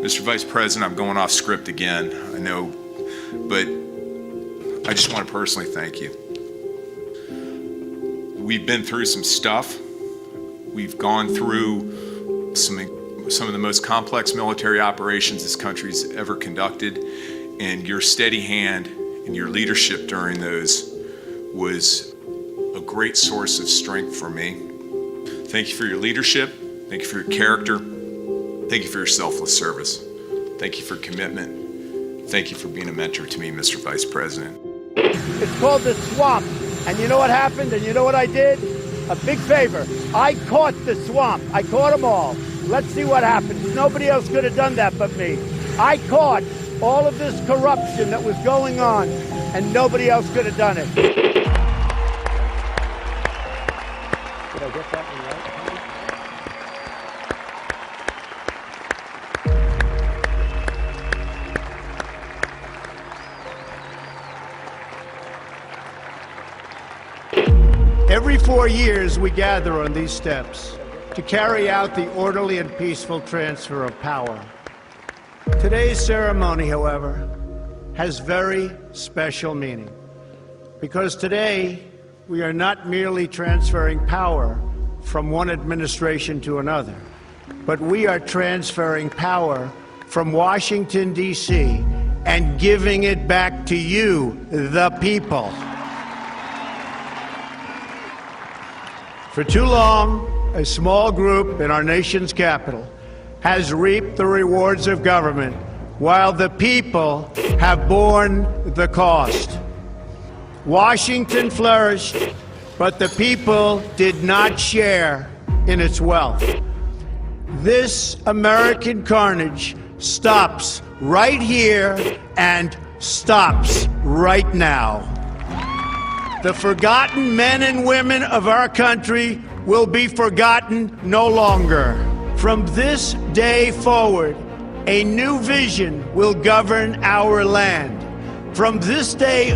Mr. Vice President, I'm going off script again, I know, but I just want to personally thank you. We've been through some stuff. We've gone through some of the most complex military operations this country's ever conducted, and your steady hand and your leadership during those was a great source of strength for me. Thank you for your leadership. Thank you for your character. Thank you for your selfless service. Thank you for commitment. Thank you for being a mentor to me, Mr. Vice President. It's called the swamp. And you know what happened? And you know what I did? A big favor. I caught the swamp. I caught them all. Let's see what happens. Nobody else could have done that but me. I caught all of this corruption that was going on, and nobody else could have done it. Did I get that one right? Every 4 years, we gather on these steps to carry out the orderly and peaceful transfer of power. Today's ceremony, however, has very special meaning, because today we are not merely transferring power from one administration to another, but we are transferring power from Washington, D.C., and giving it back to you, the people. For too long, a small group in our nation's capital has reaped the rewards of government, while the people have borne the cost. Washington flourished, but the people did not share in its wealth. This American carnage stops right here and stops right now. The forgotten men and women of our country will be forgotten no longer. From this day forward, a new vision will govern our land. From this day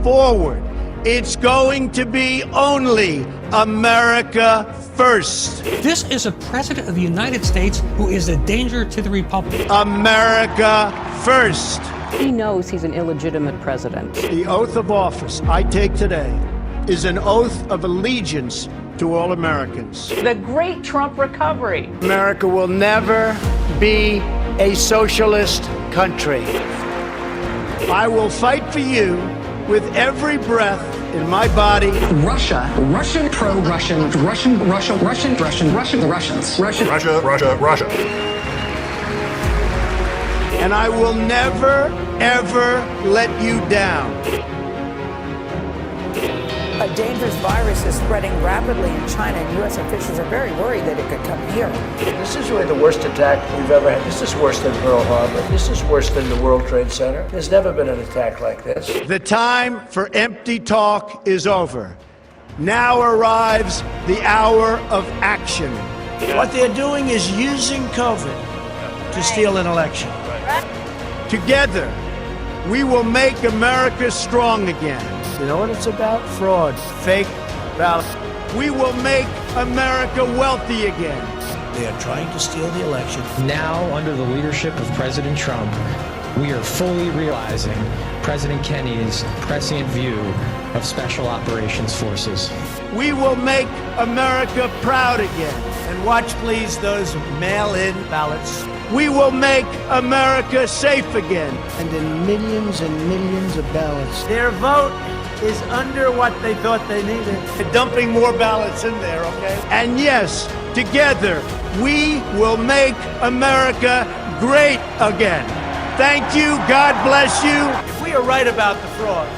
forward, it's going to be only America first. This is a president of the United States who is a danger to the republic. America first. He knows he's an illegitimate president. The oath of office I take today is an oath of allegiance to all Americans. The great Trump recovery. America will never be a socialist country. I will fight for you with every breath in my body. Russia, Russian, pro-Russian, Russian, Russia, Russian, Russian, Russian, the Russians. Russia. And I will never, ever let you down. A dangerous virus is spreading rapidly in China, and U.S. officials are very worried that it could come here. This is really the worst attack we've ever had. This is worse than Pearl Harbor. This is worse than the World Trade Center. There's never been an attack like this. The time for empty talk is over. Now arrives the hour of action. What they're doing is using COVID to steal an election. Together, we will make America strong again. You know what it's about? Fraud, fake ballots. We will make America wealthy again. They are trying to steal the election. Now, under the leadership of President Trump, we are fully realizing President Kennedy's prescient view of Special Operations Forces. We will make America proud again. And watch, please, those mail-in ballots. We will make America safe again. And in millions and millions of ballots. Their vote is under what they thought they needed. They're dumping more ballots in there, okay? And yes, together, we will make America great again. Thank you. God bless you. If we are right about the fraud,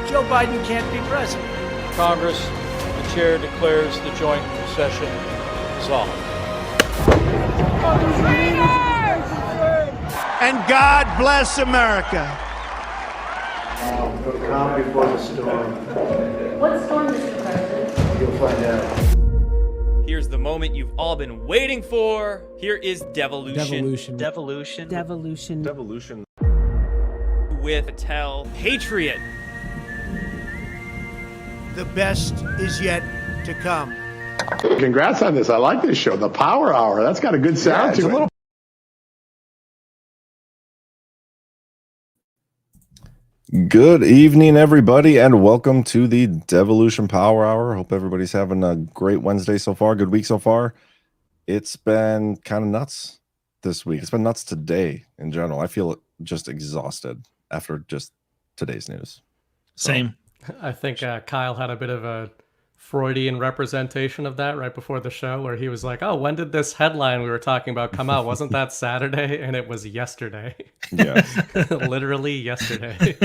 Joe Biden can't be president. Congress, the chair declares the joint session dissolved. And God bless America. The calm before the storm. What storm, Mr. President? You'll find out. Here's the moment you've all been waiting for. Here is Devolution. Devolution. With Patel Patriot. The best is yet to come. Congrats on this. I like this show. The Power Hour. That's got a good sound to it. Good evening, everybody, and welcome to the Devolution Power Hour. Hope everybody's having a great Wednesday so far. Good week so far. It's been kind of nuts this week. It's been nuts today in general. I feel just exhausted after just today's news. Same. I think Kyle had a bit of a Freudian representation of that right before the show, where he was like, "Oh, when did this headline we were talking about come out? Wasn't that Saturday?" And it was yesterday. Yeah, literally yesterday.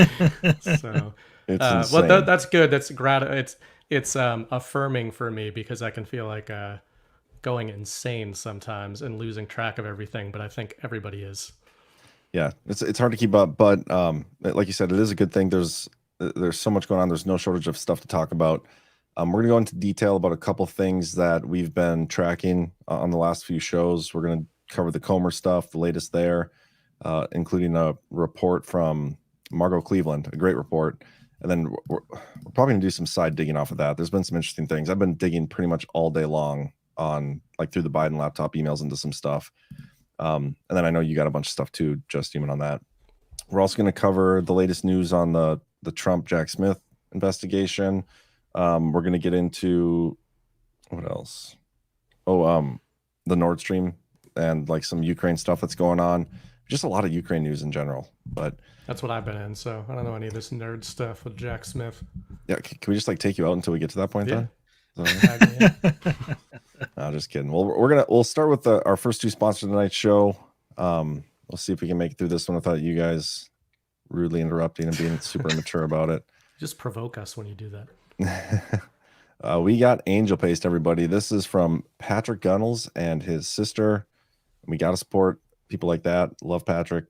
So, it's well, that's good. That's it's affirming for me, because I can feel like going insane sometimes and losing track of everything. But I think everybody is. Yeah, it's hard to keep up, but like you said, it is a good thing. There's so much going on. There's no shortage of stuff to talk about. We're going to go into detail about a couple things that we've been tracking on the last few shows. We're going to cover the Comer stuff, the latest there, including a report from Margot Cleveland, a great report. And then we're probably going to do some side digging off of that. There's been some interesting things. I've been digging pretty much all day long on through the Biden laptop emails into some stuff. And then I know you got a bunch of stuff too, just even on that. We're also going to cover the latest news on the Trump Jack Smith investigation. We're going to get into what else? The Nord Stream and some Ukraine stuff that's going on. Just a lot of Ukraine news in general. But that's what I've been in. So I don't know any of this nerd stuff with Jack Smith. Yeah, can we just take you out until we get to that point? Yeah. Then? No, just kidding. Well, we'll start with our first two sponsors of tonight's show. We'll see if we can make it through this one without you guys rudely interrupting and being super immature about it. Just provoke us when you do that. We got Angel Paste, everybody. This is from Patrick Gunnels and his sister. We got to support people like that. Love Patrick.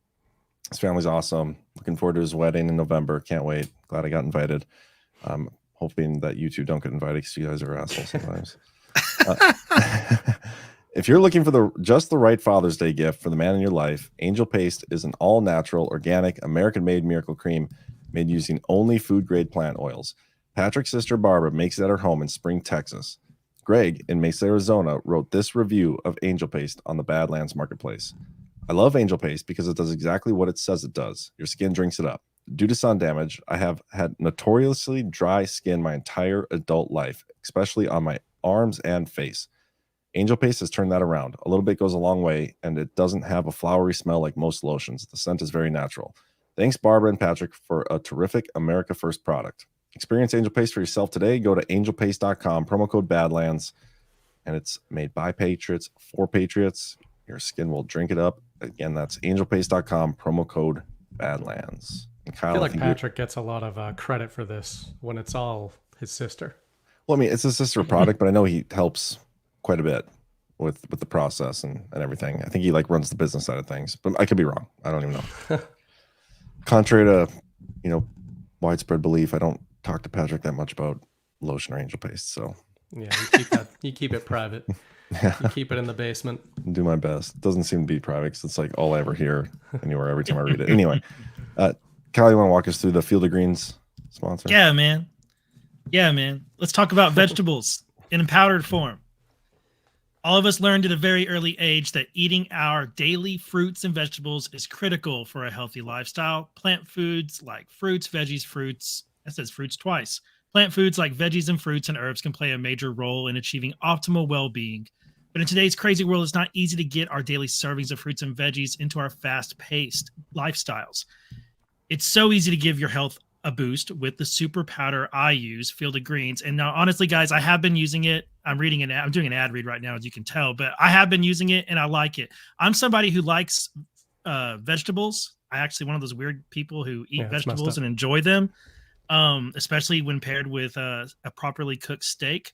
His family's awesome. Looking forward to his wedding in November. Can't wait. Glad I got invited. Hoping that you two don't get invited, because you guys are assholes sometimes. If you're looking for just the right Father's Day gift for the man in your life, Angel Paste is an all-natural, organic, American-made miracle cream made using only food-grade plant oils. Patrick's sister Barbara makes it at her home in Spring, Texas. Greg in Mesa, Arizona wrote this review of Angel Paste on the Badlands Marketplace. I love Angel Paste because it does exactly what it says it does. Your skin drinks it up. Due to sun damage, I have had notoriously dry skin my entire adult life, especially on my arms and face. Angel Paste has turned that around. A little bit goes a long way, and it doesn't have a flowery smell like most lotions. The scent is very natural. Thanks, Barbara and Patrick, for a terrific America First product. Experience Angel Paste for yourself today. Go to angelpaste.com, promo code Badlands, and it's made by Patriots for Patriots. Your skin will drink it up. Again, that's angelpaste.com, promo code Badlands. And Kyle, I feel like Patrick gets a lot of credit for this when it's all his sister. Well, I mean, it's his sister product, but I know he helps quite a bit with the process and everything. I think he runs the business side of things, but I could be wrong. I don't even know. Contrary to widespread belief, I don't talk to Patrick that much about lotion or Angel Paste. So yeah, you keep it private. Yeah. You keep it in the basement. Do my best. It doesn't seem to be private, because it's all I ever hear anywhere every time I read it. Anyway, Kyle, you want to walk us through the Field of Greens sponsor? Yeah, man. Let's talk about vegetables in powdered form. All of us learned at a very early age that eating our daily fruits and vegetables is critical for a healthy lifestyle. Plant foods like fruits, veggies, fruits. That says fruits twice. Plant foods like veggies and fruits and herbs can play a major role in achieving optimal well-being. But in today's crazy world, it's not easy to get our daily servings of fruits and veggies into our fast-paced lifestyles. It's so easy to give your health a boost with the super powder I use, Field of Greens. And now, honestly, guys, I have been using it. I'm doing an ad read right now, as you can tell, but I have been using it and I like it. I'm somebody who likes vegetables. I actually one of those weird people who eat vegetables and enjoy them, especially when paired with a properly cooked steak.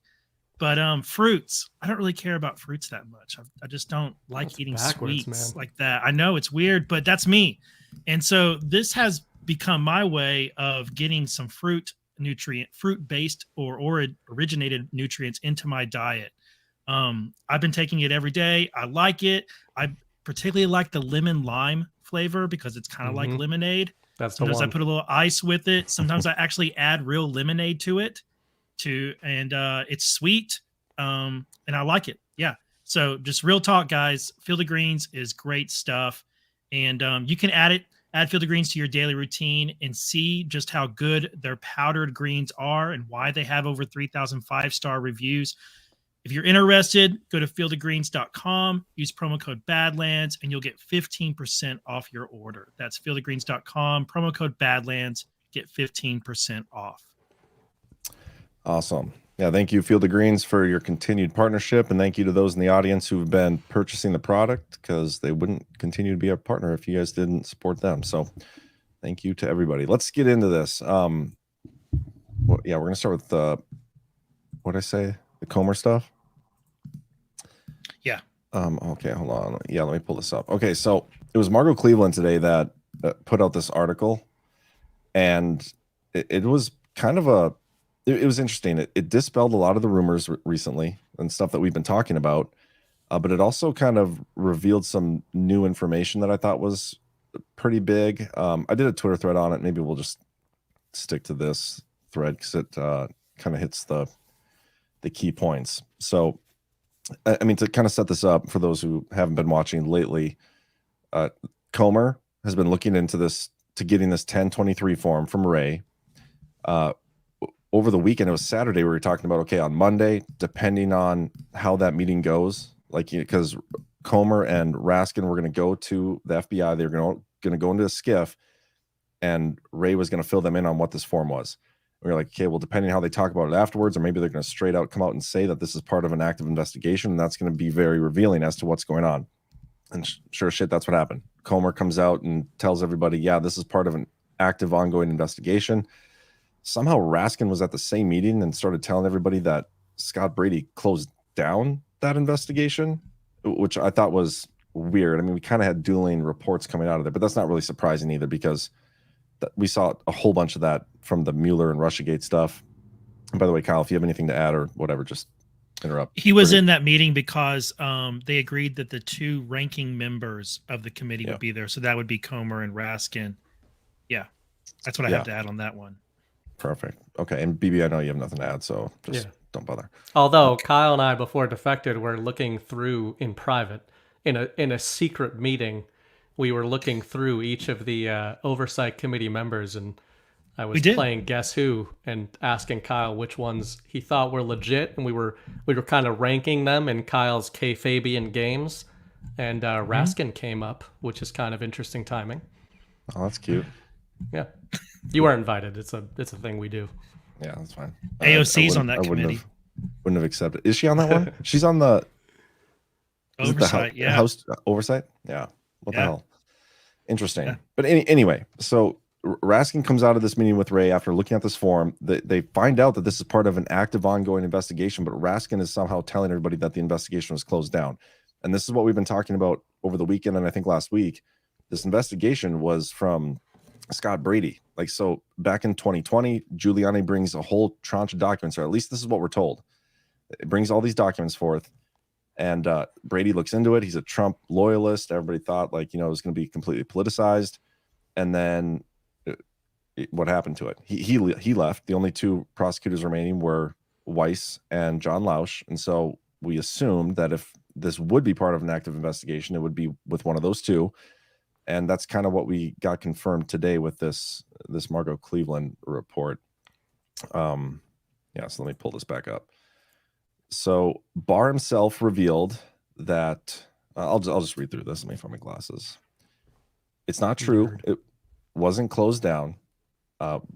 But fruits, I don't really care about fruits that much. I just don't like eating sweets like that. I know it's weird, but that's me. And so this has become my way of getting some fruit-based or originated nutrients into my diet. I've been taking it every day. I like it. I particularly like the lemon lime flavor because it's kind of like lemonade. Sometimes I put a little ice with it. Sometimes I actually add real lemonade to it and it's sweet. And I like it. Yeah. So just real talk, guys. Field of Greens is great stuff. And you can add it Add Field of Greens to your daily routine and see just how good their powdered greens are and why they have over 3,000 5-star reviews. If you're interested, go to fieldofgreens.com, use promo code Badlands, and you'll get 15% off your order. That's fieldofgreens.com, promo code Badlands, get 15% off. Awesome. Yeah, thank you, Field of Greens, for your continued partnership, and thank you to those in the audience who've been purchasing the product, because they wouldn't continue to be a partner if you guys didn't support them. So thank you to everybody. Let's get into this. We're going to start with what did I say? The Comer stuff? Yeah. Okay, hold on. Yeah, let me pull this up. Okay, so it was Margot Cleveland today that put out this article, and it was kind of it was interesting. It dispelled a lot of the rumors recently and stuff that we've been talking about, but it also kind of revealed some new information that I thought was pretty big. I did a Twitter thread on it. Maybe we'll just stick to this thread because it kind of hits the key points. So, I mean, to kind of set this up for those who haven't been watching lately, Comer has been looking into this, to getting this 1023 form from Ray. Over the weekend, it was Saturday, we were talking about, okay, on Monday, depending on how that meeting goes, like, because Comer and Raskin were going to go to the FBI, they were going to go into a skiff, and Ray was going to fill them in on what this form was. We were like, okay, well, depending on how they talk about it afterwards, or maybe they're going to straight out come out and say that this is part of an active investigation, and that's going to be very revealing as to what's going on. And sure shit, that's what happened. Comer comes out and tells everybody, yeah, this is part of an active, ongoing investigation. Somehow Raskin was at the same meeting and started telling everybody that Scott Brady closed down that investigation, which I thought was weird. I mean, we kind of had dueling reports coming out of there, but that's not really surprising either, because we saw a whole bunch of that from the Mueller and Russiagate stuff. And by the way, Kyle, if you have anything to add or whatever, just interrupt. He was in that meeting because they agreed that the two ranking members of the committee would be there. So that would be Comer and Raskin. Yeah, that's what I have to add on that one. Perfect. Okay. And BB, I know you have nothing to add, so just don't bother. Although Kyle and I, before defected, were looking through in private, in a secret meeting, we were looking through each of the oversight committee members, and I was playing Guess Who and asking Kyle which ones he thought were legit, and we were kind of ranking them in Kyle's Kayfabian games, and Raskin came up, which is kind of interesting timing. Oh, that's cute. Yeah. You are invited. It's a thing we do. Yeah, that's fine. AOC's on that committee. Wouldn't have accepted. Is she on that one? She's on the oversight. House oversight. Yeah. What the hell? Interesting. Yeah. But anyway, so Raskin comes out of this meeting with Ray after looking at this form. They find out that this is part of an active, ongoing investigation, but Raskin is somehow telling everybody that the investigation was closed down. And this is what we've been talking about over the weekend, and I think last week. This investigation was from Scott Brady. Like, so back in 2020, Giuliani brings a whole tranche of documents, or at least this is what we're told. It brings all these documents forth, and Brady looks into it. He's a Trump loyalist. Everybody thought, like, it was going to be completely politicized. And then what happened to it? He left. The only two prosecutors remaining were Weiss and John Lausch. And so we assumed that if this would be part of an active investigation, it would be with one of those two. And that's kind of what we got confirmed today with this Margot Cleveland report. So let me pull this back up. So Barr himself revealed that I'll just read through this. Let me find my glasses. It's not true. It wasn't closed down.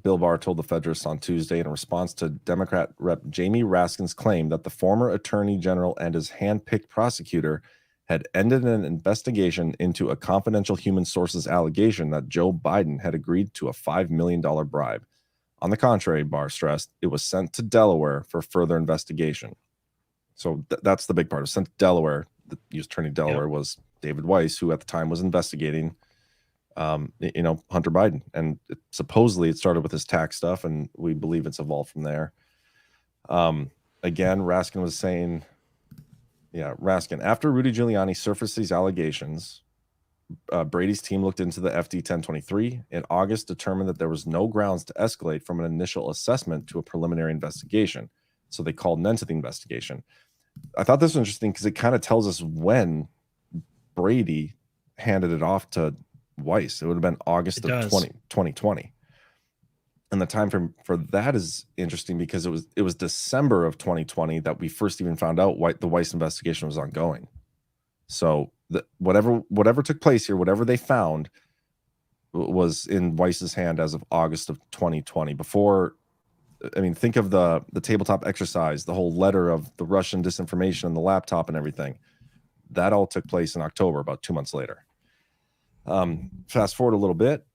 Bill Barr told the Federalists on Tuesday in response to Democrat Rep. Jamie Raskin's claim that the former attorney general and his hand-picked prosecutor had ended an investigation into a confidential human sources allegation that Joe Biden had agreed to a $5 million bribe. On the contrary, Barr stressed, it was sent to Delaware for further investigation. So that's the big part. It was sent to Delaware. The U.S. Attorney Delaware was David Weiss, who at the time was investigating, Hunter Biden. And supposedly it started with his tax stuff, and we believe it's evolved from there. Again, Raskin was saying... Raskin. After Rudy Giuliani surfaced these allegations, Brady's team looked into the FD 1023. In August, determined that there was no grounds to escalate from an initial assessment to a preliminary investigation. So they called an end to the investigation. I thought this was interesting because it kind of tells us when Brady handed it off to Weiss. It would have been August of 2020. And the time frame for that is interesting because it was December of 2020 that we first even found out the Weiss investigation was ongoing. So whatever took place here, whatever they found was in Weiss's hand as of August of 2020. Before, I mean, think of the tabletop exercise, the whole letter of the Russian disinformation and the laptop and everything. That all took place in October, about 2 months later. Fast forward a little bit.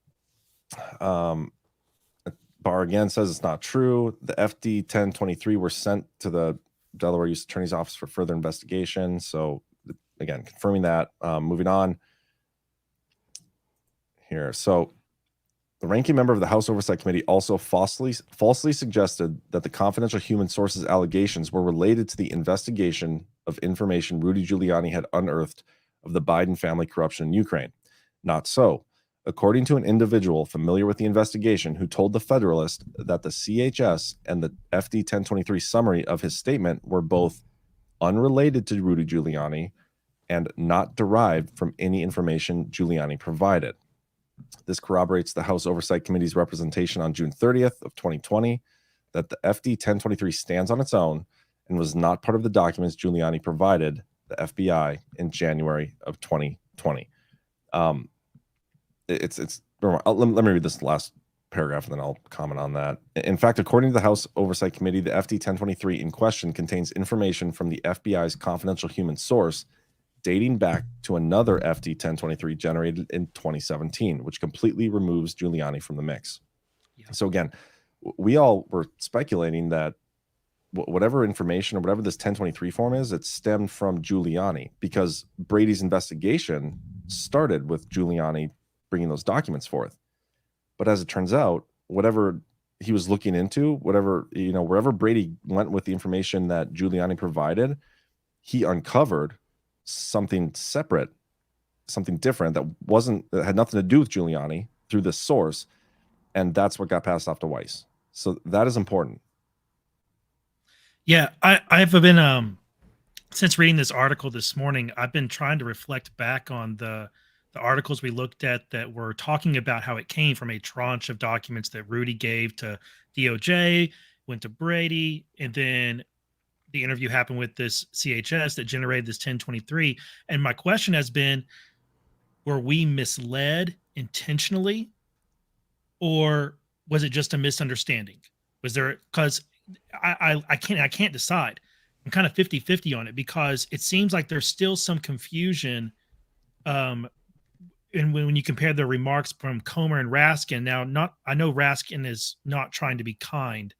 Barr again says it's not true. The FD 1023 were sent to the Delaware U.S. Attorney's Office for further investigation. So again, confirming that. Moving on here. So the ranking member of the House Oversight Committee also falsely suggested that the confidential human sources allegations were related to the investigation of information Rudy Giuliani had unearthed of the Biden family corruption in Ukraine. Not so. According to an individual familiar with the investigation who told the Federalist that the CHS and the FD 1023 summary of his statement were both unrelated to Rudy Giuliani and not derived from any information Giuliani provided. This corroborates the House Oversight Committee's representation on June 30th of 2020 that the FD 1023 stands on its own and was not part of the documents Giuliani provided the FBI in January of 2020. Let me read this last paragraph and then I'll comment on that. In fact, according to the House Oversight Committee, the FD 1023 in question contains information from the FBI's confidential human source dating back to another FD 1023 generated in 2017, which completely removes Giuliani from the mix. Yeah. So again, we all were speculating that whatever information or whatever this 1023 form is, it stemmed from Giuliani because Brady's investigation started with Giuliani bringing those documents forth. But as it turns out, whatever he was looking into, wherever Brady went with the information that Giuliani provided, he uncovered something separate, something different that had nothing to do with Giuliani through this source. And that's what got passed off to Weiss. So that is important. Yeah, I've been since reading this article this morning, I've been trying to reflect back on the articles we looked at that were talking about how it came from a tranche of documents that Rudy gave to DOJ, went to Brady, and then the interview happened with this CHS that generated this 1023. And my question has been, were we misled intentionally, or was it just a misunderstanding? Was there, because I can't decide. I'm kind of 50-50 on it because it seems like there's still some confusion. And when you compare the remarks from Comer and Raskin, I know Raskin is not trying to be kind,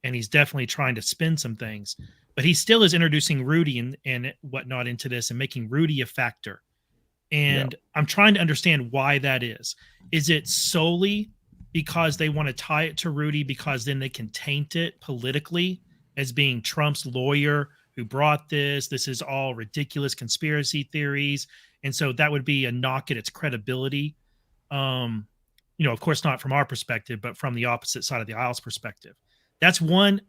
and he's definitely trying to spin some things, but he still is introducing Rudy and whatnot into this and making Rudy a factor. And I'm trying to understand why that is. Is it solely because they want to tie it to Rudy because then they can taint it politically as being Trump's lawyer who brought this? This is all ridiculous conspiracy theories. And so that would be a knock at its credibility. Of course, not from our perspective, but from the opposite side of the aisle's perspective. That's one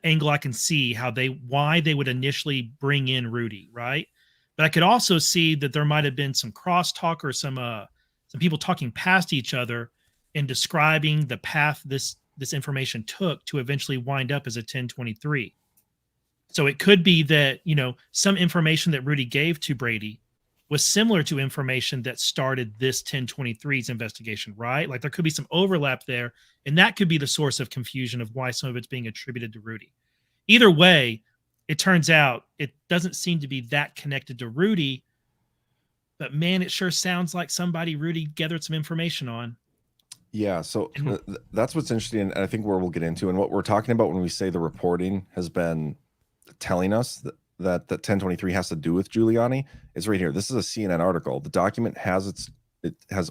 angle I can see why they would initially bring in Rudy, right? But I could also see that there might have been some crosstalk or some people talking past each other and describing the path this information took to eventually wind up as a 1023. So it could be that, some information that Rudy gave to Brady was similar to information that started this 1023's investigation, right? Like there could be some overlap there, and that could be the source of confusion of why some of it's being attributed to Rudy. Either way, it turns out it doesn't seem to be that connected to Rudy, but man, it sure sounds like somebody Rudy gathered some information on. Yeah, so that's what's interesting, and I think where we'll get into, and what we're talking about when we say the reporting has been telling us that 1023 has to do with Giuliani is right here. This is a CNN article. The document has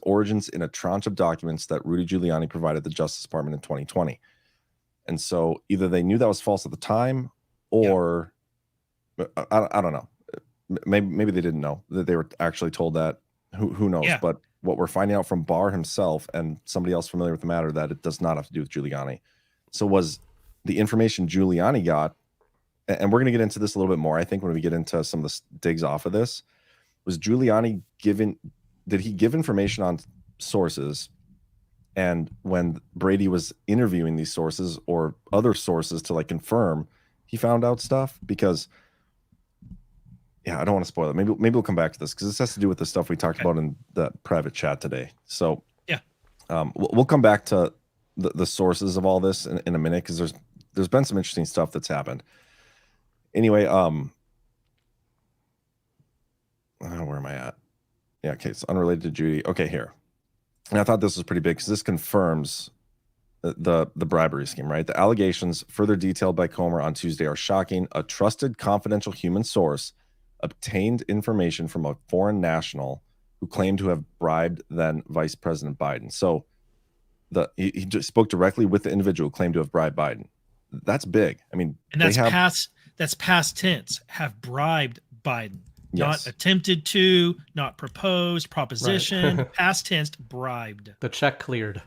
origins in a tranche of documents that Rudy Giuliani provided the Justice Department in 2020. And so either they knew that was false at the time, or I don't know. Maybe they didn't know that they were actually told that. Who knows? Yeah. But what we're finding out from Barr himself and somebody else familiar with the matter, that it does not have to do with Giuliani. So was the information Giuliani got, and we're going to get into this a little bit more, I think, when we get into some of the digs off of this, was Giuliani did he give information on sources. And when Brady was interviewing these sources or other sources to like confirm, he found out stuff because, yeah, I don't want to spoil it. Maybe we'll come back to this because this has to do with the stuff we talked about in the private chat today. So yeah, we'll come back to the sources of all this in a minute because there's been some interesting stuff that's happened. Anyway, where am I at? Yeah, okay, it's unrelated to Judy. Okay, here. And I thought this was pretty big because this confirms the bribery scheme, right? The allegations, further detailed by Comer on Tuesday, are shocking. A trusted, confidential human source obtained information from a foreign national who claimed to have bribed then Vice President Biden. So he just spoke directly with the individual who claimed to have bribed Biden. That's big. I mean, and that's past tense. Have bribed Biden. Yes. Not attempted to, not proposed, proposition, right. Past tense, bribed. The check cleared.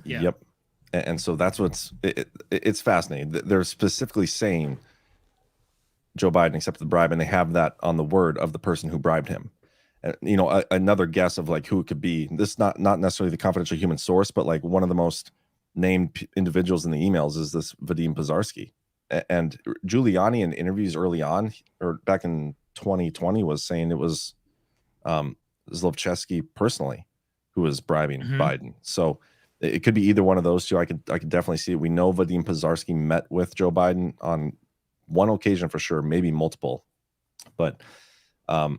Yeah. Yep. And so that's it's fascinating. They're specifically saying Joe Biden accepted the bribe, and they have that on the word of the person who bribed him. You know, another guess of like who it could be. This not necessarily the confidential human source, but like one of the most named individuals in the emails is this Vadim Pozharsky. And Giuliani in interviews early on, or back in 2020, was saying it was Zlochevsky personally who was bribing Biden. So it could be either one of those two. I could definitely see it. We know Vadim Pozharsky met with Joe Biden on one occasion for sure, maybe multiple, but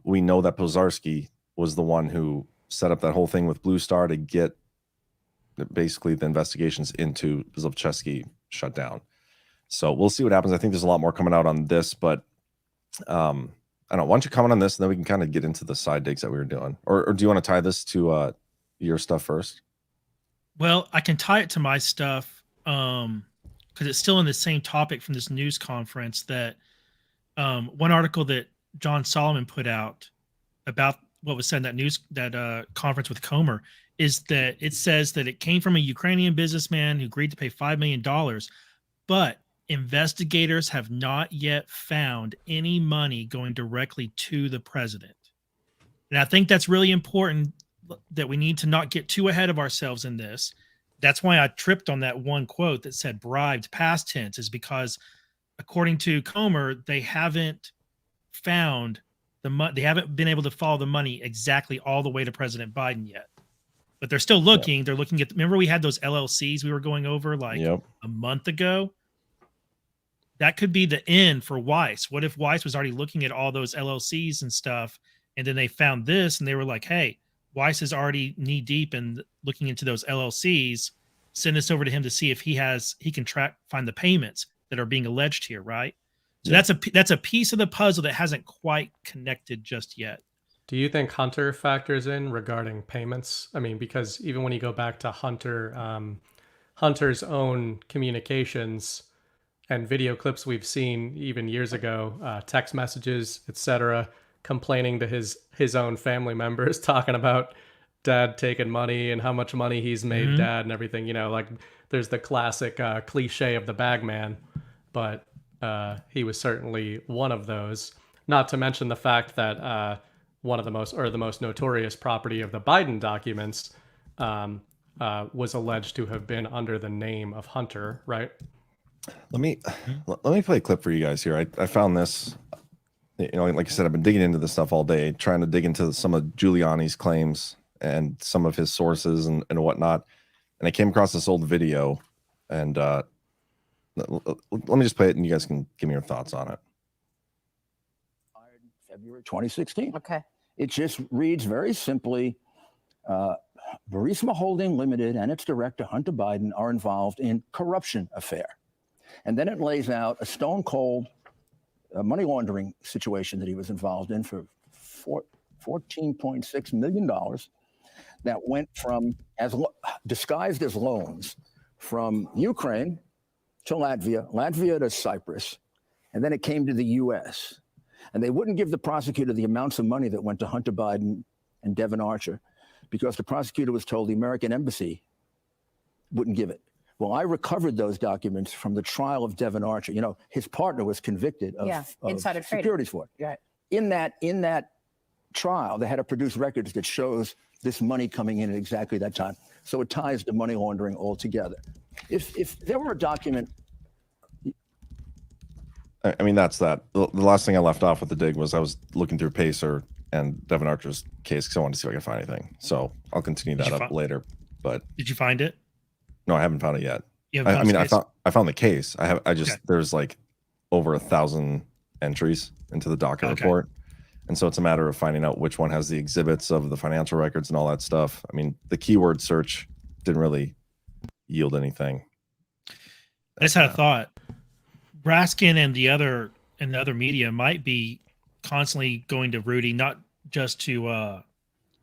we know that Pozharsky was the one who set up that whole thing with Blue Star to get basically the investigations into Zlochevsky shut down. So we'll see what happens. I think there's a lot more coming out on this, but I don't know. Why don't you comment on this, and then we can kind of get into the side digs that we were doing, or do you want to tie this to your stuff first? Well, I can tie it to my stuff because it's still in the same topic from this news conference. That one article that John Solomon put out about what was said in that conference with Comer is that it says that it came from a Ukrainian businessman who agreed to pay $5 million, but investigators have not yet found any money going directly to the president. And I think that's really important, that we need to not get too ahead of ourselves in this. That's why I tripped on that one quote that said bribed past tense, is because according to Comer, they haven't found the money. They haven't been able to follow the money exactly all the way to President Biden yet, but they're still looking. They're looking at, remember we had those LLCs we were going over like a month ago? That could be the end for Weiss. What if Weiss was already looking at all those LLCs and stuff, and then they found this and they were like, hey, Weiss is already knee deep in looking into those LLCs. Send this over to him to see if he can find the payments that are being alleged here, right? So that's a piece of the puzzle that hasn't quite connected just yet. Do you think Hunter factors in regarding payments? I mean, because even when you go back to Hunter's own communications and video clips we've seen even years ago, text messages, etc., complaining to his own family members, talking about dad taking money and how much money he's made dad and everything, you know, like there's the classic cliche of the bag man, but he was certainly one of those. Not to mention the fact that one of the most notorious property of the Biden documents was alleged to have been under the name of Hunter, right? Let me play a clip for you guys here. I found this. You know, like I said, I've been digging into this stuff all day, trying to dig into some of Giuliani's claims and some of his sources and whatnot. And I came across this old video, and let me just play it, and you guys can give me your thoughts on it. February 2016. Okay. It just reads very simply, Burisma Holding Limited and its director, Hunter Biden, are involved in corruption affair. And then it lays out a stone cold money laundering situation that he was involved in for $14.6 million that went from, disguised as loans, from Ukraine to Latvia to Cyprus, and then it came to the U.S. And they wouldn't give the prosecutor the amounts of money that went to Hunter Biden and Devon Archer because the prosecutor was told the American embassy wouldn't give it. Well, I recovered those documents from the trial of Devon Archer. You know, his partner was convicted of insider trading. securities fraud. Right. In that trial, they had to produce records that shows this money coming in at exactly that time. So it ties to money laundering altogether. If there were a document. I mean, that's that. The last thing I left off with the dig was I was looking through Pacer and Devin Archer's case because I wanted to see if I could find anything. So I'll continue that up later. But did you find it? No, I haven't found it yet. I mean, I found the case. There's like over 1,000 entries into the docket report. And so it's a matter of finding out which one has the exhibits of the financial records and all that stuff. I mean, the keyword search didn't really yield anything. I just had a thought. Raskin and the other media might be constantly going to Rudy, not just to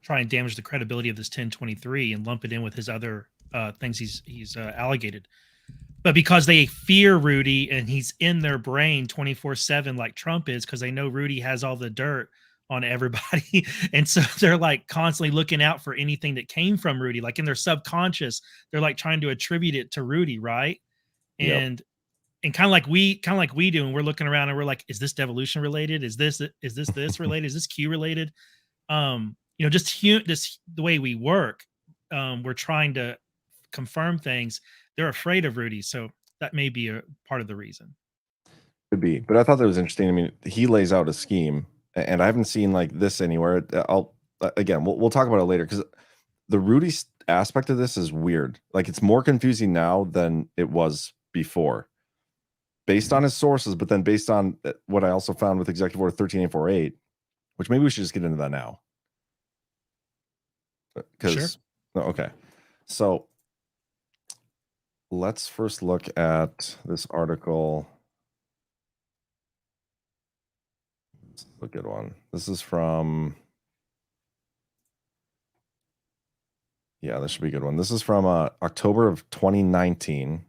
try and damage the credibility of this 1023 and lump it in with his other things he's allocated, but because they fear Rudy and he's in their brain 24/7 like Trump is, because they know Rudy has all the dirt on everybody. And so they're like constantly looking out for anything that came from Rudy, like in their subconscious, they're like trying to attribute it to Rudy. Right. And kind of like we do. And we're looking around and we're like, is this devolution related? Is this related? Is this Q related? Just the way we work, we're trying to confirm things. They're afraid of Rudy. So that may be a part of the reason. Could be, but I thought that was interesting. I mean, he lays out a scheme and I haven't seen like this anywhere. We'll talk about it later because the Rudy aspect of this is weird. Like it's more confusing now than it was before based on his sources, but then based on what I also found with Executive Order 13848, which maybe we should just get into that now. Sure. Okay. So let's first look at this article. This is a good one. This is from, this should be a good one. This is from October of 2019.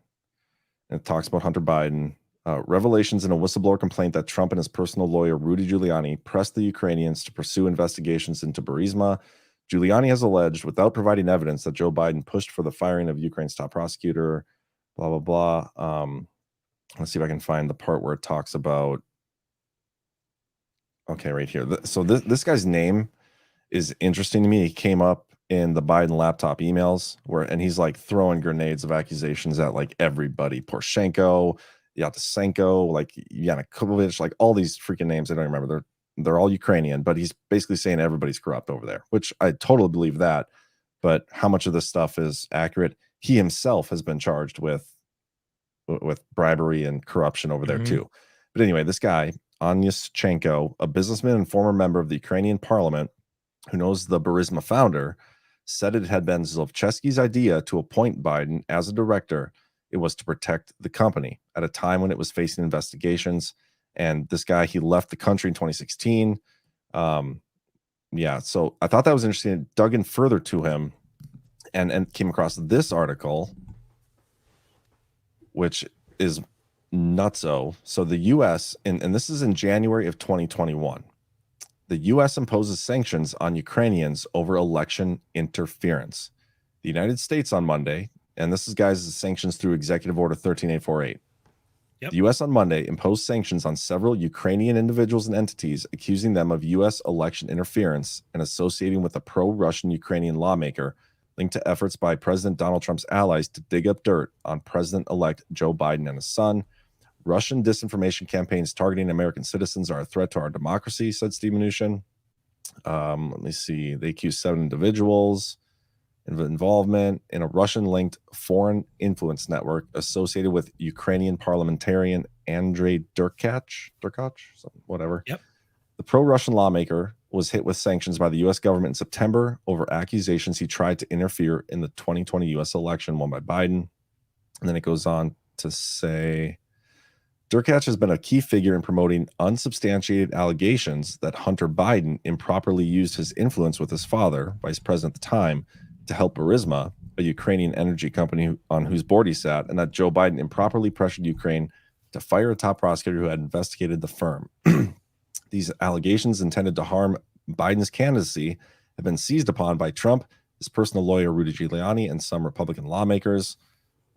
And it talks about Hunter Biden. Revelations in a whistleblower complaint that Trump and his personal lawyer, Rudy Giuliani, pressed the Ukrainians to pursue investigations into Burisma. Giuliani has alleged, without providing evidence, that Joe Biden pushed for the firing of Ukraine's top prosecutor, blah, blah, blah. Let's see if I can find the part where it talks about, right here. So this guy's name is interesting to me. He came up in the Biden laptop emails and he's like throwing grenades of accusations at like everybody. Poroshenko, Yatsenko, like Yanukovych, like all these freaking names. I don't remember. They're all Ukrainian, but he's basically saying everybody's corrupt over there, which I totally believe that. But how much of this stuff is accurate? He himself has been charged with bribery and corruption over there too. But anyway, this guy, Onyshchenko, a businessman and former member of the Ukrainian parliament who knows the Burisma founder, said it had been Zlochevsky's idea to appoint Biden as a director. It was to protect the company at a time when it was facing investigations. And this guy, he left the country in 2016. So I thought that was interesting. Dug in further to him and came across this article, which is nutso. So the U.S., and this is in January of 2021, the U.S. imposes sanctions on Ukrainians over election interference. The United States on Monday, and this is, guys, sanctions through Executive Order 13848. The U.S. on Monday imposed sanctions on several Ukrainian individuals and entities, accusing them of U.S. election interference and associating with a pro-Russian Ukrainian lawmaker linked to efforts by President Donald Trump's allies to dig up dirt on President-elect Joe Biden and his son. Russian disinformation campaigns targeting American citizens are a threat to our democracy, said Steve Mnuchin. Let me see. They accuse 7 individuals of involvement in a Russian-linked foreign influence network associated with Ukrainian parliamentarian Andrei Derkach, whatever. The pro-Russian lawmaker was hit with sanctions by the U.S. government in September over accusations he tried to interfere in the 2020 U.S. election won by Biden. And then it goes on to say, Derkach has been a key figure in promoting unsubstantiated allegations that Hunter Biden improperly used his influence with his father, vice president at the time, to help Burisma, a Ukrainian energy company on whose board he sat, and that Joe Biden improperly pressured Ukraine to fire a top prosecutor who had investigated the firm. These allegations intended to harm Biden's candidacy have been seized upon by Trump, his personal lawyer, Rudy Giuliani, and some Republican lawmakers.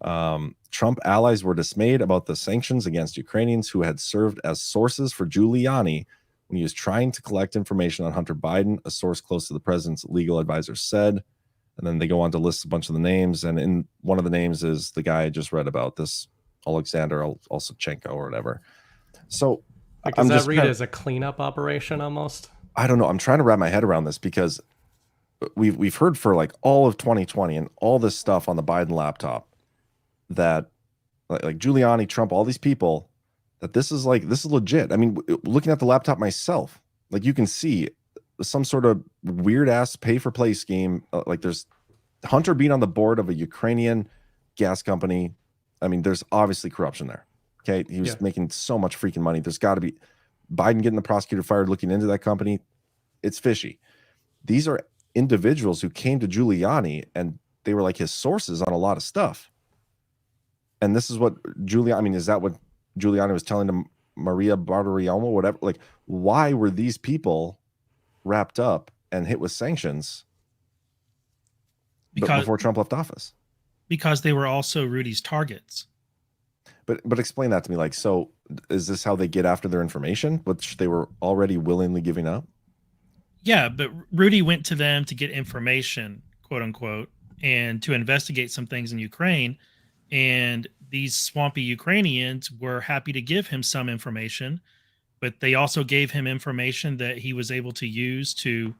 Trump allies were dismayed about the sanctions against Ukrainians who had served as sources for Giuliani when he was trying to collect information on Hunter Biden, a source close to the president's legal advisor said. And then they go on to list a bunch of the names. And in one of the names is the guy I just read about, this Alexander Olsachenko or whatever. So like, I'm does just that read as a cleanup operation almost? I don't know. I'm trying to wrap my head around this because we've heard for like all of 2020 and all this stuff on the Biden laptop that like Giuliani, Trump, all these people, that this is legit. I mean, looking at the laptop myself, like you can see some sort of weird ass pay for play scheme. Like there's Hunter being on the board of a Ukrainian gas company. I mean, there's obviously corruption there. Okay. He was making so much freaking money. There's got to be Biden getting the prosecutor fired, looking into that company. It's fishy. These are individuals who came to Giuliani and they were like his sources on a lot of stuff. And this is what Giuliani, I mean, is that what Giuliani was telling to Maria Bartiromo, whatever? Like, why were these people wrapped up and hit with sanctions before Trump left office? Because they were also Rudy's targets. But explain that to me. Like, so is this how they get after their information, which they were already willingly giving up? Yeah, but Rudy went to them to get information, quote unquote, and to investigate some things in Ukraine. And these swampy Ukrainians were happy to give him some information, but they also gave him information that he was able to use to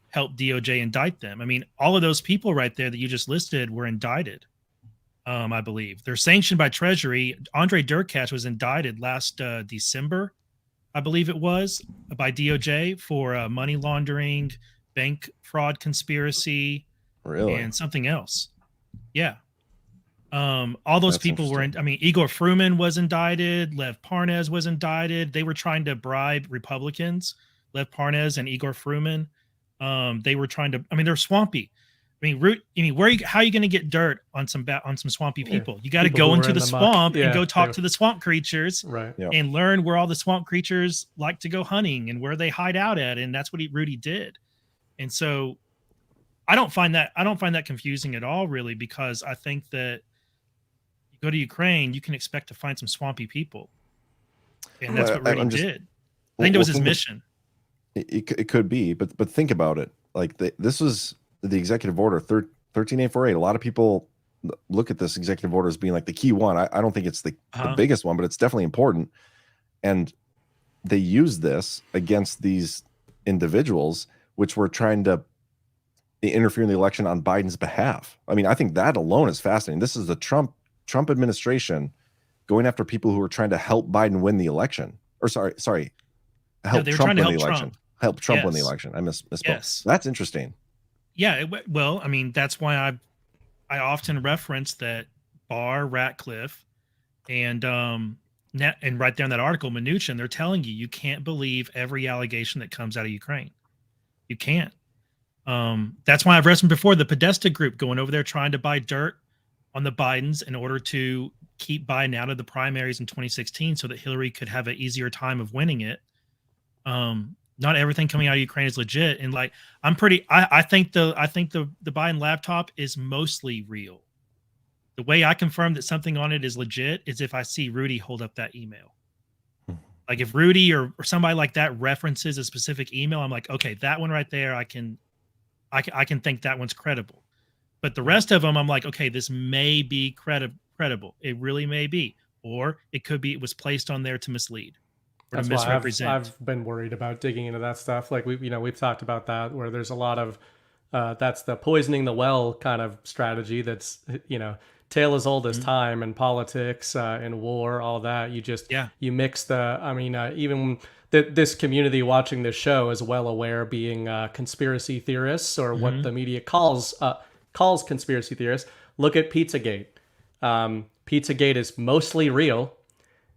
help DOJ indict them. I mean, all of those people right there that you just listed were indicted. I believe they're sanctioned by Treasury. Andre Derkach was indicted last December, I believe it was, by DOJ for money laundering, bank fraud conspiracy, and something else. Yeah. All those people were I mean, Igor Fruman was indicted. Lev Parnas was indicted. They were trying to bribe Republicans, Lev Parnas and Igor Fruman. They were trying to, I mean, they're swampy. I mean, how are you going to get dirt on some swampy people? You got to go into the swamp and go talk to the swamp creatures and learn where all the swamp creatures like to go hunting and where they hide out at. And that's what Rudy did. And so I don't find that confusing at all, really, because I think that you go to Ukraine, you can expect to find some swampy people. And that's what Rudy did. I think it was his mission. It could be, but think about it. Like this was the executive order 13848. A lot of people look at this executive order as being like the key one. I don't think it's the biggest one, but it's definitely important. And they used this against these individuals, which were trying to interfere in the election on Biden's behalf. I mean, I think that alone is fascinating. This is the Trump administration going after people who are trying to help Biden win the election. Or sorry, help Trump win the election. Help Trump win the election. I misspoke. Yes. That's interesting. Yeah, well, I mean, that's why I often reference that Barr, Ratcliffe, and right there in that article, Mnuchin, they're telling you can't believe every allegation that comes out of Ukraine. You can't. That's why I've referenced before the Podesta group going over there trying to buy dirt on the Bidens in order to keep Biden out of the primaries in 2016 so that Hillary could have an easier time of winning it. Not everything coming out of Ukraine is legit. And like, I think the Biden laptop is mostly real. The way I confirm that something on it is legit is if I see Rudy hold up that email. Like if Rudy or somebody like that references a specific email, I'm like, okay, that one right there, I can think that one's credible. But the rest of them, I'm like, okay, this may be credible. It really may be. Or it could be it was placed on there to mislead. That's why I've been worried about digging into that stuff. Like we've talked about that, where there's a lot of that's the poisoning the well kind of strategy. That's tale as old as time and politics and war, all that. You mix the. I mean, even this community watching this show is well aware, being conspiracy theorists or what the media calls conspiracy theorists. Look at Pizzagate. Pizzagate is mostly real,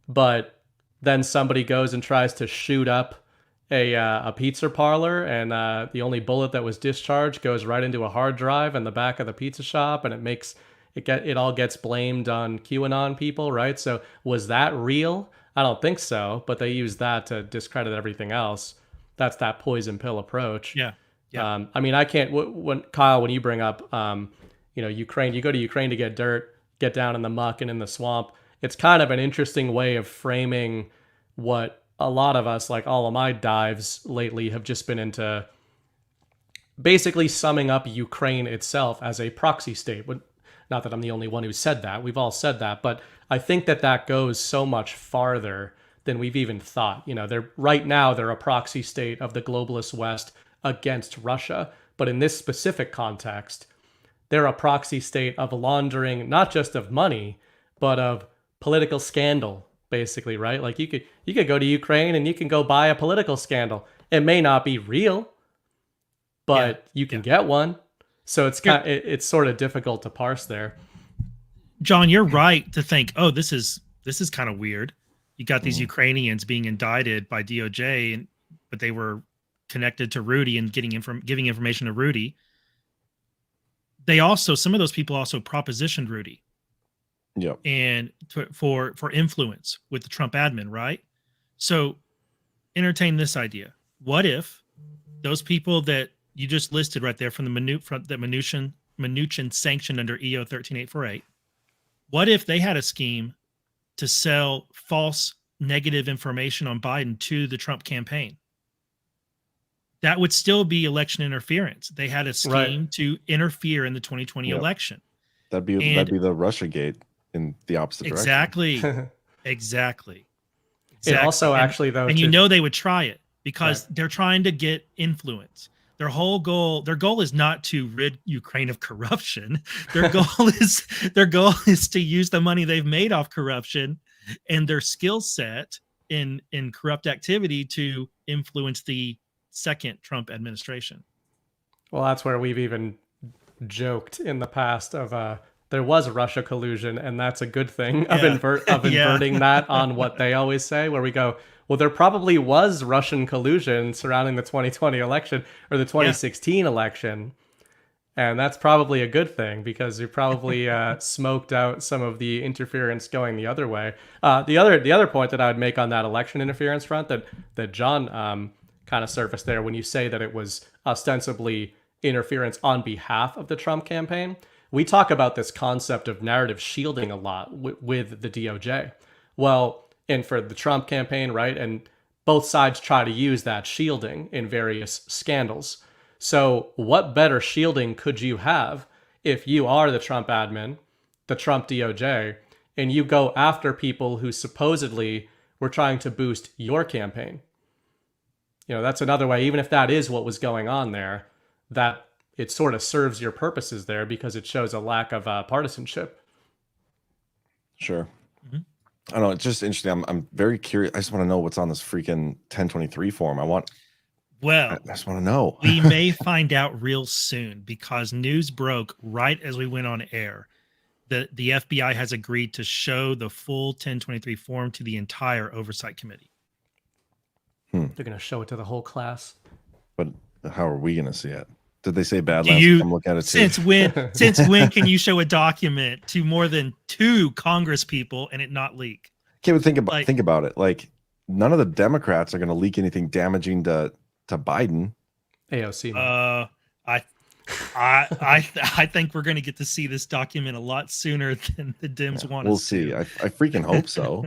but then somebody goes and tries to shoot up a pizza parlor, and the only bullet that was discharged goes right into a hard drive in the back of the pizza shop, and it all gets blamed on QAnon people, right? So was that real? I don't think so, but they use that to discredit everything else. That's that poison pill approach. Yeah. I mean, I can't. When Kyle, when you bring up, Ukraine, you go to Ukraine to get dirt, get down in the muck and in the swamp. It's kind of an interesting way of framing what a lot of us, like all of my dives lately, have just been into basically summing up Ukraine itself as a proxy state. Not that I'm the only one who said that. We've all said that. But I think that goes so much farther than we've even thought. You know, right now they're a proxy state of the globalist West against Russia. But in this specific context, they're a proxy state of laundering not just of money, but of political scandal, basically, right? Like you could go to Ukraine and you can go buy a political scandal. It may not be real, but you can get one. So it's sort of difficult to parse there. John, you're right to think, oh, this is kind of weird. You got these Ukrainians being indicted by DOJ, but they were connected to Rudy and giving information to Rudy. Some of those people also propositioned Rudy. Yep. And for influence with the Trump admin, right? So entertain this idea. What if those people that you just listed right there from the Mnuchin sanctioned under EO 13848, what if they had a scheme to sell false negative information on Biden to the Trump campaign? That would still be election interference. They had a scheme to interfere in the 2020 election. That'd be the Russiagate in the opposite direction. Exactly. It also actually, though, and they would try it because they're trying to get influence. Their goal is not to rid Ukraine of corruption. Their goal is to use the money they've made off corruption and their skill set in corrupt activity to influence the second Trump administration. Well, that's where we've even joked in the past of there was Russia collusion, and that's a good thing of inverting that on what they always say, where we go, well, there probably was Russian collusion surrounding the 2020 election or the 2016 election. And that's probably a good thing because you probably smoked out some of the interference going the other way. The other point that I would make on that election interference front that John kind of surfaced there when you say that it was ostensibly interference on behalf of the Trump campaign. We talk about this concept of narrative shielding a lot with the DOJ. Well, and for the Trump campaign, right? And both sides try to use that shielding in various scandals. So what better shielding could you have if you are the Trump admin, the Trump DOJ, and you go after people who supposedly were trying to boost your campaign? You know, that's another way, even if that is what was going on there, that it sort of serves your purposes there because it shows a lack of partisanship. Sure. I don't know. It's just interesting. I'm very curious. I just want to know what's on this freaking 1023 form. I just want to know. We may find out real soon because news broke right as we went on air that the FBI has agreed to show the full 1023 form to the entire oversight committee. They're going to show it to the whole class. But how are we going to see it? Did they say Badlands? Come look at it too. Since when can you show a document to more than 2 Congress people and it not leak? Okay, but think about it. Like, none of the Democrats are going to leak anything damaging to Biden. AOC. I think we're going to get to see this document a lot sooner than the Dems want. We'll see. I freaking hope so.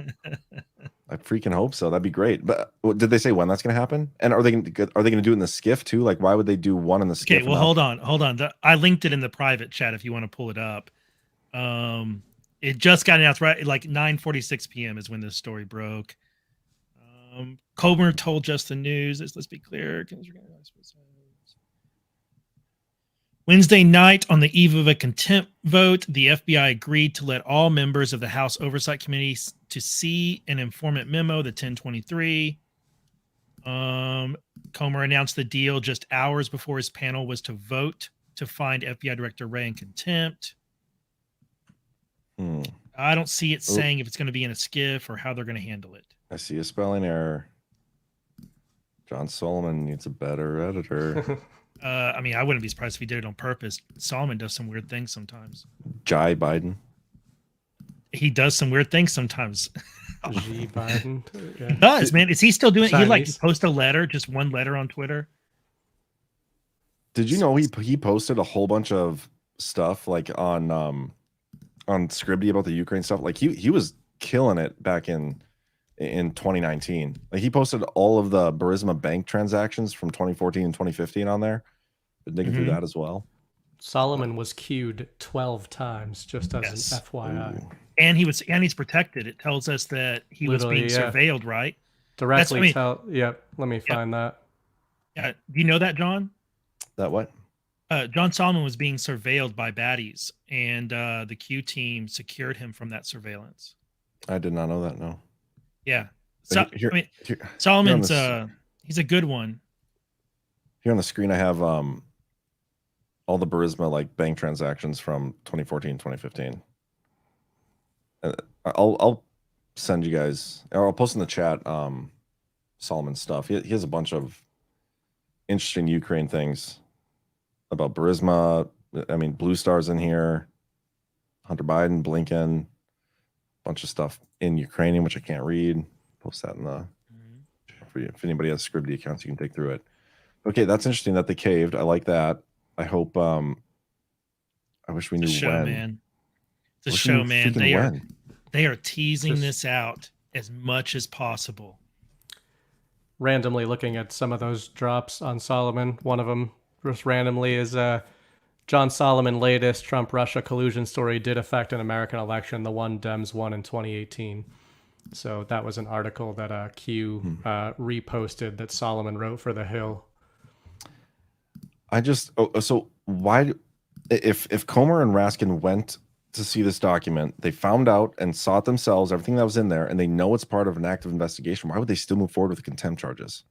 I freaking hope so. That'd be great. But did they say when that's going to happen? And are they going to do it in the skiff too? Like, why would they do one in the skiff? Okay, well, hold on. I linked it in the private chat if you want to pull it up. It just got announced right like 9:46 p.m. is when this story broke. Comer told Just the News. Let's be clear. Wednesday night, on the eve of a contempt vote, the FBI agreed to let all members of the House Oversight Committee to see an informant memo, the 1023. Comer announced the deal just hours before his panel was to vote to find FBI Director Wray in contempt. I don't see it saying if it's going to be in a skiff or how they're going to handle it. I see a spelling error. John Solomon needs a better editor. I mean, I wouldn't be surprised if he did it on purpose. Solomon does some weird things sometimes. Jai Biden. He does some weird things sometimes. G Biden. Yeah. He does, man. Is he still doing it? He like post a letter, just one letter on Twitter. Did you know he posted a whole bunch of stuff like on Scribd about the Ukraine stuff? Like he was killing it back in in 2019. Like he posted all of the Burisma bank transactions from 2014 and 2015 on there. Been digging through that as well. Solomon was queued 12 times, just as an FYI. Ooh. And he's protected. It tells us that he was being surveilled, right? Directly Yep. Let me find that. Yeah. Do you know that, John? That what? John Solomon was being surveilled by baddies, and the Q team secured him from that surveillance. I did not know that. No. Yeah. So, Solomon's he's a good one. Here on the screen, I have all the Burisma like bank transactions from 2014, 2015. I'll send you guys, or I'll post in the chat Solomon's stuff. He has a bunch of interesting Ukraine things about Burisma. I mean, Blue Star's in here, Hunter Biden, Blinken, bunch of stuff in Ukrainian, which I can't read. Post that in the for you. If anybody has Scribd accounts, you can take through it. Okay, that's interesting that they caved. I like that. I hope. I wish we knew when. Man. It's a show, man. They are teasing this out as much as possible. Randomly looking at some of those drops on Solomon. One of them just randomly is John Solomon latest Trump-Russia collusion story did affect an American election, the one Dems won in 2018. So that was an article that Q reposted that Solomon wrote for The Hill. So why, if Comer and Raskin went to see this document, they found out and saw it themselves, everything that was in there, and they know it's part of an active investigation, why would they still move forward with the contempt charges?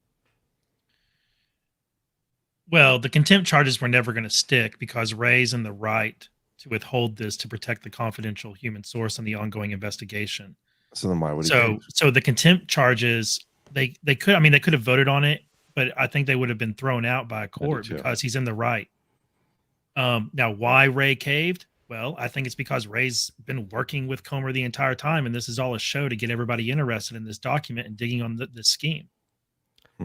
Well, the contempt charges were never going to stick because Ray's in the right to withhold this to protect the confidential human source in the ongoing investigation. So then why would he? So the contempt charges, they could have voted on it, but I think they would have been thrown out by a court because he's in the right. Now, why Ray caved? Well, I think it's because Ray's been working with Comer the entire time, and this is all a show to get everybody interested in this document and digging on this scheme.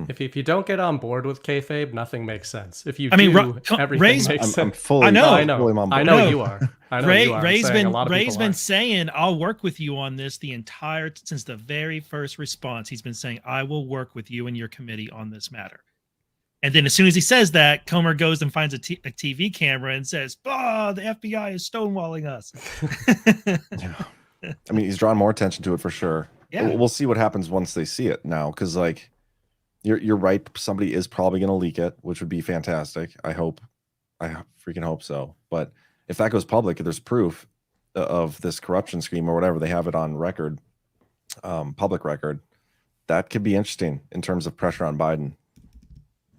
If you don't get on board with kayfabe, nothing makes sense. If you everything makes sense. I'm fully. I know you are. Ray's been saying, "I'll work with you on this" since the very first response. He's been saying, "I will work with you and your committee on this matter." And then as soon as he says that, Comer goes and finds a TV camera and says, "Oh, the FBI is stonewalling us." I mean, he's drawn more attention to it for sure. Yeah. We'll see what happens once they see it now, because like you're right. Somebody is probably going to leak it, which would be fantastic. I freaking hope so. But if that goes public, if there's proof of this corruption scheme or whatever, they have it on record, public record, that could be interesting in terms of pressure on Biden.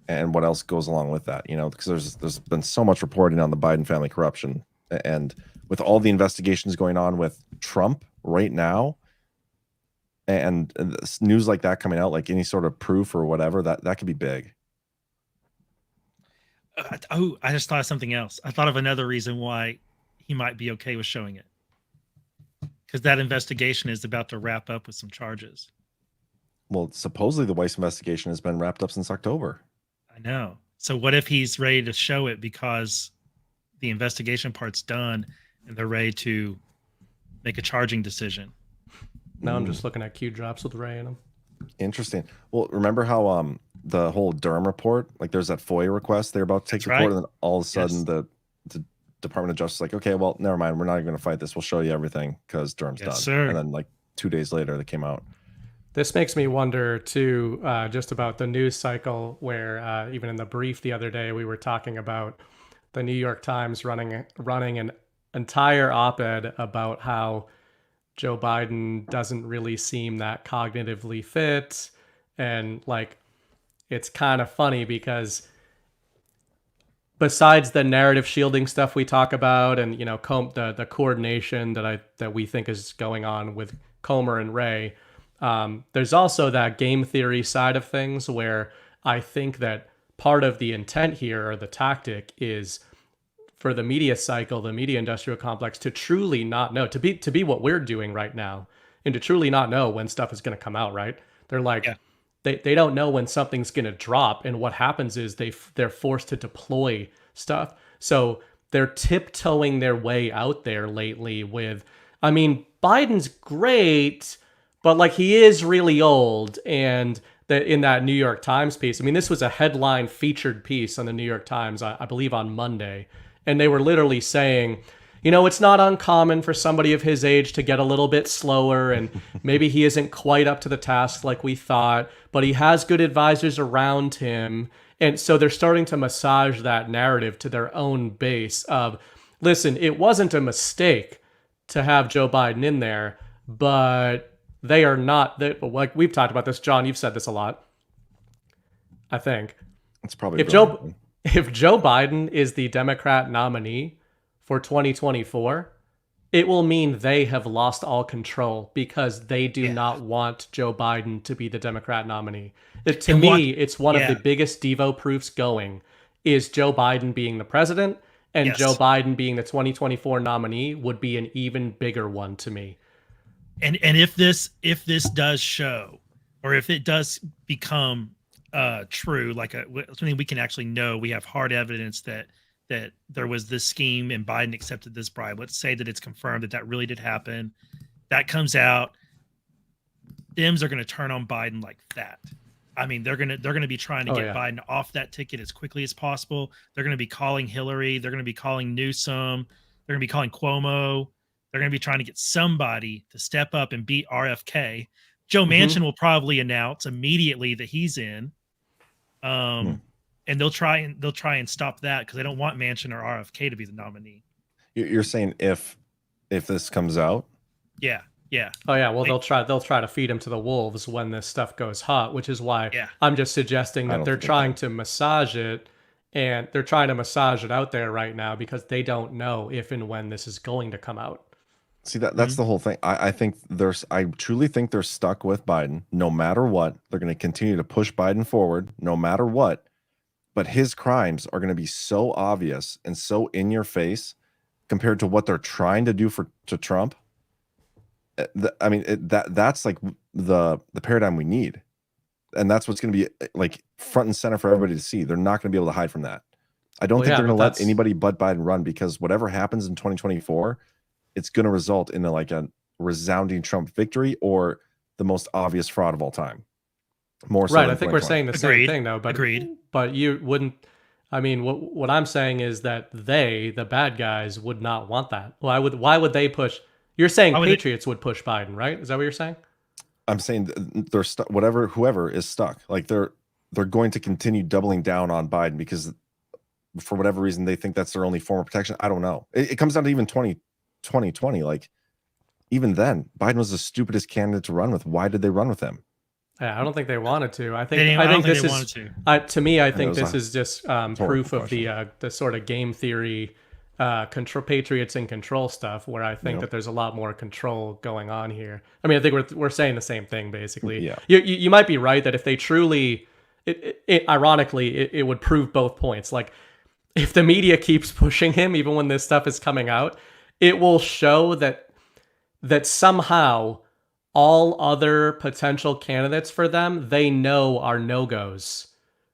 And what else goes along with that, because there's been so much reporting on the Biden family corruption, and with all the investigations going on with Trump right now, and news like that coming out, like any sort of proof or whatever, that could be big. I just thought of something else. I thought of another reason why he might be okay with showing it, because that investigation is about to wrap up with some charges. Well, supposedly the Weiss investigation has been wrapped up since October. I know. So what if he's ready to show it because the investigation part's done and they're ready to make a charging decision? Now I'm just looking at Q drops with Ray in them. Interesting. Well, remember how the whole Durham report, like there's that FOIA request they're about to take to court, and then all of a sudden the Department of Justice is like, okay, well, never mind, we're not even going to fight this. We'll show you everything because Durham's done. Sir. And then like 2 days later, they came out. This makes me wonder, too, just about the news cycle where even in the brief the other day, we were talking about the New York Times running an entire op-ed about how Joe Biden doesn't really seem that cognitively fit. And like, it's kind of funny because besides the narrative shielding stuff we talk about and, the coordination that we think is going on with Comer and Ray, there's also that game theory side of things where I think that part of the intent here, or the tactic, is for the media cycle, the media industrial complex, to truly not know, to be what we're doing right now, and to truly not know when stuff is going to come out, right? They're like, they don't know when something's going to drop, and what happens is they're forced to deploy stuff. So they're tiptoeing their way out there lately with, I mean, Biden's great, but like he is really old. And that in that New York Times piece, I mean, this was a headline featured piece on the New York Times, I believe on Monday. And they were literally saying, you know, it's not uncommon for somebody of his age to get a little bit slower, and maybe he isn't quite up to the task like we thought, but he has good advisors around him. And so they're starting to massage that narrative to their own base of, listen, it wasn't a mistake to have Joe Biden in there, but they are not, like we've talked about this, John, you've said this a lot, I think. It's probably if Joe Biden is the Democrat nominee for 2024, it will mean they have lost all control because they do not want Joe Biden to be the Democrat nominee. To me, it's one of the biggest Devo proofs going is Joe Biden being the president, and Joe Biden being the 2024 nominee would be an even bigger one to me. And if this does show, or if it does become true, like something we can actually know, we have hard evidence that there was this scheme and Biden accepted this bribe. Let's say that it's confirmed that really did happen. That comes out. Dems are going to turn on Biden like that. I mean, they're going to be trying to get Biden off that ticket as quickly as possible. They're going to be calling Hillary. They're going to be calling Newsom. They're going to be calling Cuomo. They're going to be trying to get somebody to step up and beat RFK. Joe Manchin will probably announce immediately that he's in. And they'll try and stop that because they don't want Manchin or RFK to be the nominee. You're saying if this comes out? Yeah. Oh yeah. Well, they'll try to feed him to the wolves when this stuff goes hot, which is why I'm just suggesting that they're trying to massage it, and they're trying to massage it out there right now because they don't know if and when this is going to come out. See, that's the whole thing. I truly think they're stuck with Biden no matter what. They're going to continue to push Biden forward no matter what. But his crimes are going to be so obvious and so in your face compared to what they're trying to do to Trump. That's like the paradigm we need. And that's what's going to be like front and center for everybody to see. They're not going to be able to hide from that. I don't think they're going to let anybody but Biden run, because whatever happens in 2024, it's going to result in a resounding Trump victory or the most obvious fraud of all time. More so right. I think we're saying the same thing, though. But agreed. But you wouldn't. I mean, what I'm saying is that the bad guys, would not want that. Why would they push? You're saying Patriots would push Biden, right? Is that what you're saying? I'm saying they're stuck. Whoever is stuck, like they're going to continue doubling down on Biden because for whatever reason they think that's their only form of protection. I don't know. It comes down to even 2020. Like even then, Biden was the stupidest candidate to run with. Why did they run with him? Yeah, I don't think they wanted to. I think this is to me. I think this is just proof of the sort of game theory, control Patriots in control stuff, where I think that there's a lot more control going on here. I mean, I think we're saying the same thing basically. Yeah. You might be right that if they truly, ironically, it would prove both points. Like if the media keeps pushing him, even when this stuff is coming out, it will show that somehow all other potential candidates for them, they know are no-goes,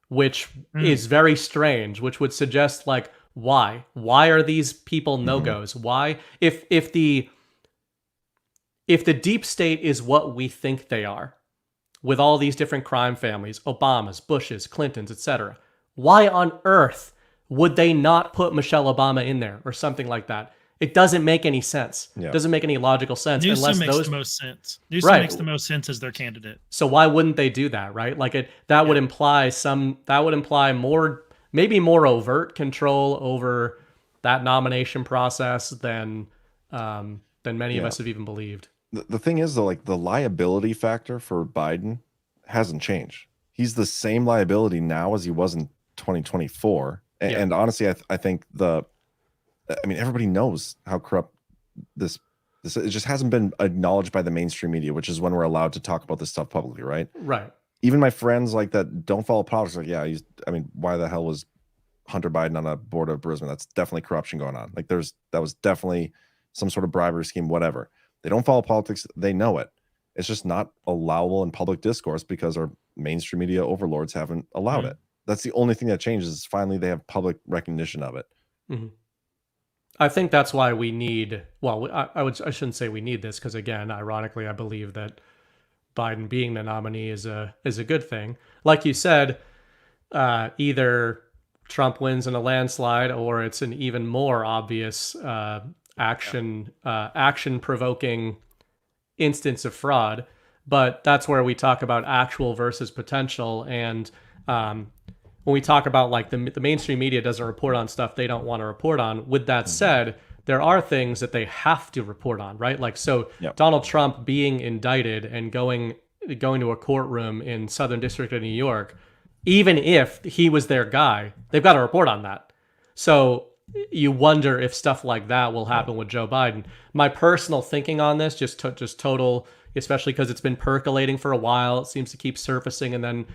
which is very strange, which would suggest like, why are these people no-goes? Why, if the deep state is what we think they are, with all these different crime families, Obamas, Bushes, Clintons, etc., why on earth would they not put Michelle Obama in there or something like that? It doesn't make any sense. It doesn't make any logical sense. Newsom makes the most sense. Newsom makes the most sense as their candidate. So why wouldn't they do that, right? Like that would imply more, maybe more overt control over that nomination process than many of us have even believed. The thing is, though, like the liability factor for Biden hasn't changed. He's the same liability now as he was in 2024. And honestly, I think everybody knows how corrupt this it just hasn't been acknowledged by the mainstream media, which is when we're allowed to talk about this stuff publicly, right? Right. Even my friends like that don't follow politics, like, why the hell was Hunter Biden on a board of Burisma? That's definitely corruption going on. Like that was definitely some sort of bribery scheme, whatever. They don't follow politics, they know it. It's just not allowable in public discourse because our mainstream media overlords haven't allowed it. That's the only thing that changes, is finally they have public recognition of it. Mm-hmm. I think that's why we need, well, I shouldn't say we need this, because again, ironically, I believe that Biden being the nominee is a good thing. Like you said, either Trump wins in a landslide, or it's an even more obvious action provoking instance of fraud. But that's where we talk about actual versus potential. And when we talk about like the mainstream media doesn't report on stuff they don't want to report on. With that said, there are things that they have to report on, right? Like, so Donald Trump being indicted and going to a courtroom in Southern District of New York, even if he was their guy, they've got to report on that. So you wonder if stuff like that will happen with Joe Biden. My personal thinking on this, just total, especially because it's been percolating for a while, it seems to keep surfacing and then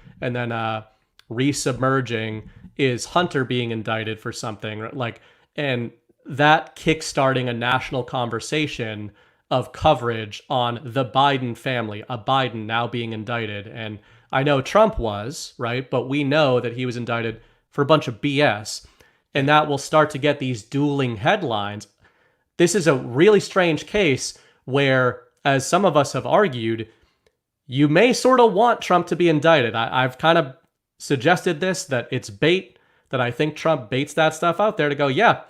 resubmerging, is Hunter being indicted for something, like, and that kickstarting a national conversation of coverage on the Biden family, a Biden now being indicted. And I know Trump was, right? But we know that he was indicted for a bunch of BS. And that will start to get these dueling headlines. This is a really strange case where, as some of us have argued, you may sort of want Trump to be indicted. I've kind of suggested this, that it's bait, that I think Trump baits that stuff out there to go, yeah,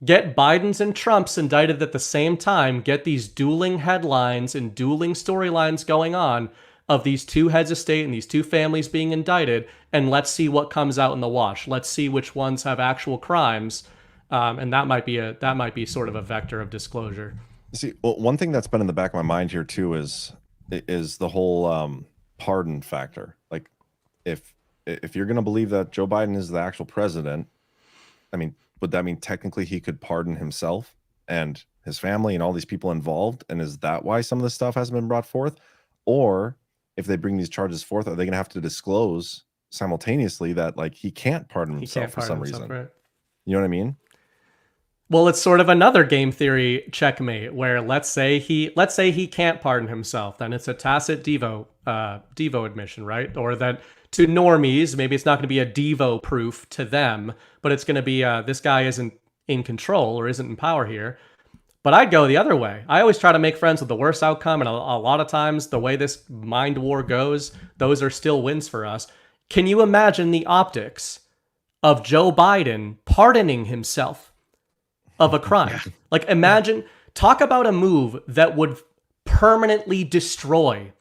get Biden's and Trump's indicted at the same time, get these dueling headlines and dueling storylines going on of these two heads of state and these two families being indicted, and let's see what comes out in the wash. Let's see which ones have actual crimes, and that might be sort of a vector of disclosure. See, well, one thing that's been in the back of my mind here too is the whole pardon factor. Like, if you're going to believe that Joe Biden is the actual president, I mean, would that mean technically he could pardon himself and his family and all these people involved? And is that why some of this stuff hasn't been brought forth? Or if they bring these charges forth, are they going to have to disclose simultaneously that, like, he can't pardon himself for some reason? Right? You know what I mean? Well, it's sort of another game theory checkmate where let's say he can't pardon himself, then it's a tacit Devo admission, right? Or that to normies, maybe it's not going to be a Devo proof to them, but it's going to be this guy isn't in control or isn't in power here. But I'd go the other way. I always try to make friends with the worst outcome, and a lot of times the way this mind war goes, those are still wins for us. Can you imagine the optics of Joe Biden pardoning himself of a crime? Like, imagine, talk about a move that would permanently destroy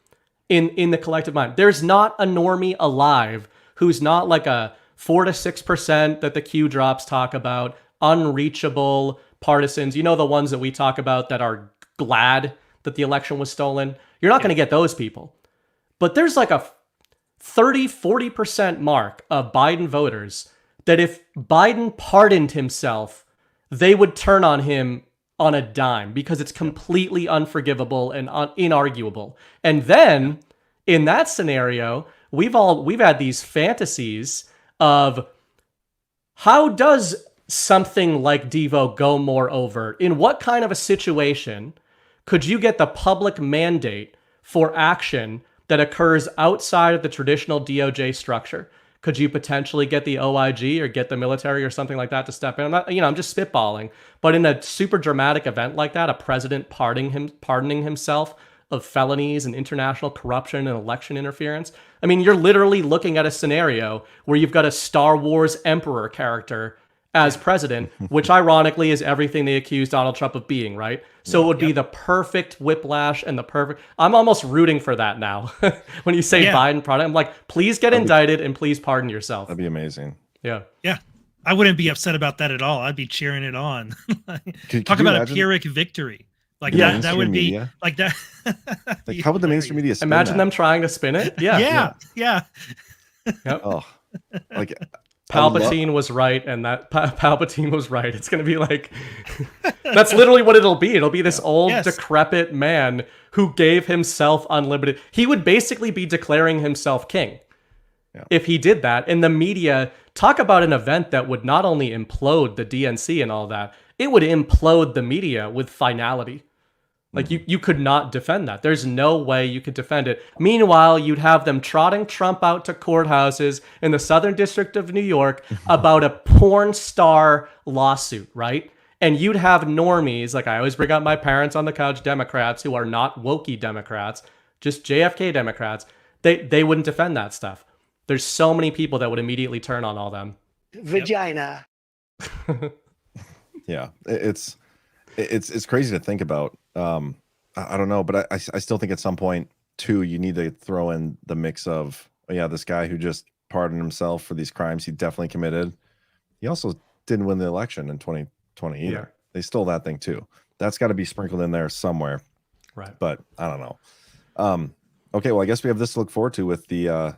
in the collective mind. There's not a normie alive who's not like a 4 to 6% that the Q drops talk about, unreachable partisans. You know, the ones that we talk about that are glad that the election was stolen. You're not going to get those people. But there's like a 30-40% mark of Biden voters that if Biden pardoned himself, they would turn on him on a dime because it's completely unforgivable and inarguable. And then in that scenario, we've had these fantasies of how does something like Devo go more overt? In what kind of a situation could you get the public mandate for action that occurs outside of the traditional DOJ structure? Could you potentially get the OIG or get the military or something like that to step in? I'm just spitballing. But in a super dramatic event like that, a president pardoning himself of felonies and international corruption and election interference, I mean, you're literally looking at a scenario where you've got a Star Wars Emperor character as president, which ironically is everything they accuse Donald Trump of being, right? So it would be the perfect whiplash and the perfect... I'm almost rooting for that now. When you say Biden pardon, I'm like, please get indicted and please pardon yourself. That'd be amazing. Yeah. I wouldn't be upset about that at all. I'd be cheering it on. Talk about a Pyrrhic victory. Like that would be media. Like that. Like, how would the mainstream media spin imagine them trying to spin it? Yeah. Yep. Oh, like... Palpatine was right, and that Palpatine was right. It's going to be like, that's literally what it'll be. It'll be this old, decrepit man who gave himself unlimited. He would basically be declaring himself king if he did that. And the media, talk about an event that would not only implode the DNC and all that, it would implode the media with finality. Like, you could not defend that. There's no way you could defend it. Meanwhile, you'd have them trotting Trump out to courthouses in the Southern District of New York about a porn star lawsuit, right? And you'd have normies, like I always bring up my parents on the couch Democrats who are not wokey Democrats, just JFK Democrats, they wouldn't defend that stuff. There's so many people that would immediately turn on all them. Vagina. Yeah, it's crazy to think about. I don't know, but I still think at some point too, you need to throw in the mix of, this guy who just pardoned himself for these crimes he definitely committed. He also didn't win the election in 2020 either. Yeah. They stole that thing too. That's got to be sprinkled in there somewhere. Right. But I don't know. Okay, well, I guess we have this to look forward to with the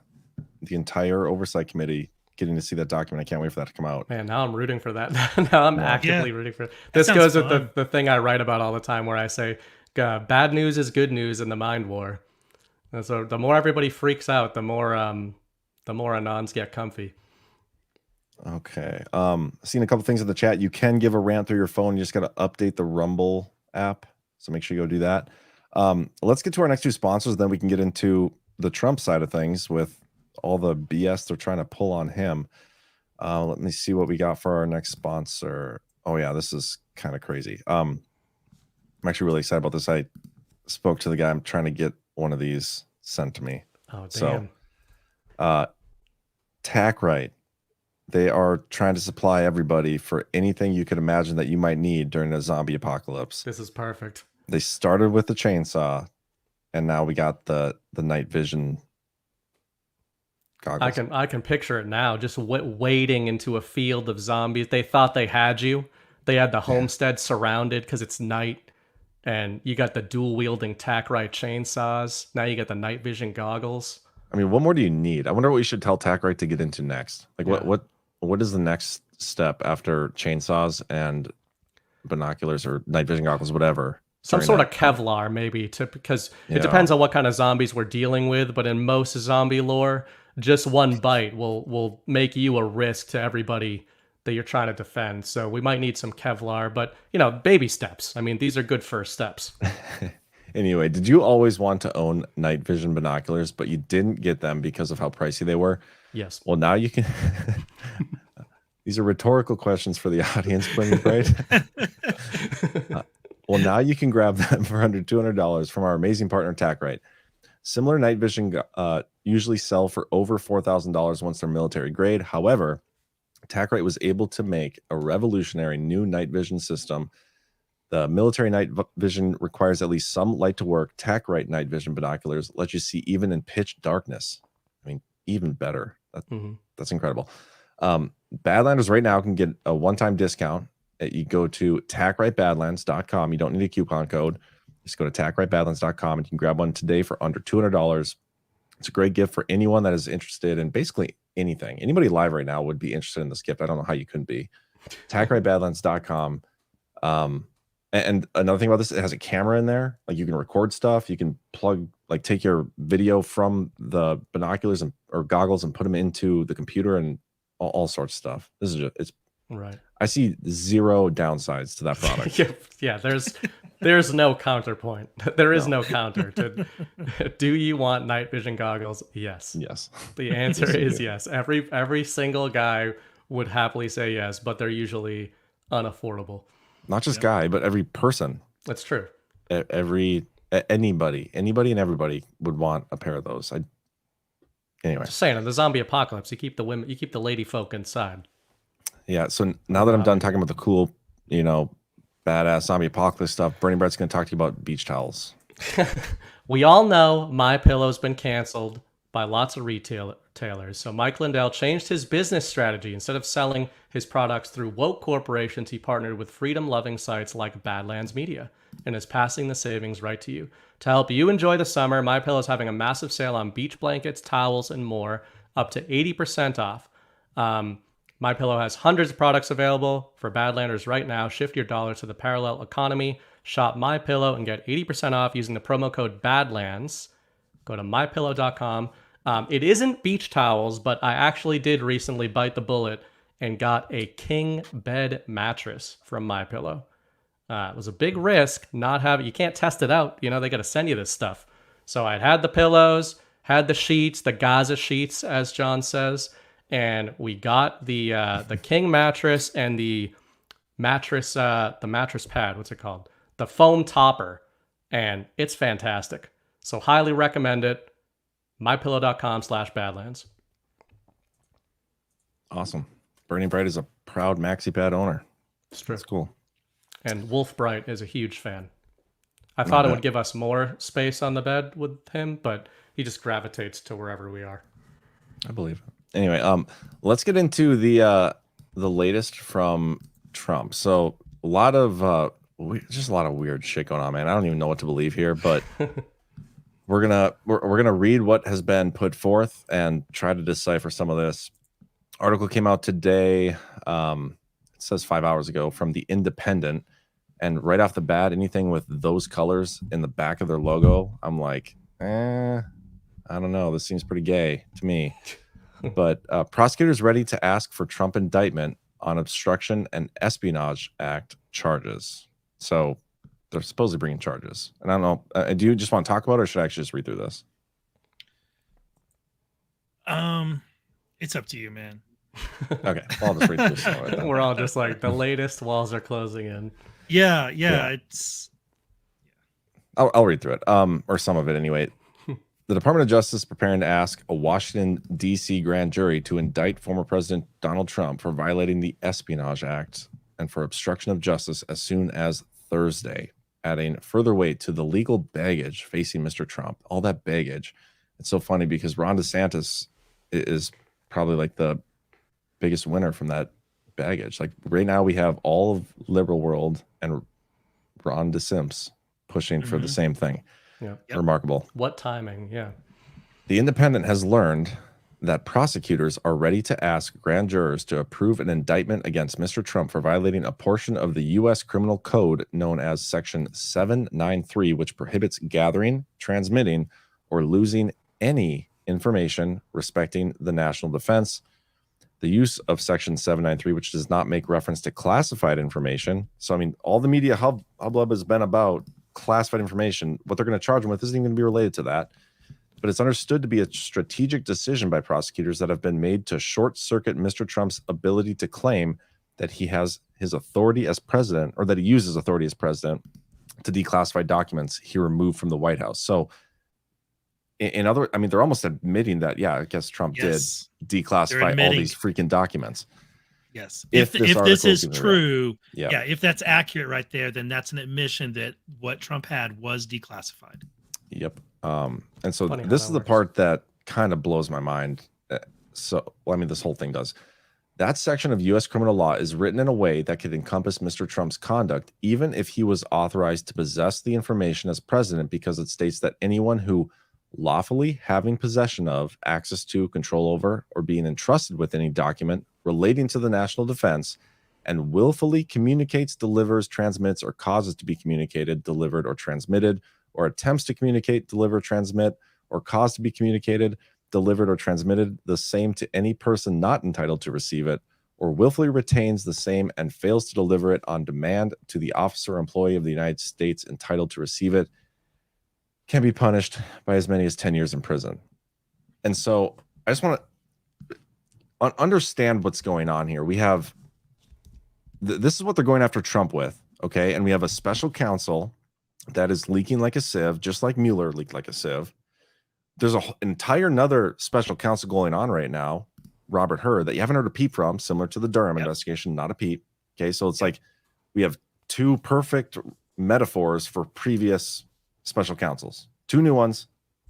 entire oversight committee getting to see that document. I can't wait for that to come out. Man, now I'm rooting for that. Now I'm actively rooting for it. This sounds goes with fun. the thing I write about all the time where I say, bad news is good news in the mind war. And so the more everybody freaks out, the more Anons get comfy. Okay. Seen a couple things in the chat. You can give a rant through your phone. You just got to update the Rumble app. So make sure you go do that. Let's get to our next two sponsors. Then we can get into the Trump side of things with all the BS they're trying to pull on him. Let me see what we got for our next sponsor. Oh yeah, this is kind of crazy. I'm actually really excited about this. I spoke to the guy. I'm trying to get one of these sent to me. Oh, damn. So, TackRight. They are trying to supply everybody for anything you could imagine that you might need during a zombie apocalypse. This is perfect. They started with the chainsaw, and now we got the night vision goggles. I can picture it now, just wading into a field of zombies. They thought they had you. They had the homestead surrounded because it's night, and you got the dual wielding TackRight chainsaws. Now you got the night vision goggles. I mean, what more do you need? I wonder what we should tell TackRight to get into next. Like, what is the next step after chainsaws and binoculars or night vision goggles, whatever? Some sort of Kevlar, maybe, because it depends on what kind of zombies we're dealing with. But in most zombie lore, just one bite will make you a risk to everybody that you're trying to defend. So we might need some Kevlar, but baby steps. I mean, these are good first steps. Anyway, did you always want to own night vision binoculars, but you didn't get them because of how pricey they were? Yes. Well, now you can. These are rhetorical questions for the audience, right? Well, now you can grab them for under $200 from our amazing partner, TackRight. Similar night vision usually sell for over $4,000 once they're military grade. However, TackRight was able to make a revolutionary new night vision system. The military night vision requires at least some light to work. TackRight night vision binoculars let you see even in pitch darkness. I mean, even better. That's incredible. Badlanders right now can get a one-time discount. You go to TackRightBadlands.com. You don't need a coupon code. Just go to TackRightBadlands.com and you can grab one today for under $200. It's a great gift for anyone that is interested in basically anything. Anybody live right now would be interested in this gift. I don't know how you couldn't be. TackRightBadlands.com. And another thing about this, it has a camera in there. Like you can record stuff. You can take your video from the binoculars or goggles and put them into the computer and all sorts of stuff. This is it's right. I see zero downsides to that product. yeah. There's no counterpoint. There is no counter to. Do you want night vision goggles? Yes. Yes. The answer is yes. Every single guy would happily say yes, but they're usually unaffordable. Not just guy, but every person. That's true. Anybody and everybody would want a pair of those. Anyway, just saying, in the zombie apocalypse, you keep the lady folk inside. Yeah. So now that I'm done talking about the cool, badass zombie apocalypse stuff, Bernie Brett's going to talk to you about beach towels. We all know MyPillow's been canceled by lots of retailers. So Mike Lindell changed his business strategy. Instead of selling his products through woke corporations, he partnered with freedom-loving sites like Badlands Media and is passing the savings right to you. To help you enjoy the summer, MyPillow is having a massive sale on beach blankets, towels, and more, up to 80% off. MyPillow has hundreds of products available for Badlanders right now. Shift your dollar to the parallel economy. Shop MyPillow and get 80% off using the promo code BADLANDS. Go to mypillow.com. It isn't beach towels, but I actually did recently bite the bullet and got a king bed mattress from MyPillow. It was a big risk not having. You can't test it out. They got to send you this stuff. So I had the pillows, had the sheets, the Gaza sheets, as John says, and we got the king mattress and the mattress pad. What's it called? The foam topper, and it's fantastic. So highly recommend it. mypillow.com/badlands. Awesome. Bernie Bright is a proud MaxiPad owner. It's true. That's cool. And Wolf Bright is a huge fan. I thought it would give us more space on the bed with him, but he just gravitates to wherever we are. I believe it. Anyway, let's get into the latest from Trump. So a lot of just a lot of weird shit going on, man. I don't even know what to believe here, but we're gonna read what has been put forth and try to decipher some of this. Article came out today. It says 5 hours ago from the Independent, and right off the bat, anything with those colors in the back of their logo, I'm like, I don't know. This seems pretty gay to me. But prosecutors ready to ask for Trump indictment on obstruction and espionage act charges. So they're supposedly bringing charges. And I don't know. Do you just want to talk about it, or should I actually just read through this? It's up to you, man. Okay, well, I'll just read through some of it then. We're all just like, the latest walls are closing in. Yeah. Yeah. I'll read through it, or some of it anyway. The Department of Justice is preparing to ask a Washington, D.C. grand jury to indict former President Donald Trump for violating the Espionage Act and for obstruction of justice as soon as Thursday, adding further weight to the legal baggage facing Mr. Trump. All that baggage. It's so funny because Ron DeSantis is probably like the biggest winner from that baggage. Like right now we have all of liberal world and Ron DeSimps pushing for the same thing. Yeah. Remarkable. What timing? Yeah. The Independent has learned that prosecutors are ready to ask grand jurors to approve an indictment against Mr. Trump for violating a portion of the U.S. Criminal Code known as Section 793, which prohibits gathering, transmitting, or losing any information respecting the national defense. The use of Section 793, which does not make reference to classified information. So, I mean, all the media hubbub has been about classified information. What they're going to charge him with isn't even going to be related to that. But it's understood to be a strategic decision by prosecutors that have been made to short-circuit Mr. Trump's ability to claim that he has his authority as president, or that he uses authority as president to declassify documents he removed from the White House. So, they're almost admitting that, yeah, I guess Trump did declassify all these freaking documents. Yes. If this is true, yeah, if that's accurate right there, then that's an admission that what Trump had was declassified. Yep. And so this is the part that kind of blows my mind. This whole thing does. That section of U.S. criminal law is written in a way that could encompass Mr. Trump's conduct, even if he was authorized to possess the information as president, because it states that anyone who lawfully having possession of, access to, control over, or being entrusted with any document relating to the national defense and willfully communicates, delivers, transmits, or causes to be communicated, delivered, or transmitted, or attempts to communicate, deliver, transmit, or cause to be communicated, delivered, or transmitted the same to any person not entitled to receive it, or willfully retains the same and fails to deliver it on demand to the officer or employee of the United States entitled to receive it, can be punished by as many as 10 years in prison. And so I just want to understand what's going on here. We have, this is what they're going after Trump with, okay? And we have a special counsel that is leaking like a sieve, just like Mueller leaked like a sieve. There's an entire another special counsel going on right now, Robert Hur, that you haven't heard a peep from, similar to the Durham investigation, not a peep. Okay, so it's like we have two perfect metaphors for previous special counsels, two new ones,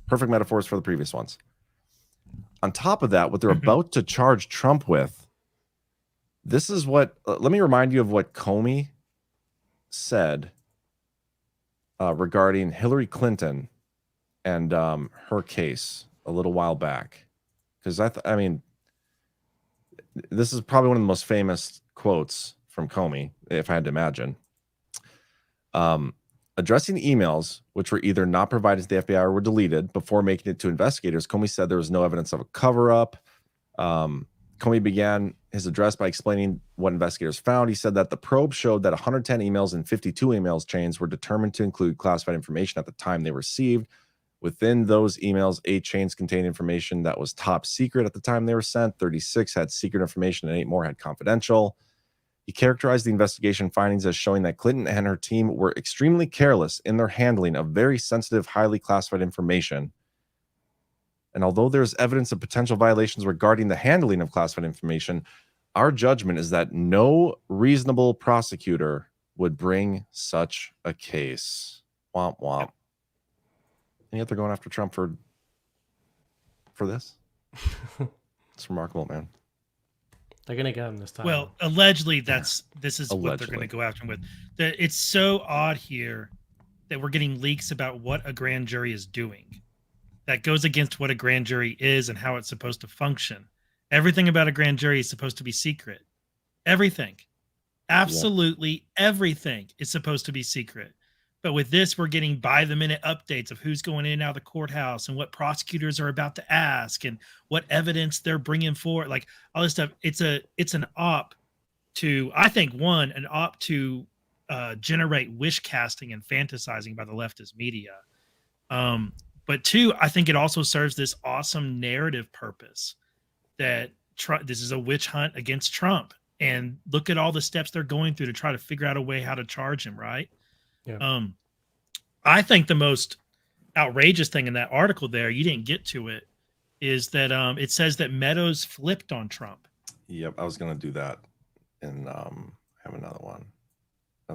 perfect metaphors for the previous ones. On top of that, what they're about to charge Trump with, this is what, let me remind you of what Comey said regarding Hillary Clinton and her case a little while back. Because this is probably one of the most famous quotes from Comey, if I had to imagine. Addressing emails which were either not provided to the FBI or were deleted before making it to investigators, Comey said there was no evidence of a cover-up. Comey began his address by explaining what investigators found. He said that the probe showed that 110 emails and 52 emails chains were determined to include classified information at the time they were received. Within those emails, 8 chains contained information that was top secret at the time they were sent. 36 had secret information and 8 more had confidential. He characterized the investigation findings as showing that Clinton and her team were extremely careless in their handling of very sensitive, highly classified information. And although there's evidence of potential violations regarding the handling of classified information, our judgment is that no reasonable prosecutor would bring such a case. Womp womp. And yet they're going after Trump for this? It's remarkable, man. They're gonna get him this time. Well, allegedly, this is what they're going to go after him with. It's so odd here that we're getting leaks about what a grand jury is doing. That goes against what a grand jury is and how it's supposed to function. Everything about a grand jury is supposed to be secret. Everything. Absolutely everything is supposed to be secret. But with this, we're getting by-the-minute updates of who's going in and out of the courthouse and what prosecutors are about to ask and what evidence they're bringing forward. Like all this stuff. It's an op to, I think, an op to generate wish casting and fantasizing by the leftist media. But two, I think it also serves this awesome narrative purpose that this is a witch hunt against Trump. And look at all the steps they're going through to try to figure out a way how to charge him, right? Yeah. I think the most outrageous thing in that article there, you didn't get to it, is that it says that Meadows flipped on Trump. Yep, I was going to do that and have another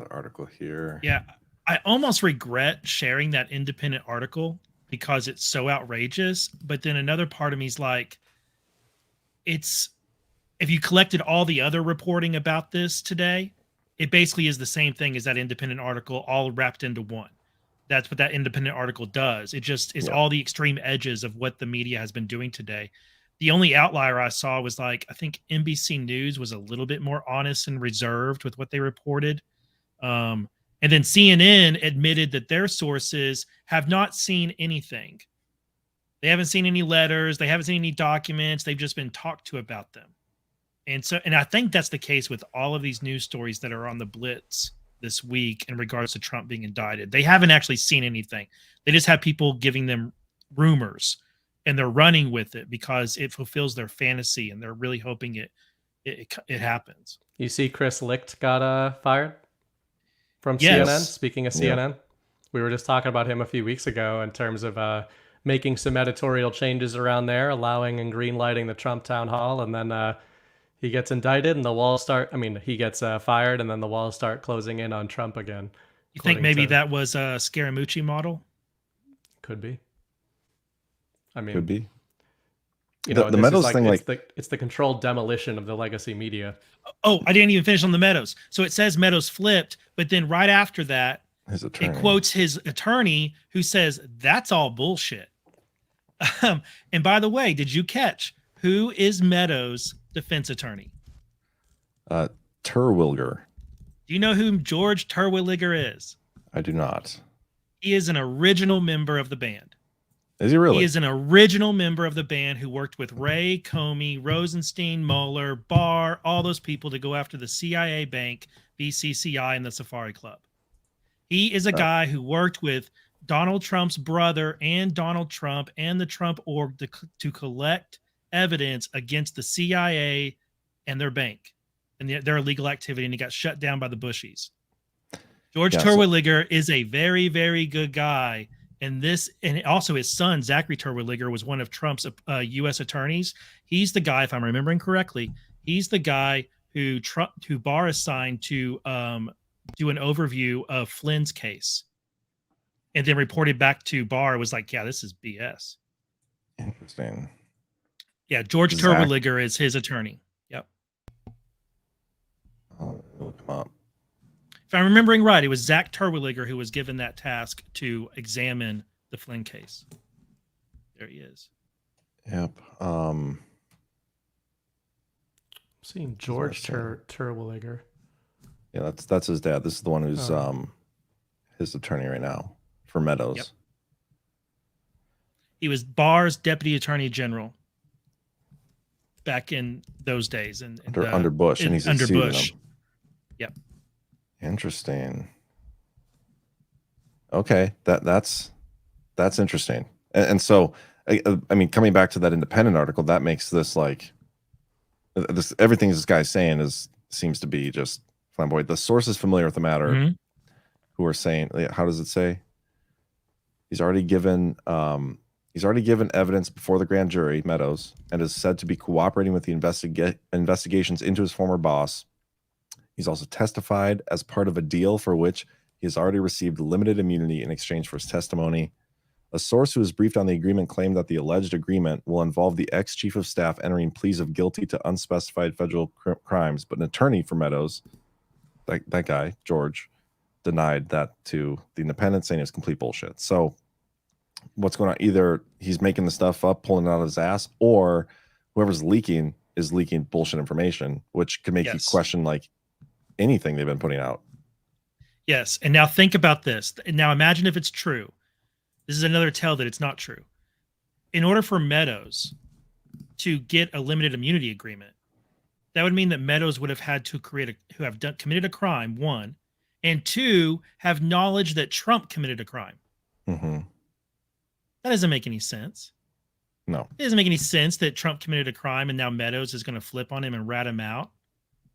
article here. Yeah, I almost regret sharing that independent article because it's so outrageous. But then another part of me is like, if you collected all the other reporting about this today, it basically is the same thing as that independent article all wrapped into one. That's what that independent article does. It just is all the extreme edges of what the media has been doing today. The only outlier I saw was I think NBC News was a little bit more honest and reserved with what they reported. And then CNN admitted that their sources have not seen anything. They haven't seen any letters. They haven't seen any documents. They've just been talked to about them. And I think that's the case with all of these news stories that are on the Blitz this week in regards to Trump being indicted. They haven't actually seen anything. They just have people giving them rumors, and they're running with it because it fulfills their fantasy, and they're really hoping it happens. You see, Chris Licht got fired from CNN. Speaking of CNN, we were just talking about him a few weeks ago in terms of making some editorial changes around there, allowing and greenlighting the Trump town hall, and then he gets indicted and the walls he gets fired, and then the walls start closing in on Trump again. You think maybe that was a Scaramucci model? Could be. Could be. The Meadows thing, it's the controlled demolition of the legacy media. Oh, I didn't even finish on the Meadows. So it says Meadows flipped, but then right after that, it quotes his attorney who says, that's all bullshit. And by the way, did you catch who is Meadows' defense attorney? Terwilliger. Do you know who George Terwilliger is? I do not. He is an original member of the band. Is he really? He is an original member of the band who worked with Ray, Comey, Rosenstein, Mueller, Barr, all those people to go after the CIA bank, BCCI, and the Safari Club. He is a guy who worked with Donald Trump's brother and Donald Trump and the Trump org to collect evidence against the CIA and their bank and their illegal activity, and he got shut down by the Bushies. George Terwilliger is a very, very good guy. And also his son, Zachary Terwilliger, was one of Trump's U.S. attorneys. He's the guy, if I'm remembering correctly, he's the guy who Barr assigned to do an overview of Flynn's case, and then reported back to Barr. Was like, yeah, this is BS. Interesting. Yeah, George Terwilliger is his attorney. Yep. Oh, it'll come up. If I'm remembering right, it was Zach Terwilliger who was given that task to examine the Flynn case. There he is. Yep. Seeing George Terwilliger. Yeah, that's his dad. This is the one who's his attorney right now for Meadows. Yep. He was Barr's deputy attorney general back in those days, and under Bush, and he's under Bush. Him. Yep. Interesting. Okay, that's interesting, and so I mean, coming back to that independent article, that makes this like this everything this guy's saying is seems to be just flamboyant. The source is familiar with the matter, who are saying, how does it say? He's already given evidence before the grand jury, Meadows, and is said to be cooperating with the investigations into his former boss. He's also testified as part of a deal for which he has already received limited immunity in exchange for his testimony. A source who was briefed on the agreement claimed that the alleged agreement will involve the ex-chief of staff entering pleas of guilty to unspecified federal crimes, but an attorney for Meadows, that guy, George, denied that to the Independent, saying it's complete bullshit. So what's going on? Either he's making the stuff up, pulling it out of his ass, or whoever's leaking is leaking bullshit information, which could make you question like anything they've been putting out. Yes. And now think about this. And now imagine if it's true. This is another tell that it's not true. In order for Meadows to get a limited immunity agreement, that would mean that Meadows would have had to committed a crime, one, and two, have knowledge that Trump committed a crime. Mm-hmm. That doesn't make any sense. No. It doesn't make any sense that Trump committed a crime and now Meadows is going to flip on him and rat him out,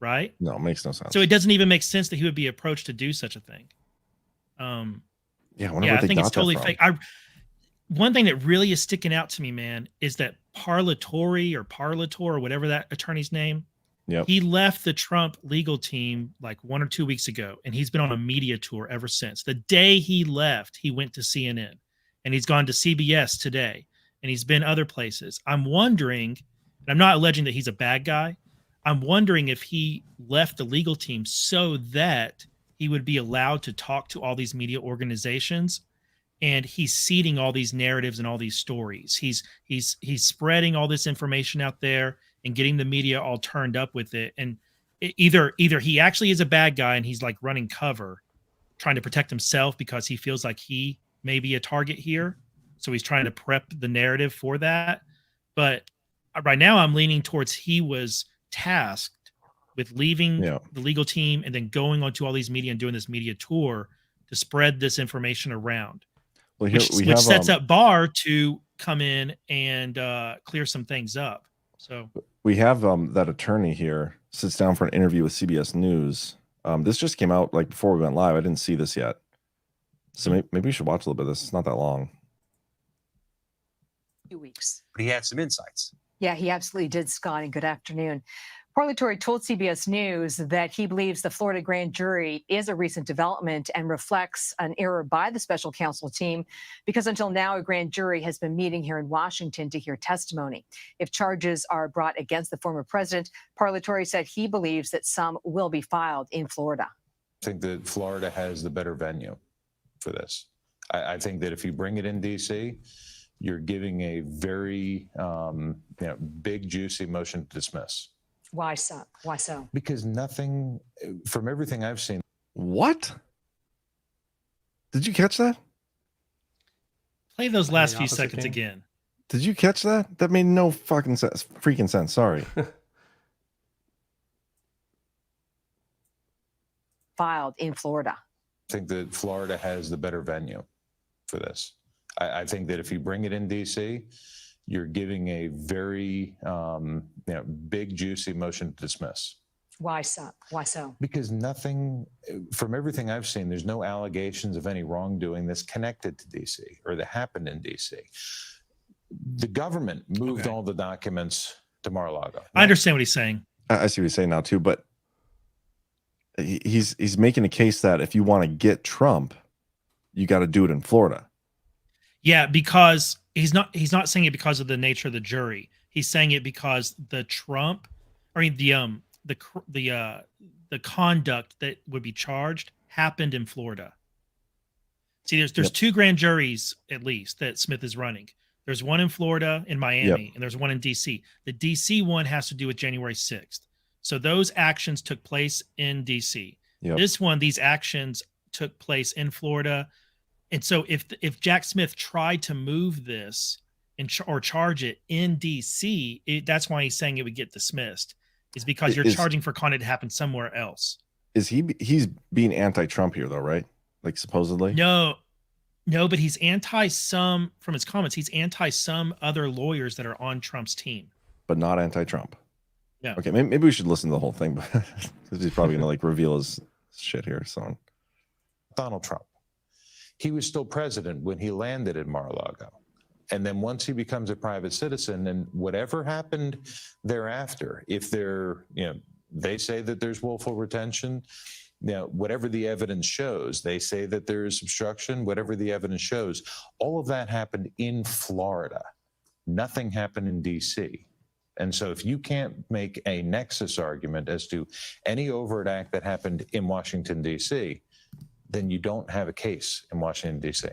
right? No, it makes no sense. So it doesn't even make sense that he would be approached to do such a thing. I think it's totally fake. One thing that really is sticking out to me, man, is that Parlator or whatever that attorney's name, he left the Trump legal team like 1 or 2 weeks ago, and he's been on a media tour ever since. The day he left, he went to CNN, and he's gone to CBS today, and he's been other places. I'm wondering, and I'm not alleging that he's a bad guy, I'm wondering if he left the legal team so that he would be allowed to talk to all these media organizations, and he's seeding all these narratives and all these stories. He's spreading all this information out there and getting the media all turned up with it. And either he actually is a bad guy and he's like running cover, trying to protect himself because he feels like he may be a target here. So he's trying to prep the narrative for that. But right now I'm leaning towards he was tasked with leaving the legal team and then going onto all these media and doing this media tour to spread this information around, which sets up Barr to come in and clear some things up. So we have that attorney here sits down for an interview with CBS News. This just came out like before we went live. I didn't see this yet. So maybe we should watch a little bit of this. It's not that long. 2 weeks. But he had some insights. Yeah, he absolutely did, Scott, and good afternoon. Parlatori told CBS News that he believes the Florida grand jury is a recent development and reflects an error by the special counsel team because until now, a grand jury has been meeting here in Washington to hear testimony. If charges are brought against the former president, Parlatori said he believes that some will be filed in Florida. I think that Florida has the better venue for this. I think that if you bring it in D.C., you're giving a very big, juicy motion to dismiss. Why so? Why so? Because nothing, from everything I've seen. What? Did you catch that? Play those last few seconds again. Did you catch that? That made no fucking sense. Freaking sense. Sorry. Filed in Florida. I think that Florida has the better venue for this. I think that if you bring it in D.C., you're giving a very big, juicy motion to dismiss. Why so? Why so? Because nothing, from everything I've seen, there's no allegations of any wrongdoing that's connected to D.C. or that happened in D.C. The government moved all the documents to Mar-a-Lago. I understand what he's saying. I see what he's saying now too, but he's making a case that if you want to get Trump, you got to do it in Florida. Yeah, because he's not saying it because of the nature of the jury. He's saying it because the conduct that would be charged happened in Florida. See, there's two grand juries at least that Smith is running. There's one in Florida, in Miami, and there's one in DC. The DC one has to do with January 6th. So those actions took place in DC. This one, these actions took place in Florida. And so if Jack Smith tried to move this or charge it in D.C., that's why he's saying it would get dismissed, is because you're charging for conduct to happen somewhere else. He's being anti-Trump here, though, right? Like supposedly? No, but he's from his comments, he's anti some other lawyers that are on Trump's team. But not anti-Trump. Yeah. Okay, maybe we should listen to the whole thing, because he's probably gonna reveal his shit here. So, Donald Trump, he was still president when he landed in Mar-a-Lago. And then once he becomes a private citizen, and whatever happened thereafter, if they say that there's willful retention, whatever the evidence shows, they say that there is obstruction, whatever the evidence shows, all of that happened in Florida. Nothing happened in DC. And so if you can't make a nexus argument as to any overt act that happened in Washington, D.C., then you don't have a case in Washington, D.C.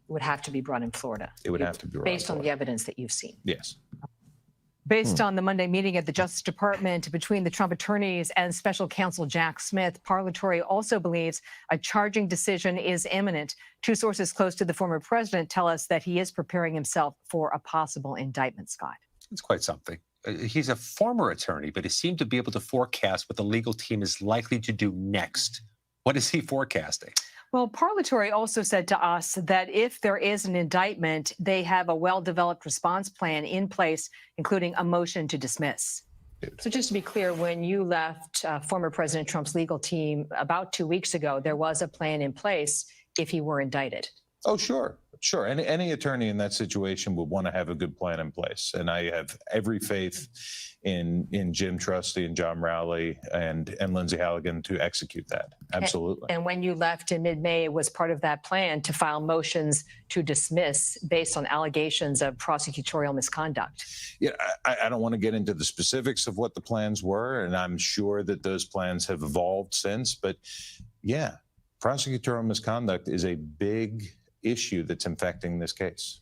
Would have to be brought in Florida. It would have to be brought based in on the evidence that you've seen. Yes. Based on the Monday meeting at the Justice Department between the Trump attorneys and special counsel Jack Smith, Parlatore also believes a charging decision is imminent. Two sources close to the former president tell us that he is preparing himself for a possible indictment, Scott. It's quite something. He's a former attorney, but he seemed to be able to forecast what the legal team is likely to do next. What is he forecasting? Well, Parlatore also said to us that if there is an indictment, they have a well-developed response plan in place, including a motion to dismiss. So just to be clear, when you left former President Trump's legal team about 2 weeks ago, there was a plan in place if he were indicted. Oh, sure. Sure. Any attorney in that situation would want to have a good plan in place. And I have every faith in Jim Trusty and John Rowley and Lindsay Halligan to execute that. Absolutely. And when you left in mid-May, it was part of that plan to file motions to dismiss based on allegations of prosecutorial misconduct. Yeah, I don't want to get into the specifics of what the plans were, and I'm sure that those plans have evolved since. But yeah, prosecutorial misconduct is a big issue that's infecting this case.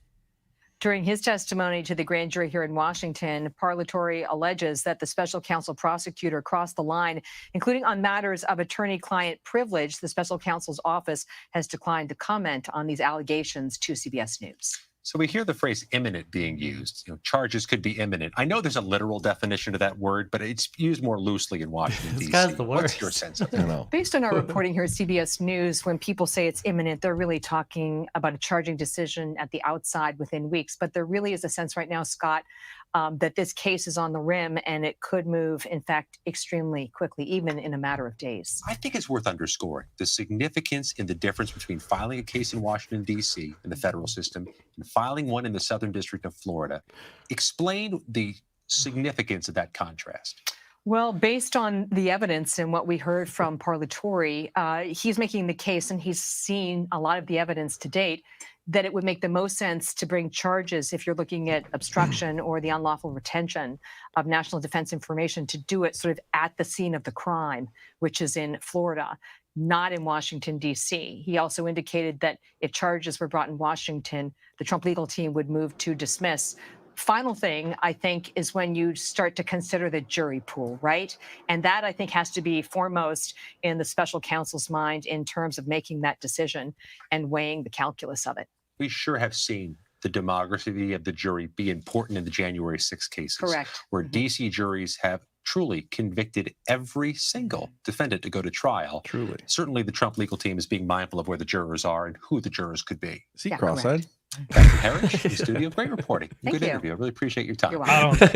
During his testimony to the grand jury here in Washington, Parlatore alleges that the special counsel prosecutor crossed the line, including on matters of attorney-client privilege. The special counsel's office has declined to comment on these allegations to CBS News. So we hear the phrase imminent being used. Charges could be imminent. I know there's a literal definition of that word, but it's used more loosely in Washington, D.C. What's your sense of it? Based on our reporting here at CBS News, when people say it's imminent, they're really talking about a charging decision at the outside within weeks. But there really is a sense right now, Scott, that this case is on the rim and it could move, in fact, extremely quickly, even in a matter of days. I think it's worth underscoring the significance in the difference between filing a case in Washington, D.C. in the federal system and filing one in the Southern District of Florida. Explain the significance of that contrast. Well, based on the evidence and what we heard from Parlatore, he's making the case, and he's seen a lot of the evidence to date, that it would make the most sense to bring charges if you're looking at obstruction or the unlawful retention of national defense information, to do it sort of at the scene of the crime, which is in Florida, not in Washington, D.C. He also indicated that if charges were brought in Washington, the Trump legal team would move to dismiss. Final thing, I think, is when you start to consider the jury pool, right? And that, I think, has to be foremost in the special counsel's mind in terms of making that decision and weighing the calculus of it. We sure have seen the demography of the jury be important in the January 6 cases. Correct. Where D.C. juries have truly convicted every single defendant to go to trial. Truly. Certainly the Trump legal team is being mindful of where the jurors are and who the jurors could be. Is he cross-eyed? Catherine Herridge in the studio. Great reporting. Thank Good you. interview. I really appreciate your time. You're I welcome.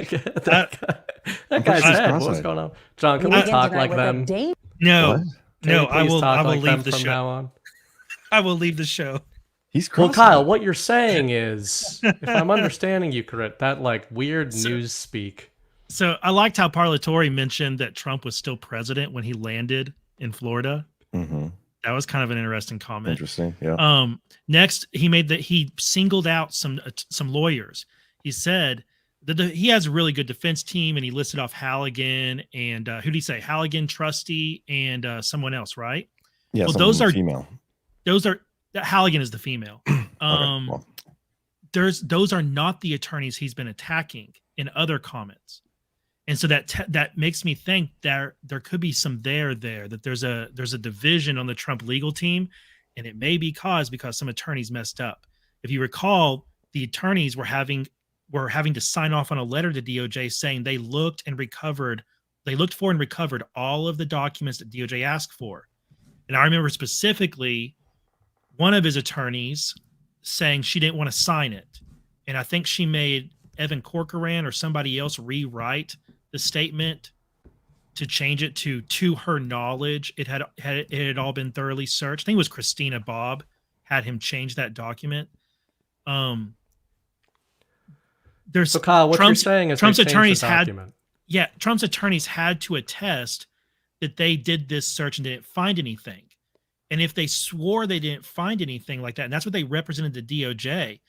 don't, That guy's head. What's going on? John, can we talk like them? no, Can no, we I please will. talk I will like them leave the from show. now on? I will leave the show. He's Well, cross-eyed. Kyle, what you're saying is, if I'm understanding you correct, that weird news speak. So I liked how Parlatore mentioned that Trump was still president when he landed in Florida. Mm-hmm. That was kind of an interesting comment. Interesting, yeah. Next, he singled out some lawyers. He said that he has a really good defense team, and he listed off Halligan and who did he say? Halligan, Trusty, and someone else, right? Yeah, well, those are female. Halligan is the female. Well. Those are not the attorneys he's been attacking in other comments. And so that makes me think there could be some that there's a division on the Trump legal team, and it may be caused because some attorneys messed up. If you recall, the attorneys were having to sign off on a letter to DOJ saying they looked for and recovered all of the documents that DOJ asked for. And I remember specifically one of his attorneys saying she didn't want to sign it. And I think she made Evan Corcoran or somebody else rewrite the statement to change it to her knowledge, it had all been thoroughly searched. I think it was Christina Bobb had him change that document. There's So Kyle, what Trump's, you're saying is Trump's they changed attorneys the document. Trump's attorneys had to attest that they did this search and didn't find anything. And if they swore they didn't find anything like that, and that's what they represented the DOJ,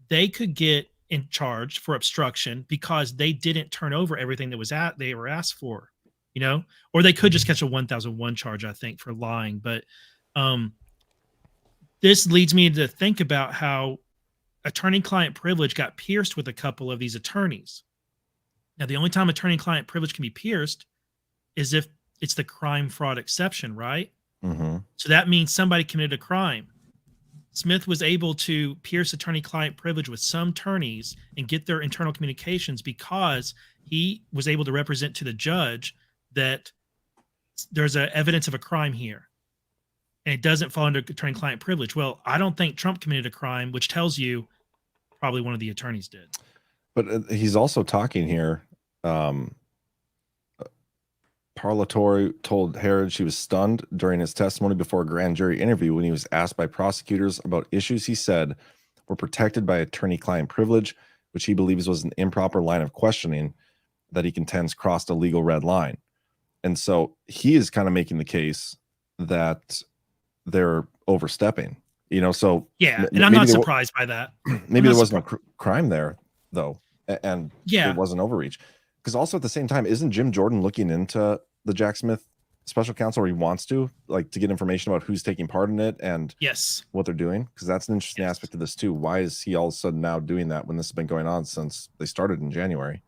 they could get in charge for obstruction because they didn't turn over everything that was they were asked for, you know, or they could just catch a 1001 charge, I think, for lying. But this leads me to think about how attorney-client privilege got pierced with a couple of these attorneys. Now, the only time attorney-client privilege can be pierced is if it's the crime fraud exception, right? Mm-hmm. So that means somebody committed a crime. Smith was able to pierce attorney-client privilege with some attorneys and get their internal communications because he was able to represent to the judge that there's evidence of a crime here. And it doesn't fall under attorney-client privilege. Well, I don't think Trump committed a crime, which tells you probably one of the attorneys did. But he's also talking here. Parlatore told Herod she was stunned during his testimony before a grand jury interview when he was asked by prosecutors about issues he said were protected by attorney-client privilege, which he believes was an improper line of questioning that he contends crossed a legal red line. And so he is kind of making the case that they're overstepping, you know, so yeah, and I'm not surprised by that. Maybe there wasn't a crime there, though, and yeah, it wasn't overreach. Because also at the same time, isn't Jim Jordan looking into the Jack Smith special counsel, or he wants to, like, to get information about who's taking part in it and yes, what they're doing? Because that's an interesting aspect of this too. Why is he all of a sudden now doing that when this has been going on since they started in January?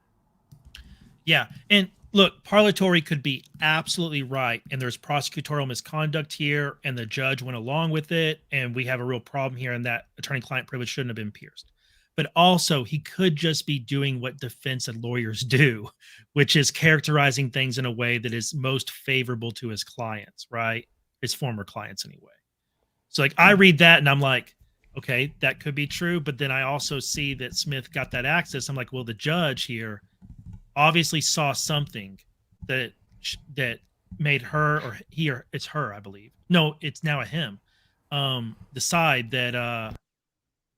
Yeah, and look, Parlatore could be absolutely right, and there's prosecutorial misconduct here, and the judge went along with it, and we have a real problem here, and that attorney-client privilege shouldn't have been pierced. But also, he could just be doing what defense and lawyers do, which is characterizing things in a way that is most favorable to his clients, right? His former clients, anyway. So, like, I read that, and I'm like, okay, that could be true, but then I also see that Smith got that access. I'm like, well, the judge here obviously saw something that made her, or he, or it's her, I believe. No, it's now a him. Decide that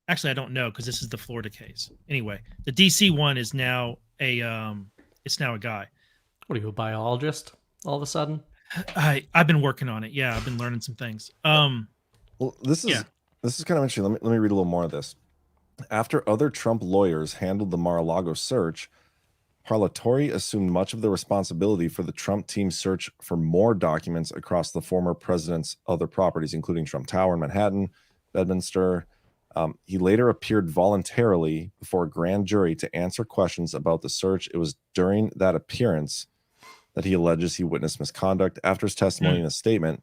actually I don't know, because this is the Florida case. Anyway, the DC one is now it's now a guy. What are you, a biologist all of a sudden? I've been working on it. Yeah, I've been learning some things. Well, this is kind of interesting. Let me read a little more of this. After other Trump lawyers handled the Mar-a-Lago search, Parlatore assumed much of the responsibility for the Trump team's search for more documents across the former president's other properties, including Trump Tower in Manhattan, Bedminster. He later appeared voluntarily before a grand jury to answer questions about the search. It was during that appearance that he alleges he witnessed misconduct. After his testimony in a statement,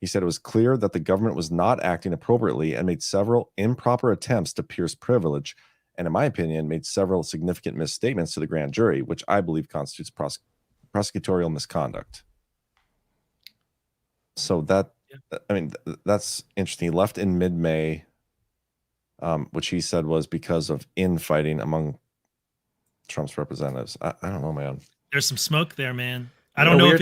he said it was clear that the government was not acting appropriately and made several improper attempts to pierce privilege, and in my opinion, made several significant misstatements to the grand jury, which I believe constitutes prosecutorial misconduct. So that's interesting. He left in mid-May, which he said was because of infighting among Trump's representatives. I don't know, man. There's some smoke there, man. I don't know if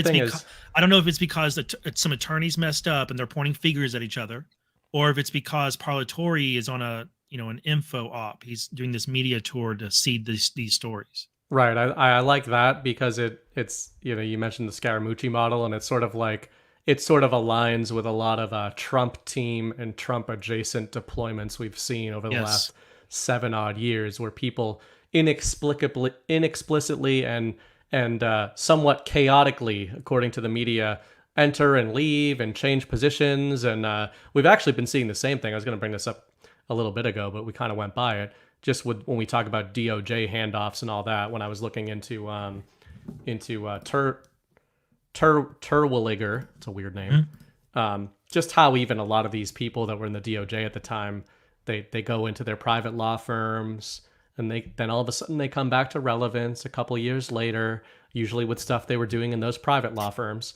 it's because some attorneys messed up and they're pointing fingers at each other, or if it's because Parlatore is on an info op. He's doing this media tour to seed these stories. Right. I like that because it's you mentioned the Scaramucci model, and it's sort of like it sort of aligns with a lot of Trump team and Trump adjacent deployments we've seen over the last 7 odd years, where people inexplicitly and somewhat chaotically, according to the media, enter and leave and change positions. And we've actually been seeing the same thing. I was going to bring this up a little bit ago, but we kind of went by it. Just when we talk about DOJ handoffs and all that, when I was looking into Terwilliger, it's a weird name. Just how even a lot of these people that were in the DOJ at the time, they go into their private law firms, and then all of a sudden they come back to relevance a couple years later, usually with stuff they were doing in those private law firms,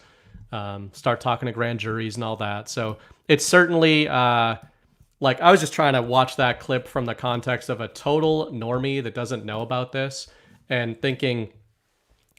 start talking to grand juries and all that. So it's certainly like, I was just trying to watch that clip from the context of a total normie that doesn't know about this and thinking,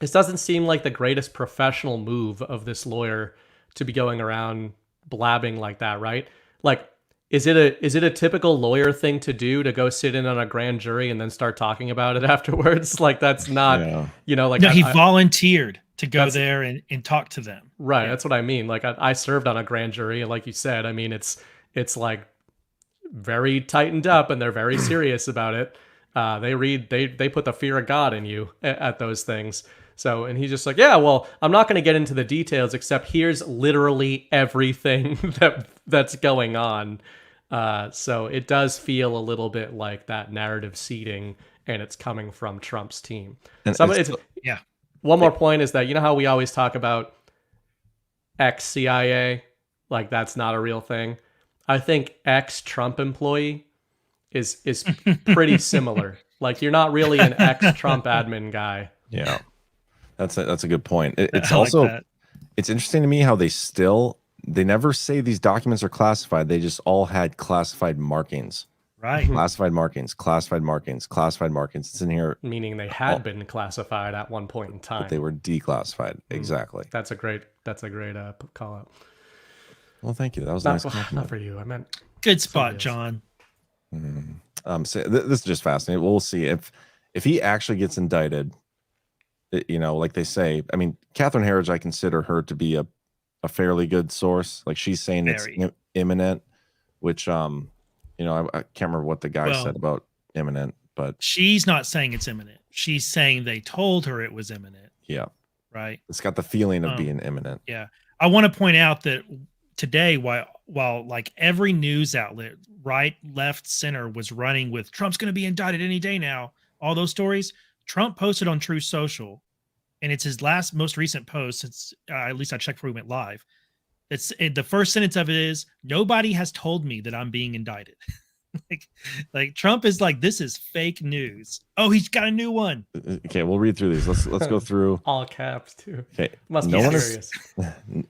This doesn't seem like the greatest professional move of this lawyer to be going around blabbing like that, right? Like, is it a typical lawyer thing to do, to go sit in on a grand jury and then start talking about it afterwards? Like, that's not, like, no, he volunteered to go there and talk to them. Right. Yeah. That's what I mean. Like, I served on a grand jury, and like you said, I mean, it's like very tightened up, and they're very serious about it. They put the fear of God in you at those things. So, and he's just like, yeah, well, I'm not going to get into the details, except here's literally everything that's going on. So it does feel a little bit like that narrative seeding, and it's coming from Trump's team. One more point is that, you know how we always talk about ex-CIA, like that's not a real thing. I think ex-Trump employee is pretty similar. Like, you're not really an ex-Trump admin guy. Yeah. That's a good point. It's also, it's interesting to me how they never say these documents are classified. They just all had classified markings. Right. Classified markings, classified markings, classified markings. It's in here. Meaning they had been classified at one point in time. But they were declassified. Exactly. That's a great call out. Well, thank you. That was nice. Not for you. I meant good spot, John. So this is just fascinating. We'll see if he actually gets indicted. Like they say, I mean, Catherine Herridge, I consider her to be a fairly good source. Like, she's saying it's imminent, which, I can't remember what the guy said about imminent, but she's not saying it's imminent. She's saying they told her it was imminent. Yeah. Right. It's got the feeling of being imminent. Yeah. I want to point out that today, while like every news outlet, right, left, center, was running with Trump's going to be indicted any day now, all those stories, Trump posted on Truth Social, and it's his most recent post since at least I checked before we went live. It's the first sentence of it is, "Nobody has told me that I'm being indicted." like Trump is like, this is fake news. Oh, he's got a new one. Okay, we'll read through these. Let's go through all caps too. Okay, must be serious.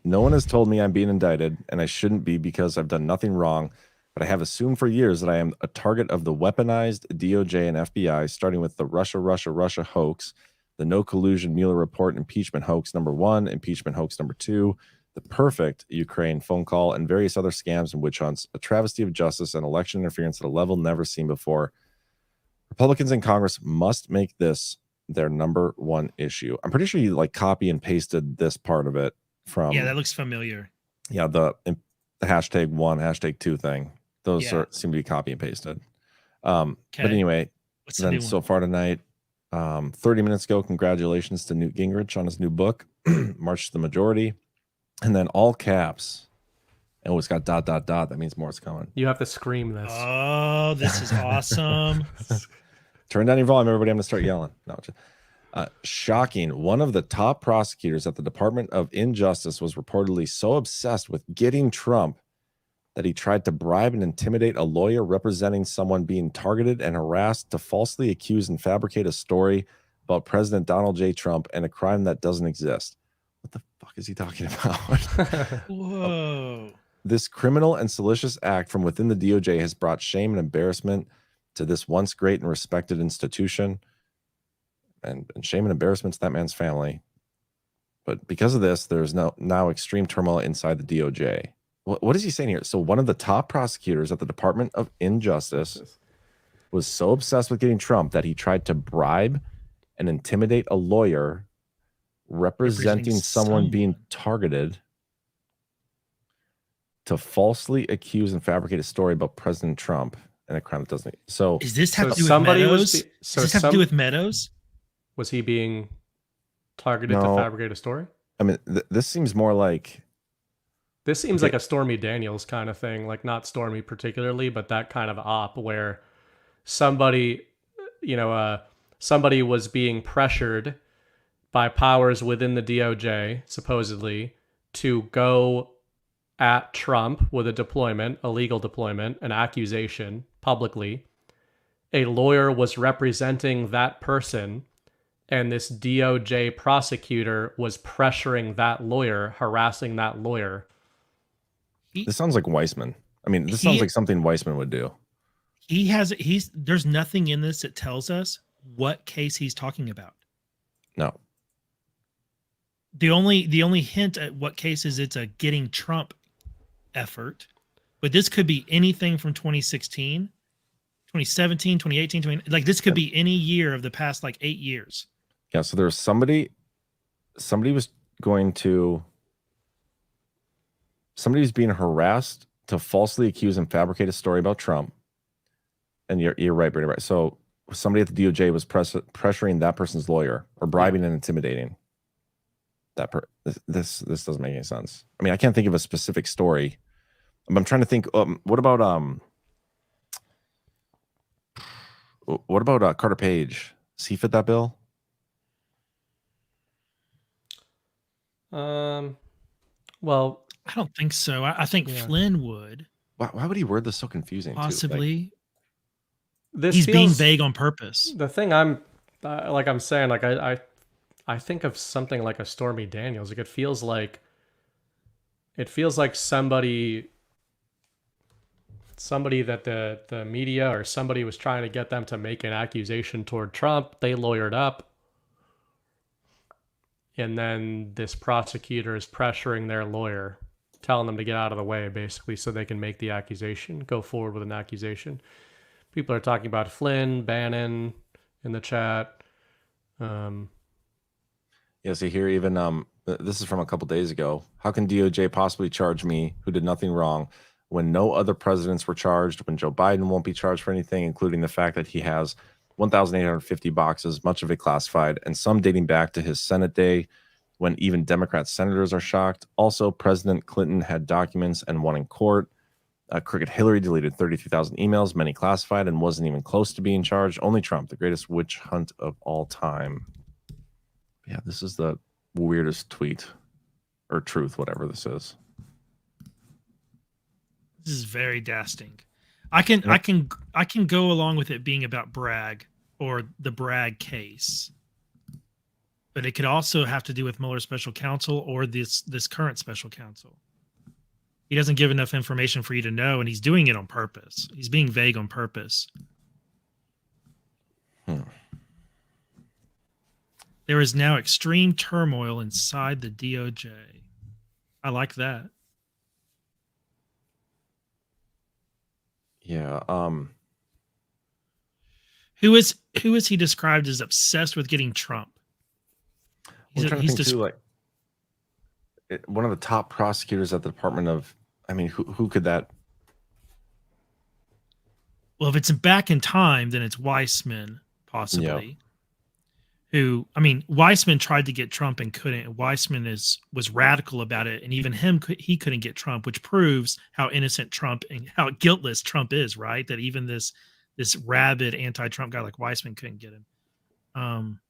No one has told me I'm being indicted, and I shouldn't be, because I've done nothing wrong. But I have assumed for years that I am a target of the weaponized DOJ and FBI, starting with the Russia hoax, the no collusion Mueller report, impeachment hoax number 1, impeachment hoax number 2, the perfect Ukraine phone call, and various other scams and witch hunts, a travesty of justice and election interference at a level never seen before. Republicans in Congress must make this their number 1 issue. I'm pretty sure you like copy and pasted this part of it from. Yeah, that looks familiar. Yeah, the hashtag 1, hashtag 2 thing. Those seem to be copy and pasted. But anyway, then so far tonight, 30 minutes ago, congratulations to Newt Gingrich on his new book, March to the Majority. And then all caps. Oh, it's got ... That means more is coming. You have to scream this. Oh, this is awesome. Turn down your volume, everybody. I'm going to start yelling. No, shocking. One of the top prosecutors at the Department of Injustice was reportedly so obsessed with getting Trump that he tried to bribe and intimidate a lawyer representing someone being targeted and harassed to falsely accuse and fabricate a story about President Donald J. Trump and a crime that doesn't exist. What the fuck is he talking about? Whoa. This criminal and salacious act from within the DOJ has brought shame and embarrassment to this once great and respected institution, and shame and embarrassment to that man's family. But because of this, there's now extreme turmoil inside the DOJ. What is he saying here? So one of the top prosecutors at the Department of Injustice was so obsessed with getting Trump that he tried to bribe and intimidate a lawyer representing someone being targeted to falsely accuse and fabricate a story about President Trump and a crime that doesn't. So does this have to do with Meadows? Does this have to do with Meadows? Was he being targeted to fabricate a story? I mean, this seems more like. This seems like a Stormy Daniels kind of thing, like not Stormy particularly, but that kind of op where somebody was being pressured by powers within the DOJ, supposedly, to go at Trump with a deployment, a legal deployment, an accusation publicly. A lawyer was representing that person, and this DOJ prosecutor was pressuring that lawyer, harassing that lawyer. This sounds like Weissman. I mean, this sounds like something Weissman would do. There's nothing in this that tells us what case he's talking about. No. The only hint at what case is it's a getting Trump effort, but this could be anything from 2016, 2017, 2018, like this could be any year of the past like 8 years. Yeah, so there's somebody was being harassed to falsely accuse and fabricate a story about Trump. And you're right, Brady, right. So somebody at the DOJ was pressuring that person's lawyer or bribing and intimidating that this doesn't make any sense. I mean, I can't think of a specific story. I'm trying to think. What about Carter Page? Does he fit that bill? Well, I don't think so. I think Flynn would. Why would he word this so confusing? Possibly. This He's being vague on purpose. The thing I'm saying, like I think of something like a Stormy Daniels. Like it feels like somebody that the media or somebody was trying to get them to make an accusation toward Trump. They lawyered up. And then this prosecutor is pressuring their lawyer, telling them to get out of the way, basically, so they can make the accusation, go forward with an accusation. People are talking about Flynn, Bannon in the chat. Yeah, see here, even this is from a couple days ago. How can DOJ possibly charge me, who did nothing wrong, when no other presidents were charged, when Joe Biden won't be charged for anything, including the fact that he has 1,850 boxes, much of it classified, and some dating back to his Senate day, when even Democrat senators are shocked. Also, President Clinton had documents and won in court. Crooked Hillary deleted 33,000 emails, many classified, and wasn't even close to being charged. Only Trump, the greatest witch hunt of all time. Yeah, this is the weirdest tweet or truth, whatever this is. This is very dasting. I can go along with it being about Bragg or the Bragg case, but it could also have to do with Mueller's special counsel or this current special counsel. He doesn't give enough information for you to know, and he's doing it on purpose. He's being vague on purpose. There is now extreme turmoil inside the DOJ. I like that. Yeah. Who is he described as obsessed with getting Trump? He's too, one of the top prosecutors at the Department of. I mean, who could that? Well, if it's back in time, then it's Weissman, possibly. Yeah. Who, I mean, Weissman tried to get Trump and couldn't. And Weissman was radical about it, and even he couldn't get Trump, which proves how innocent Trump and how guiltless Trump is, right? That even this rabid anti-Trump guy like Weissman couldn't get him.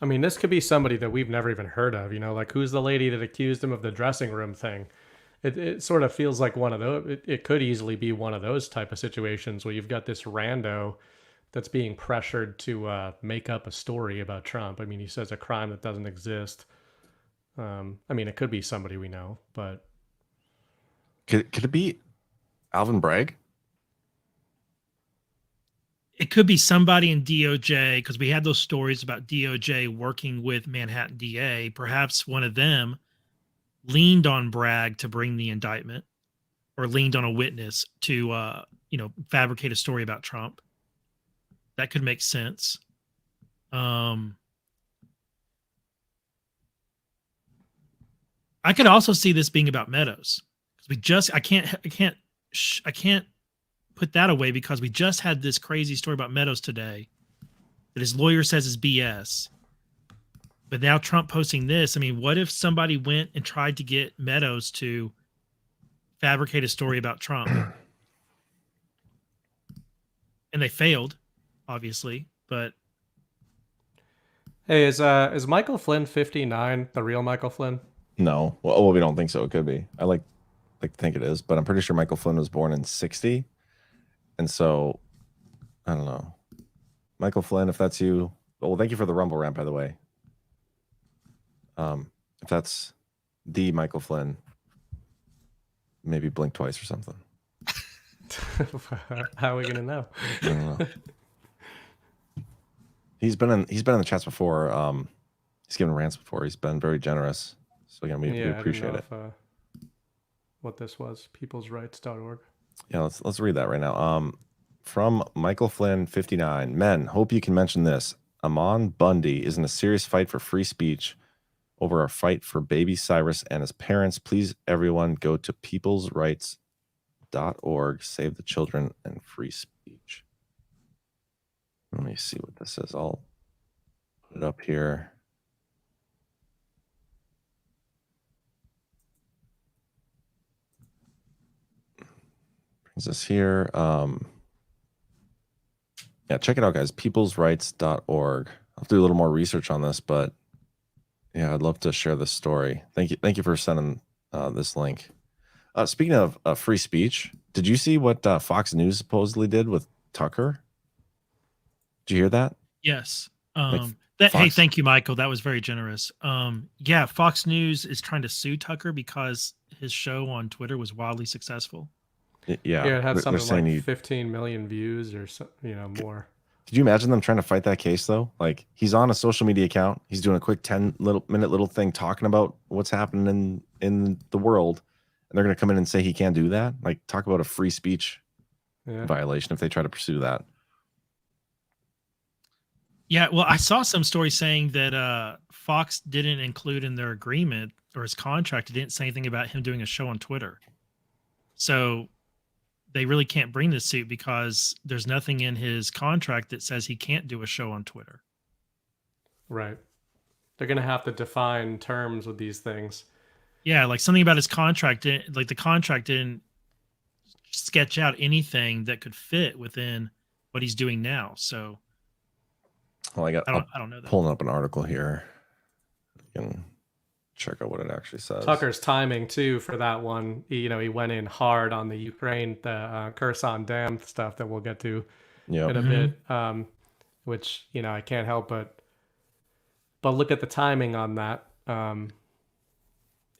I mean, this could be somebody that we've never even heard of. You know, like who's the lady that accused him of the dressing room thing? It sort of feels like one of those. It could easily be one of those type of situations where you've got this rando that's being pressured to make up a story about Trump. I mean, he says a crime that doesn't exist. I mean, it could be somebody we know, but could it be Alvin Bragg? It could be somebody in DOJ, because we had those stories about DOJ working with Manhattan DA. Perhaps one of them leaned on Bragg to bring the indictment, or leaned on a witness to, fabricate a story about Trump. That could make sense. I could also see this being about Meadows. I can't put that away, because we just had this crazy story about Meadows today that his lawyer says is BS. But now Trump posting this. I mean, what if somebody went and tried to get Meadows to fabricate a story about Trump? And they failed, obviously, but hey, is Michael Flynn 59 the real Michael Flynn? No. Well, we don't think so. It could be. I like to think it is, but I'm pretty sure Michael Flynn was born in 1960. And so, I don't know. Michael Flynn, if that's you, well, thank you for the Rumble rant, by the way. If that's the Michael Flynn, maybe blink twice or something. How are we gonna know? I don't know. He's been in the chats before. He's given rants before. He's been very generous. So again, we appreciate it. What this was, peoplesrights.org. Yeah, let's read that right now. From Michael Flynn 59. Men, hope you can mention this. Amon Bundy is in a serious fight for free speech over our fight for baby Cyrus and his parents. Please, everyone, go to peoplesrights.org. Save the children and free speech. Let me see what this is. I'll put it up here. Brings us here. Yeah, check it out, guys. peoplesrights.org. I'll have to do a little more research on this, but yeah, I'd love to share this story. Thank you for sending this link. Speaking of free speech, did you see what Fox News supposedly did with Tucker? Did you hear that? Yes. Fox... Hey, thank you, Michael. That was very generous. Yeah, Fox News is trying to sue Tucker because his show on Twitter was wildly successful. Yeah, it had something like 15 million views or so, more. Could you imagine them trying to fight that case though? Like, he's on a social media account, he's doing a quick 10-minute little thing talking about what's happening in the world, and they're going to come in and say he can't do that. Like, talk about a free speech violation if they try to pursue that. Yeah, well, I saw some stories saying that Fox didn't include in their agreement or his contract, it didn't say anything about him doing a show on Twitter. So they really can't bring this suit because there's nothing in his contract that says he can't do a show on Twitter. Right. They're going to have to define terms with these things. Yeah, like something about his contract, like the contract didn't sketch out anything that could fit within what he's doing now. So, well, I don't know that. Pulling up an article here. You can check out what it actually says. Tucker's timing too for that one. He went in hard on the Ukraine, the Kherson Dam stuff that we'll get to in a bit. Which I can't help but look at the timing on that.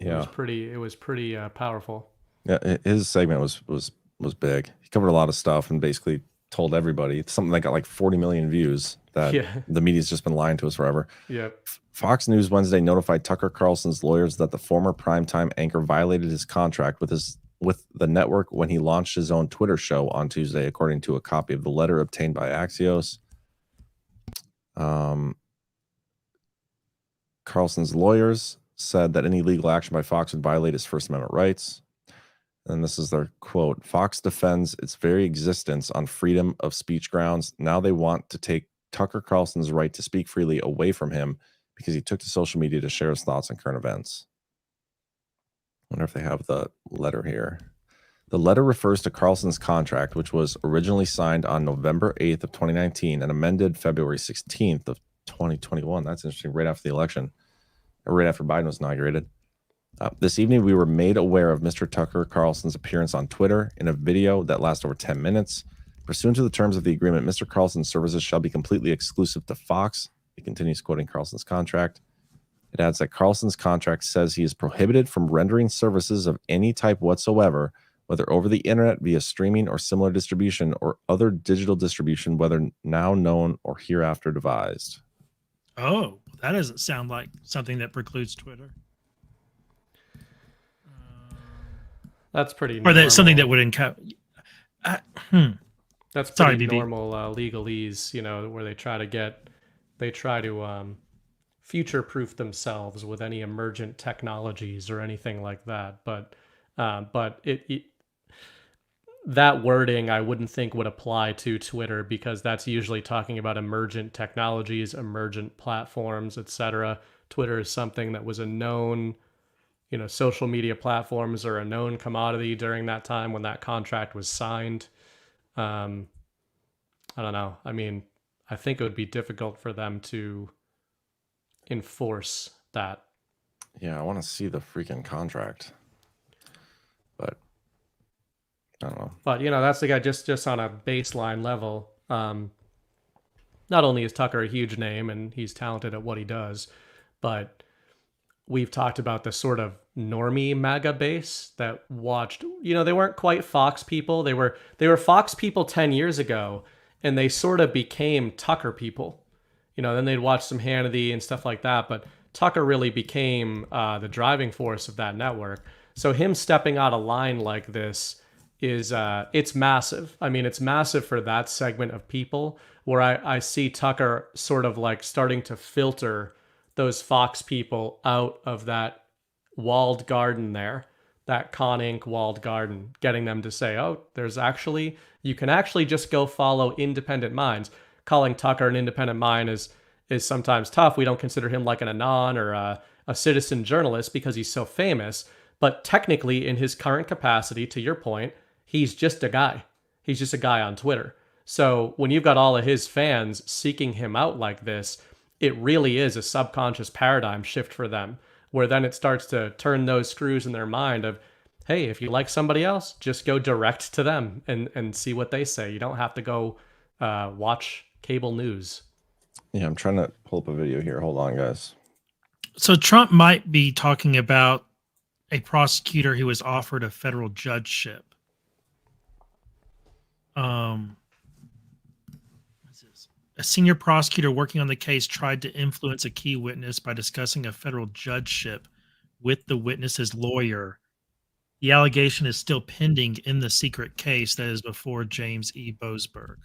It was pretty powerful. Yeah, his segment was big. He covered a lot of stuff and basically told everybody something that got like 40 million views that the media's just been lying to us forever. Yep. Fox News Wednesday notified Tucker Carlson's lawyers that the former primetime anchor violated his contract with the network when he launched his own Twitter show on Tuesday, according to a copy of the letter obtained by Axios. Carlson's lawyers said that any legal action by Fox would violate his First Amendment rights. And this is their quote: Fox defends its very existence on freedom of speech grounds. Now they want to take Tucker Carlson's right to speak freely away from him because he took to social media to share his thoughts on current events. I wonder if they have the letter here. The letter refers to Carlson's contract, which was originally signed on November 8th of 2019 and amended February 16th of 2021. That's interesting. Right after the election, or right after Biden was inaugurated. This evening, we were made aware of Mr. Tucker Carlson's appearance on Twitter in a video that lasts over 10 minutes. Pursuant to the terms of the agreement, Mr. Carlson's services shall be completely exclusive to Fox. He continues quoting Carlson's contract. It adds that Carlson's contract says he is prohibited from rendering services of any type whatsoever, whether over the internet, via streaming or similar distribution, or other digital distribution, whether now known or hereafter devised. Oh, that doesn't sound like something that precludes Twitter. That's pretty normal. Or that's something that would encourage. That's pretty normal legalese, where they try to future-proof themselves with any emergent technologies or anything like that. But that wording I wouldn't think would apply to Twitter, because that's usually talking about emergent technologies, emergent platforms, etc. Twitter is something that was a known, social media platforms are a known commodity during that time when that contract was signed. I don't know. I mean, I think it would be difficult for them to enforce that. Yeah, I want to see the freaking contract. But I don't know. But, that's the guy just on a baseline level. Not only is Tucker a huge name and he's talented at what he does, but we've talked about the sort of normie MAGA base that watched, they weren't quite Fox people. They were Fox people 10 years ago, and they sort of became Tucker people. Then they'd watch some Hannity and stuff like that. But Tucker really became the driving force of that network. So him stepping out of line like this is it's massive. I mean, it's massive for that segment of people, where I see Tucker sort of like starting to filter those Fox people out of that walled garden there, that Con Inc. walled garden, getting them to say, oh, you can actually just go follow independent minds. Calling Tucker an independent mind is sometimes tough. We don't consider him like an anon or a citizen journalist because he's so famous. But technically, in his current capacity, to your point, he's just a guy. He's just a guy on Twitter. So when you've got all of his fans seeking him out like this, it really is a subconscious paradigm shift for them, where then it starts to turn those screws in their mind of, hey, if you like somebody else, just go direct to them and see what they say. You don't have to go watch cable news. Yeah, I'm trying to pull up a video here. Hold on, guys. So Trump might be talking about a prosecutor who was offered a federal judgeship. A senior prosecutor working on the case tried to influence a key witness by discussing a federal judgeship with the witness's lawyer. The allegation is still pending in the secret case that is before James E. Boasberg.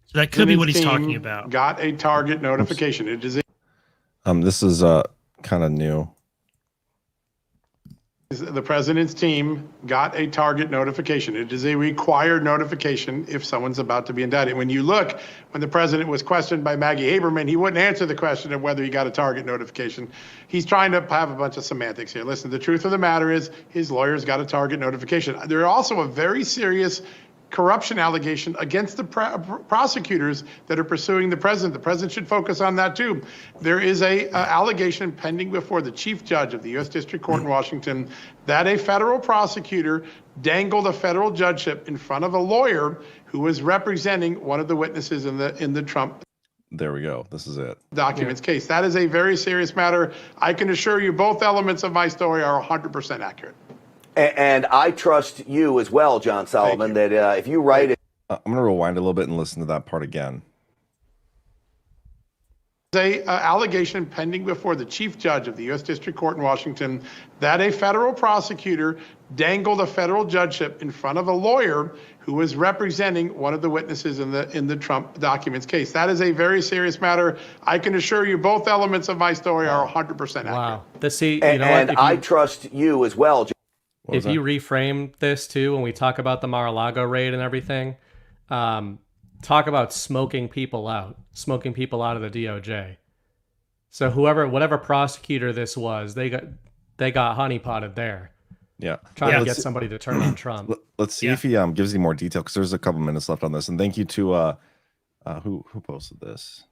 So that could be what he's talking about. Got a target notification. It is This is kind of new. the president's team got a target notification. It is a required notification if someone's about to be indicted. When you look, when the president was questioned by Maggie Haberman, he wouldn't answer the question of whether he got a target notification. He's trying to have a bunch of semantics here. Listen, the truth of the matter is his lawyers got a target notification. There are also a very serious corruption allegation against the prosecutors that are pursuing the president. The president should focus on that too. There is a allegation pending before the chief judge of the U.S. District Court in Washington that a federal prosecutor dangled a federal judgeship in front of a lawyer who was representing one of the witnesses in the Trump. There we go. This is it. Documents case. That is a very serious matter. I can assure you both elements of my story are 100% accurate. And I trust you as well, John Solomon, that if you write it. I'm going to rewind a little bit and listen to that part again. There's a allegation pending before the chief judge of the U.S. District Court in Washington that a federal prosecutor dangled a federal judgeship in front of a lawyer who was representing one of the witnesses in the Trump documents case. That is a very serious matter. I can assure you both elements of my story are 100% accurate. Wow. I trust you as well, John. If you reframe this too, when we talk about the Mar-a-Lago raid and everything, talk about smoking people out of the DOJ. So whatever prosecutor this was, they got honeypotted there. Yeah, trying to get somebody to turn on Trump. Let's see if he gives you more detail, because there's a couple minutes left on this. And thank you to who posted this?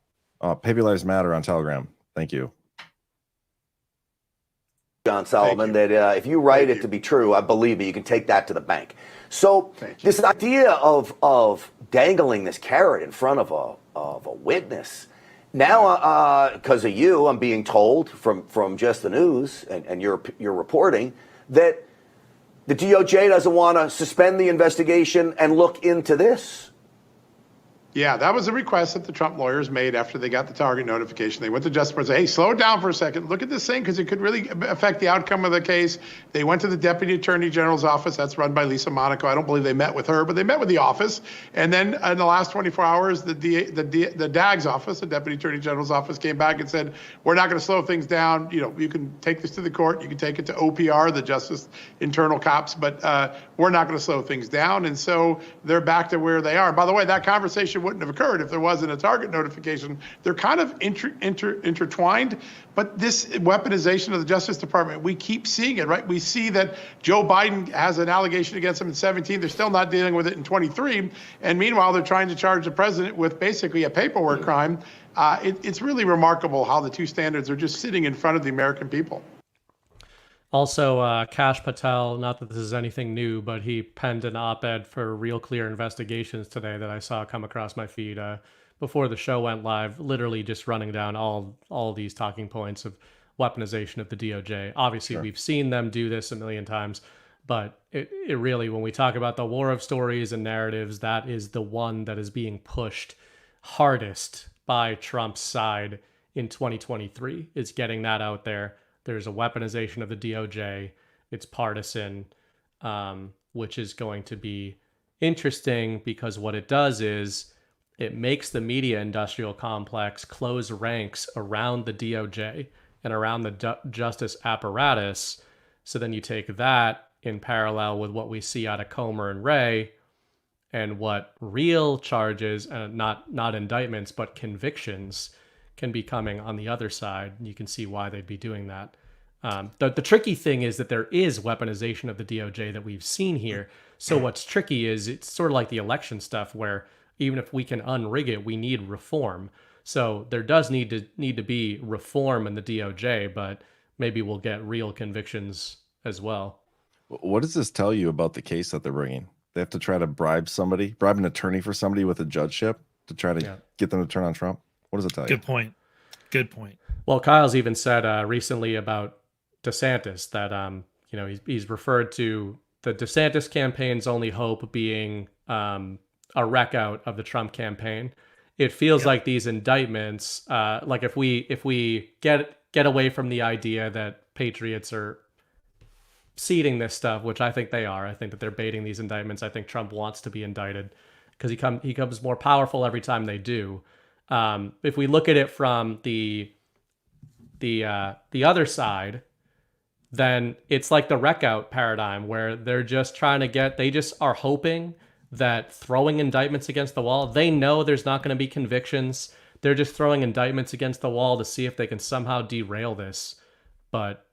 Baby Lives Matter on Telegram. Thank you. John Solomon, that if you write it to be true, I believe it. You can take that to the bank. So this idea of dangling this carrot in front of a witness, now because of you, I'm being told from Just the News and your reporting that the DOJ doesn't want to suspend the investigation and look into this. Yeah, that was a request that the Trump lawyers made after they got the target notification. They went to Justice Department and said, hey, slow down for a second. Look at this thing, because it could really affect the outcome of the case. They went to the Deputy Attorney General's office. That's run by Lisa Monaco. I don't believe they met with her, but they met with the office. And then in the last 24 hours, the DAG's office, the Deputy Attorney General's office, came back and said, we're not going to slow things down. You can take this to the court. You can take it to OPR, the Justice Internal Cops, but we're not going to slow things down. And so they're back to where they are. By the way, that conversation wouldn't have occurred if there wasn't a target notification. They're kind of intertwined, but this weaponization of the Justice Department, we keep seeing it, right? We see that Joe Biden has an allegation against him in 17. They're still not dealing with it in 23. And meanwhile, they're trying to charge the president with basically a paperwork crime. It's really remarkable how the two standards are just sitting in front of the American people. Also, Kash Patel, not that this is anything new, but he penned an op-ed for Real Clear Investigations today that I saw come across my feed before the show went live, literally just running down all these talking points of weaponization of the DOJ. Obviously, we've seen them do this a million times, but it really, when we talk about the war of stories and narratives, that is the one that is being pushed hardest by Trump's side in 2023 is getting that out there. There's a weaponization of the DOJ. It's partisan, which is going to be interesting because what it does is it makes the media industrial complex close ranks around the DOJ and around the justice apparatus. So then you take that in parallel with what we see out of Comer and Wray, and what real charges, not indictments, but convictions can be coming on the other side. You can see why they'd be doing that. The tricky thing is that there is weaponization of the DOJ that we've seen here. So what's tricky is it's sort of like the election stuff where even if we can unrig it, we need reform. So there does need to be reform in the DOJ, but maybe we'll get real convictions as well. What does this tell you about the case that they're bringing? They have to try to bribe an attorney for somebody with a judgeship to try to get them to turn on Trump. What does it tell you? Good point. Well, Kyle's even said recently about DeSantis that he's referred to the DeSantis campaign's only hope being a wreck out of the Trump campaign. It feels like these indictments, like if we get away from the idea that patriots are seeding this stuff, which I think they are. I think that they're baiting these indictments. I think Trump wants to be indicted because he comes more powerful every time they do. If we look at it from the other side, then it's like the wreck out paradigm where they're just trying to they just are hoping that throwing indictments against the wall, they know there's not going to be convictions. They're just throwing indictments against the wall to see if they can somehow derail this. But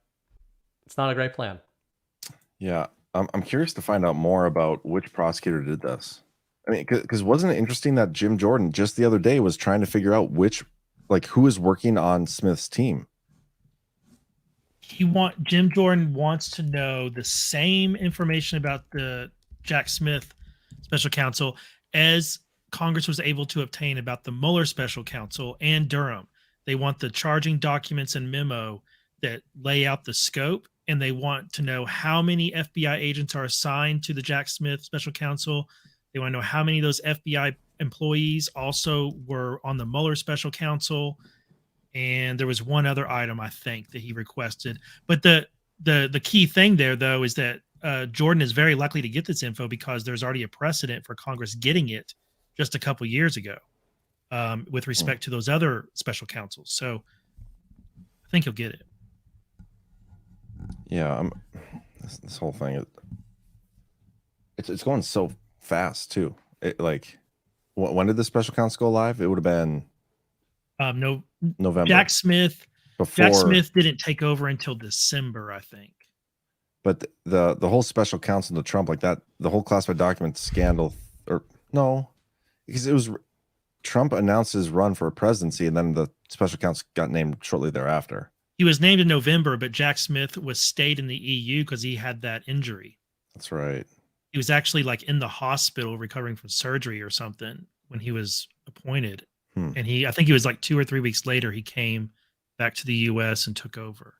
it's not a great plan. Yeah, I'm curious to find out more about which prosecutor did this. I mean, because wasn't it interesting that Jim Jordan just the other day was trying to figure out who is working on Smith's team? Jim Jordan wants to know the same information about the Jack Smith special counsel as Congress was able to obtain about the Mueller special counsel and Durham. They want the charging documents and memo that lay out the scope, and they want to know how many FBI agents are assigned to the Jack Smith special counsel. They want to know how many of those FBI employees also were on the Mueller special counsel. And there was one other item, I think, that he requested. But the key thing there, though, is that Jordan is very likely to get this info because there's already a precedent for Congress getting it just a couple years ago with respect to those other special counsels. So I think he'll get it. Yeah, this whole thing, it's going so fast too. When did the special counsel go live? It would have been November. Jack Smith didn't take over until December, I think. But the whole special counsel to Trump, like that, the whole classified document scandal, because it was Trump announced his run for a presidency, and then the special counsel got named shortly thereafter. He was named in November, but Jack Smith stayed in the EU because he had that injury. That's right. He was actually in the hospital recovering from surgery or something when he was appointed. And I think he was 2 or 3 weeks later, he came back to the US and took over.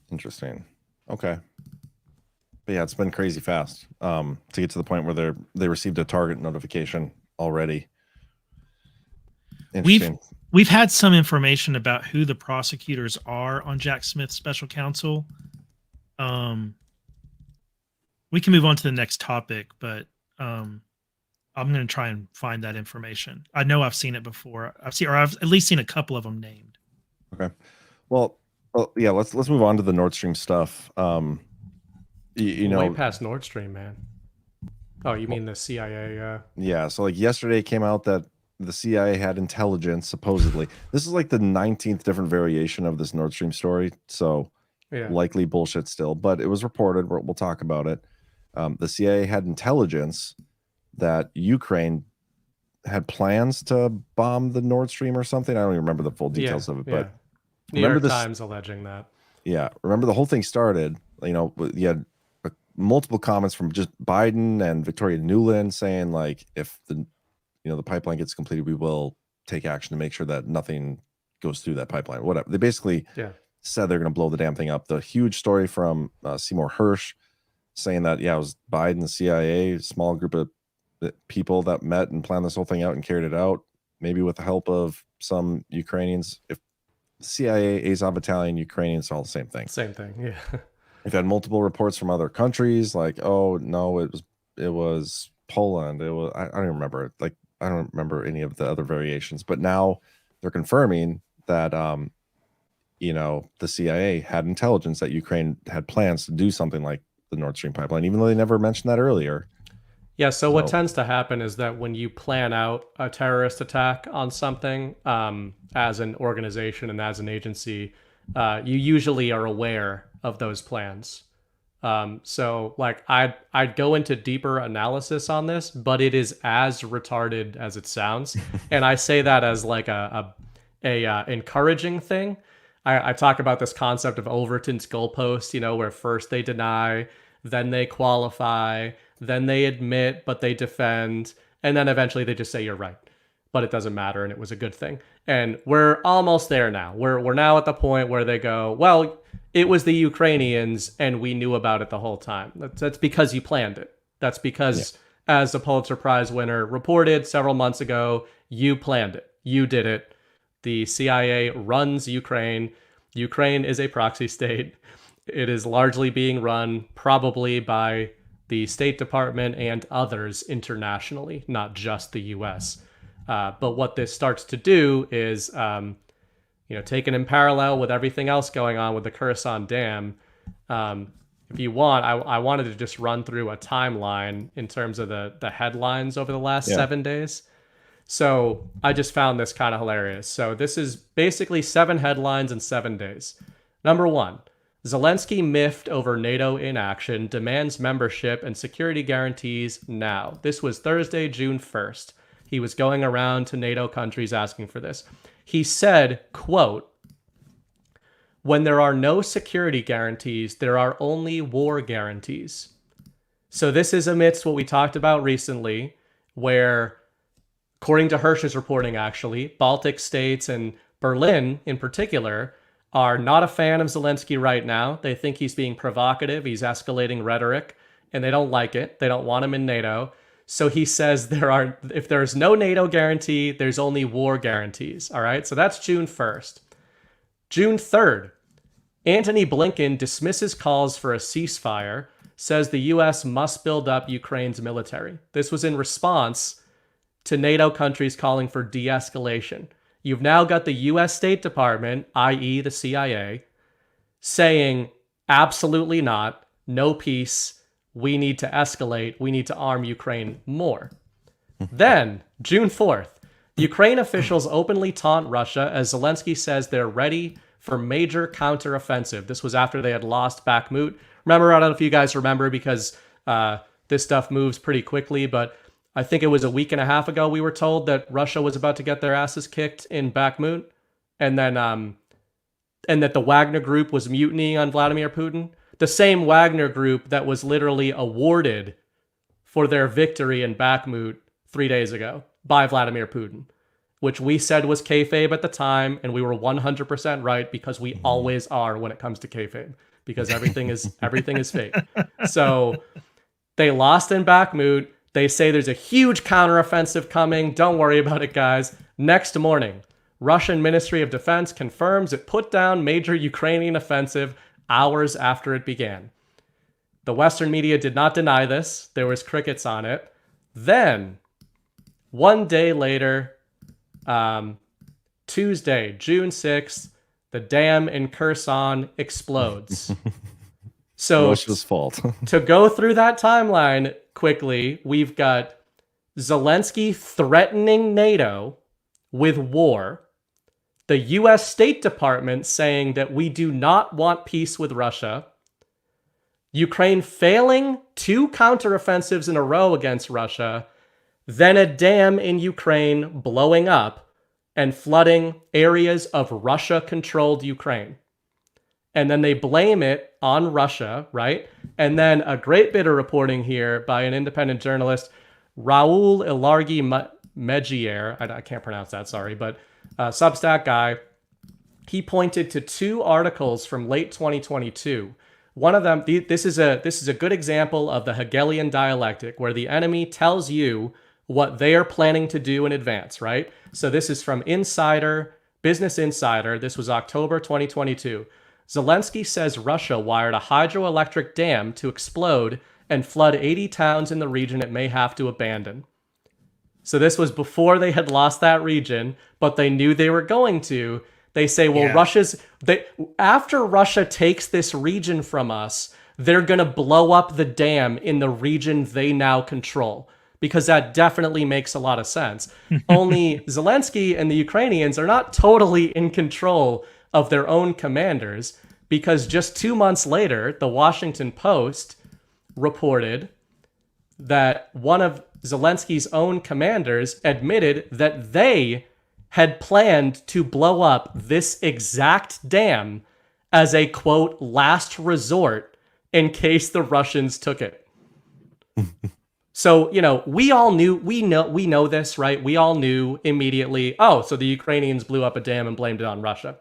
Interesting. Okay. But yeah, it's been crazy fast to get to the point where they received a target notification already. Interesting. We've had some information about who the prosecutors are on Jack Smith's special counsel. We can move on to the next topic, but I'm going to try and find that information. I know I've seen it before. I've at least seen a couple of them named. Okay. Well, yeah. Let's move on to the Nord Stream stuff. Way past Nord Stream, man. Oh, you mean the CIA? Yeah. So yesterday it came out that the CIA had intelligence, supposedly. This is the 19th different variation of this Nord Stream story. So likely bullshit still, but it was reported. We'll talk about it. The CIA had intelligence that Ukraine had plans to bomb the Nord Stream or something. I don't even remember the full details of it, but New York Times alleging that. Yeah. Remember the whole thing started, you had multiple comments from just Biden and Victoria Nuland saying if the pipeline gets completed, we will take action to make sure that nothing goes through that pipeline. Whatever. They basically said they're going to blow the damn thing up. The huge story from Seymour Hersh saying that, it was Biden, the CIA, a small group of people that met and planned this whole thing out and carried it out, maybe with the help of some Ukrainians. If CIA, Azov Battalion, Ukrainians, all the same thing. Same thing, yeah. We've had multiple reports from other countries, like, oh no, it was Poland. It was I don't remember. Like, I don't remember any of the other variations. But now they're confirming that the CIA had intelligence that Ukraine had plans to do something like the Nord Stream pipeline, even though they never mentioned that earlier. Yeah, so what tends to happen is that when you plan out a terrorist attack on something, as an organization and as an agency, you usually are aware of those plans. So like I'd go into deeper analysis on this, but it is as retarded as it sounds. And I say that as like a encouraging thing. I talk about this concept of Overton's goalpost, where first they deny, then they qualify, then they admit, but they defend, and then eventually they just say you're right, but it doesn't matter and it was a good thing. And we're almost there now. We're now at the point where they go, well, it was the Ukrainians and we knew about it the whole time. That's because you planned it. That's because, as the Pulitzer Prize winner reported several months ago, you planned it. You did it. The CIA runs Ukraine. Ukraine is a proxy state. It is largely being run probably by the State Department and others internationally, not just the US. But what this starts to do is, taken in parallel with everything else going on with the Kherson Dam, if you want, I wanted to just run through a timeline in terms of the headlines over the last 7 days. So I just found this kind of hilarious. So this is basically 7 headlines in 7 days. Number 1, Zelensky miffed over NATO inaction, demands membership and security guarantees now. This was Thursday, June 1st. He was going around to NATO countries asking for this. He said, quote, "When there are no security guarantees, there are only war guarantees." So this is amidst what we talked about recently, where, according to Hirsch's reporting, actually, Baltic states and Berlin in particular are not a fan of Zelensky right now. They think he's being provocative. He's escalating rhetoric, and they don't like it. They don't want him in NATO. So he says if there's no NATO guarantee, there's only war guarantees. All right. So that's June 1st. June 3rd, Antony Blinken dismisses calls for a ceasefire, says the U.S. must build up Ukraine's military. This was in response to NATO countries calling for de-escalation. You've now got the U.S. State Department, i.e. the CIA, saying absolutely not, no peace, we need to escalate, we need to arm Ukraine more. Then, June 4th, Ukraine officials openly taunt Russia as Zelensky says they're ready for major counteroffensive. This was after they had lost Bakhmut. Remember, I don't know if you guys remember, because this stuff moves pretty quickly, but I think it was a week and a half ago we were told that Russia was about to get their asses kicked in Bakhmut, and then and that the Wagner Group was mutinying on Vladimir Putin. The same Wagner Group that was literally awarded for their victory in Bakhmut 3 days ago by Vladimir Putin, which we said was kayfabe at the time, and we were 100% right, because we always are when it comes to kayfabe, because everything is fake. So they lost in Bakhmut. They say there's a huge counteroffensive coming. Don't worry about it, guys. Next morning, Russian Ministry of Defense confirms it put down major Ukrainian offensive hours after it began. The Western media did not deny this. There was crickets on it. Then, 1 day later, Tuesday, June 6th, the dam in Kherson explodes. So Russia's fault. To go through that timeline quickly, we've got Zelensky threatening NATO with war, the U.S. State Department saying that we do not want peace with Russia, Ukraine failing 2 counteroffensives in a row against Russia, then a dam in Ukraine blowing up and flooding areas of Russia-controlled Ukraine. And then they blame it on Russia, right? And then a great bit of reporting here by an independent journalist, Raul Ilargi Megier, I can't pronounce that, sorry, but Substack guy, he pointed to 2 articles from late 2022. One of them, this is a good example of the Hegelian dialectic, where the enemy tells you what they are planning to do in advance, right? So this is from Business Insider. This was October 2022. Zelensky says Russia wired a hydroelectric dam to explode and flood 80 towns in the region it may have to abandon. So this was before they had lost that region, but they knew they were going to. They say, well, after Russia takes this region from us, they're going to blow up the dam in the region they now control, because that definitely makes a lot of sense. Only Zelensky and the Ukrainians are not totally in control of their own commanders, because just 2 months later, the Washington Post reported that one of Zelensky's own commanders admitted that they had planned to blow up this exact dam as a, quote, last resort in case the Russians took it. So, we know this, right? We all knew immediately, so the Ukrainians blew up a dam and blamed it on Russia.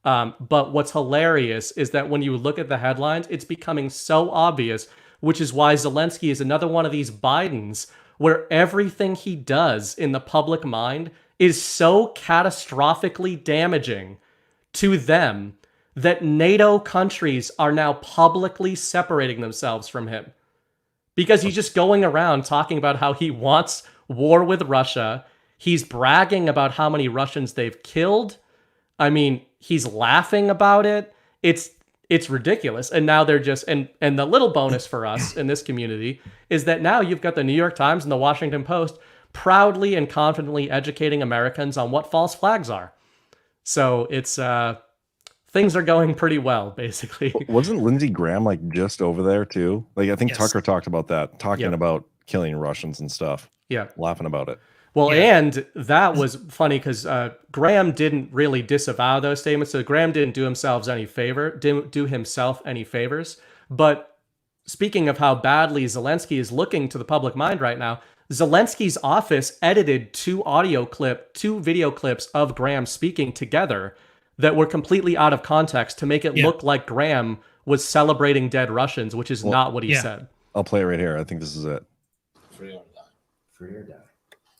But what's hilarious is that when you look at the headlines, it's becoming so obvious, which is why Zelensky is another one of these Bidens where everything he does in the public mind is so catastrophically damaging to them that NATO countries are now publicly separating themselves from him. Because he's just going around talking about how he wants war with Russia. He's bragging about how many Russians they've killed. I mean, he's laughing about it. It's ridiculous. And now they're just, and the little bonus for us in this community is that now you've got the New York Times and the Washington Post proudly and confidently educating Americans on what false flags are. So it's, things are going pretty well, basically. Wasn't Lindsey Graham just over there too? I think Tucker talked about that, talking about killing Russians and stuff. Yeah. Laughing about it. Well, and that was funny because Graham didn't really disavow those statements. So Graham didn't do himself any favors. But speaking of how badly Zelensky is looking to the public mind right now, Zelensky's office edited two video clips of Graham speaking together that were completely out of context to make it look like Graham was celebrating dead Russians, which is not what he said. I'll play it right here. I think this is it. Free or die. Free or die.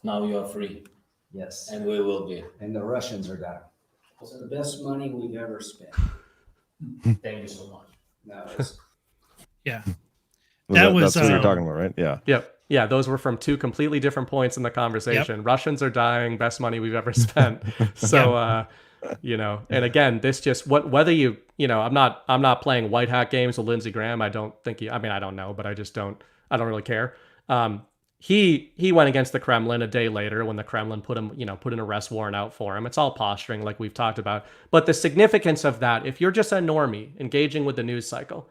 Now you are free. Yes. And we will be. And the Russians are dying. It's the best money we've ever spent. Thank you so much. No, yeah. That's what you're talking about, right? Yeah. Yep. Yeah, those were from two completely different points in the conversation. Yep. Russians are dying, best money we've ever spent. So, and again, this just whether I'm not playing white hat games with Lindsey Graham. I don't know, but I don't really care. He went against the Kremlin a day later when the Kremlin put an arrest warrant out for him. It's all posturing like we've talked about. But the significance of that, if you're just a normie engaging with the news cycle,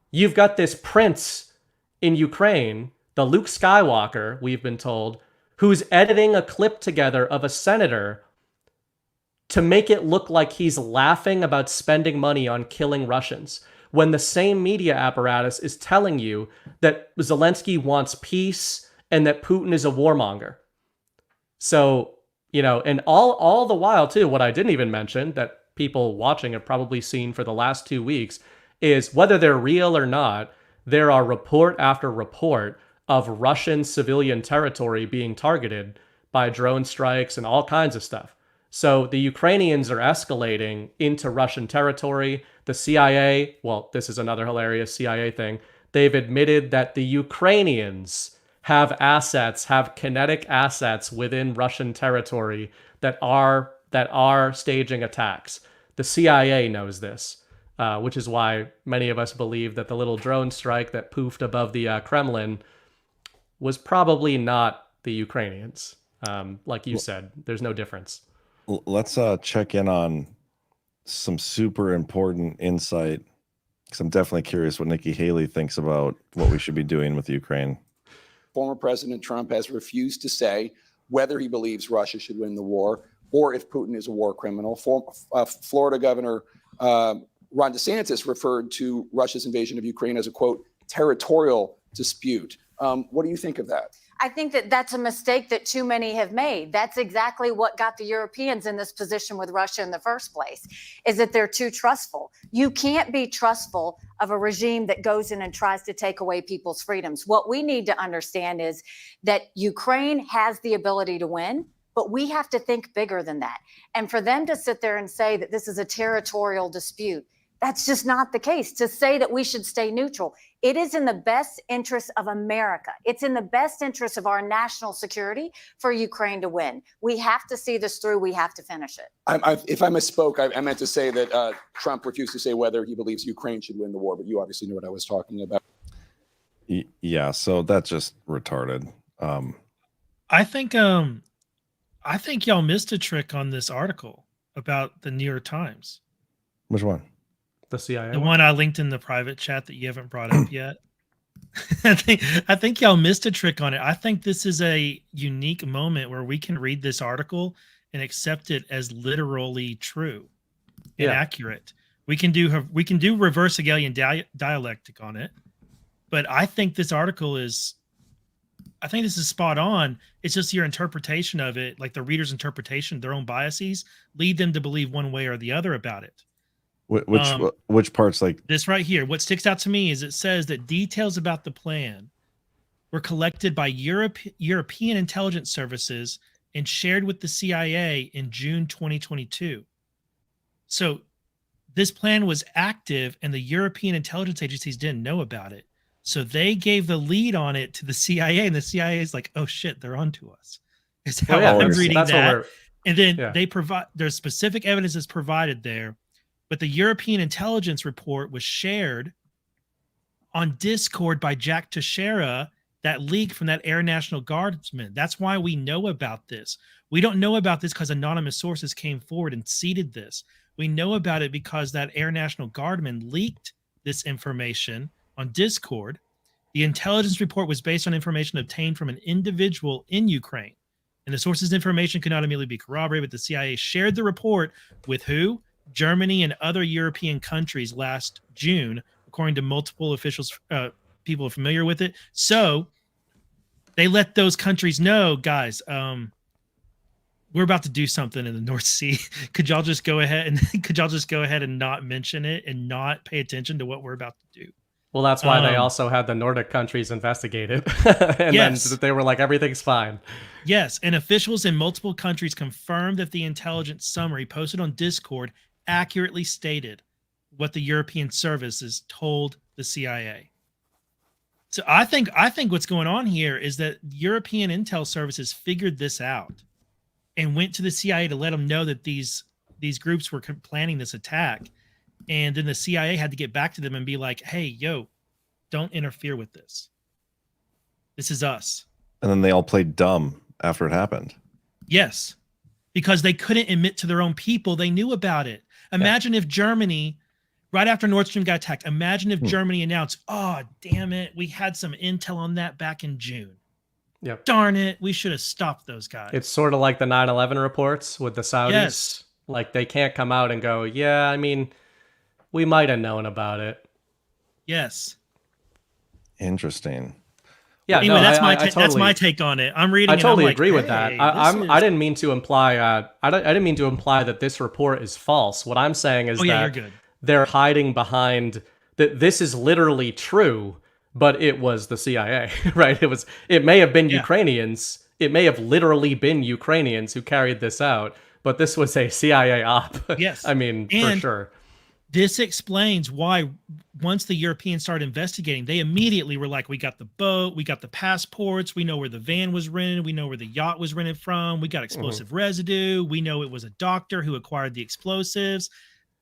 you've got this prince in Ukraine, the Luke Skywalker, we've been told, who's editing a clip together of a senator to make it look like he's laughing about spending money on killing Russians, when the same media apparatus is telling you that Zelensky wants peace and that Putin is a warmonger. So, and all the while too, what I didn't even mention that people watching have probably seen for the last 2 weeks is, whether they're real or not, there are report after report of Russian civilian territory being targeted by drone strikes and all kinds of stuff. So the Ukrainians are escalating into Russian territory. The CIA, well, this is another hilarious CIA thing. They've admitted that the Ukrainians have kinetic assets within Russian territory that are staging attacks. The CIA knows this, which is why many of us believe that the little drone strike that poofed above the Kremlin was probably not the Ukrainians. Like you said, there's no difference. Let's check in on some super important insight, because I'm definitely curious what Nikki Haley thinks about what we should be doing with Ukraine. Former President Trump has refused to say whether he believes Russia should win the war or if Putin is a war criminal. Florida Governor Ron DeSantis referred to Russia's invasion of Ukraine as a, quote, territorial dispute. What do you think of that? I think that that's a mistake that too many have made. That's exactly what got the Europeans in this position with Russia in the first place, is that they're too trustful. You can't be trustful of a regime that goes in and tries to take away people's freedoms. What we need to understand is that Ukraine has the ability to win, but we have to think bigger than that. And for them to sit there and say that this is a territorial dispute, that's just not the case. To say that we should stay neutral, it is in the best interest of America. It's in the best interest of our national security for Ukraine to win. We have to see this through. We have to finish it. If I misspoke, I meant to say that Trump refused to say whether he believes Ukraine should win the war, but you obviously knew what I was talking about. Yeah, so that's just retarded. I think y'all missed a trick on this article about the New York Times. Which one? The CIA. The one I linked in the private chat that you haven't brought up yet. I think y'all missed a trick on it. I think this is a unique moment where we can read this article and accept it as literally true and accurate. We can do reverse Hegelian dialectic on it, but I think this article is. I think this is spot on. It's just your interpretation of it, like the reader's interpretation, their own biases lead them to believe one way or the other about it. Which parts, like this right here? What sticks out to me is it says that details about the plan were collected by European intelligence services and shared with the CIA in June 2022. So this plan was active and the European intelligence agencies didn't know about it. So they gave the lead on it to the CIA, and the CIA is like, "Oh shit, they're onto us." Is how I'm reading that. And then they provide there's specific evidence that's provided there, but the European intelligence report was shared on Discord by Jack Teixeira, that leak from that Air National Guardsman. That's why we know about this. We don't know about this because anonymous sources came forward and seeded this. We know about it because that Air National Guardman leaked this information on Discord. The intelligence report was based on information obtained from an individual in Ukraine, and the source's information could not immediately be corroborated, but the CIA shared the report with who? Germany and other European countries last June, according to multiple officials, people are familiar with it. So they let those countries know, guys, we're about to do something in the North Sea. Could y'all just go ahead and not mention it and not pay attention to what we're about to do? Well, that's why they also had the Nordic countries investigate it. And then they were like, everything's fine. Yes, and officials in multiple countries confirmed that the intelligence summary posted on Discord accurately stated what the European services told the CIA. So I think what's going on here is that European intel services figured this out and went to the CIA to let them know that these groups were planning this attack. And then the CIA had to get back to them and be like, "Hey, yo, don't interfere with this. This is us." And then they all played dumb after it happened. Yes, because they couldn't admit to their own people they knew about it. Imagine if Germany, right after Nord Stream got attacked, imagine if Germany announced, "Oh, damn it, we had some intel on that back in June. Yep. Darn it, we should have stopped those guys." It's sort of like the 9/11 reports with the Saudis. Yes. Like they can't come out and go, "Yeah, I mean, we might have known about it." Yes. Interesting. Yeah, anyway, no, that's my take on it. I'm reading. I totally like, agree with that. hey, I didn't mean to imply. I didn't mean to imply that this report is false. What I'm saying is that they're hiding behind that this is literally true, but it was the CIA, right? It may have been Ukrainians. It may have literally been Ukrainians who carried this out, but this was a CIA op. Yes, I mean, for sure. This explains why once the Europeans started investigating, they immediately were like, "We got the boat, we got the passports, we know where the van was rented, we know where the yacht was rented from, we got explosive residue, we know it was a doctor who acquired the explosives."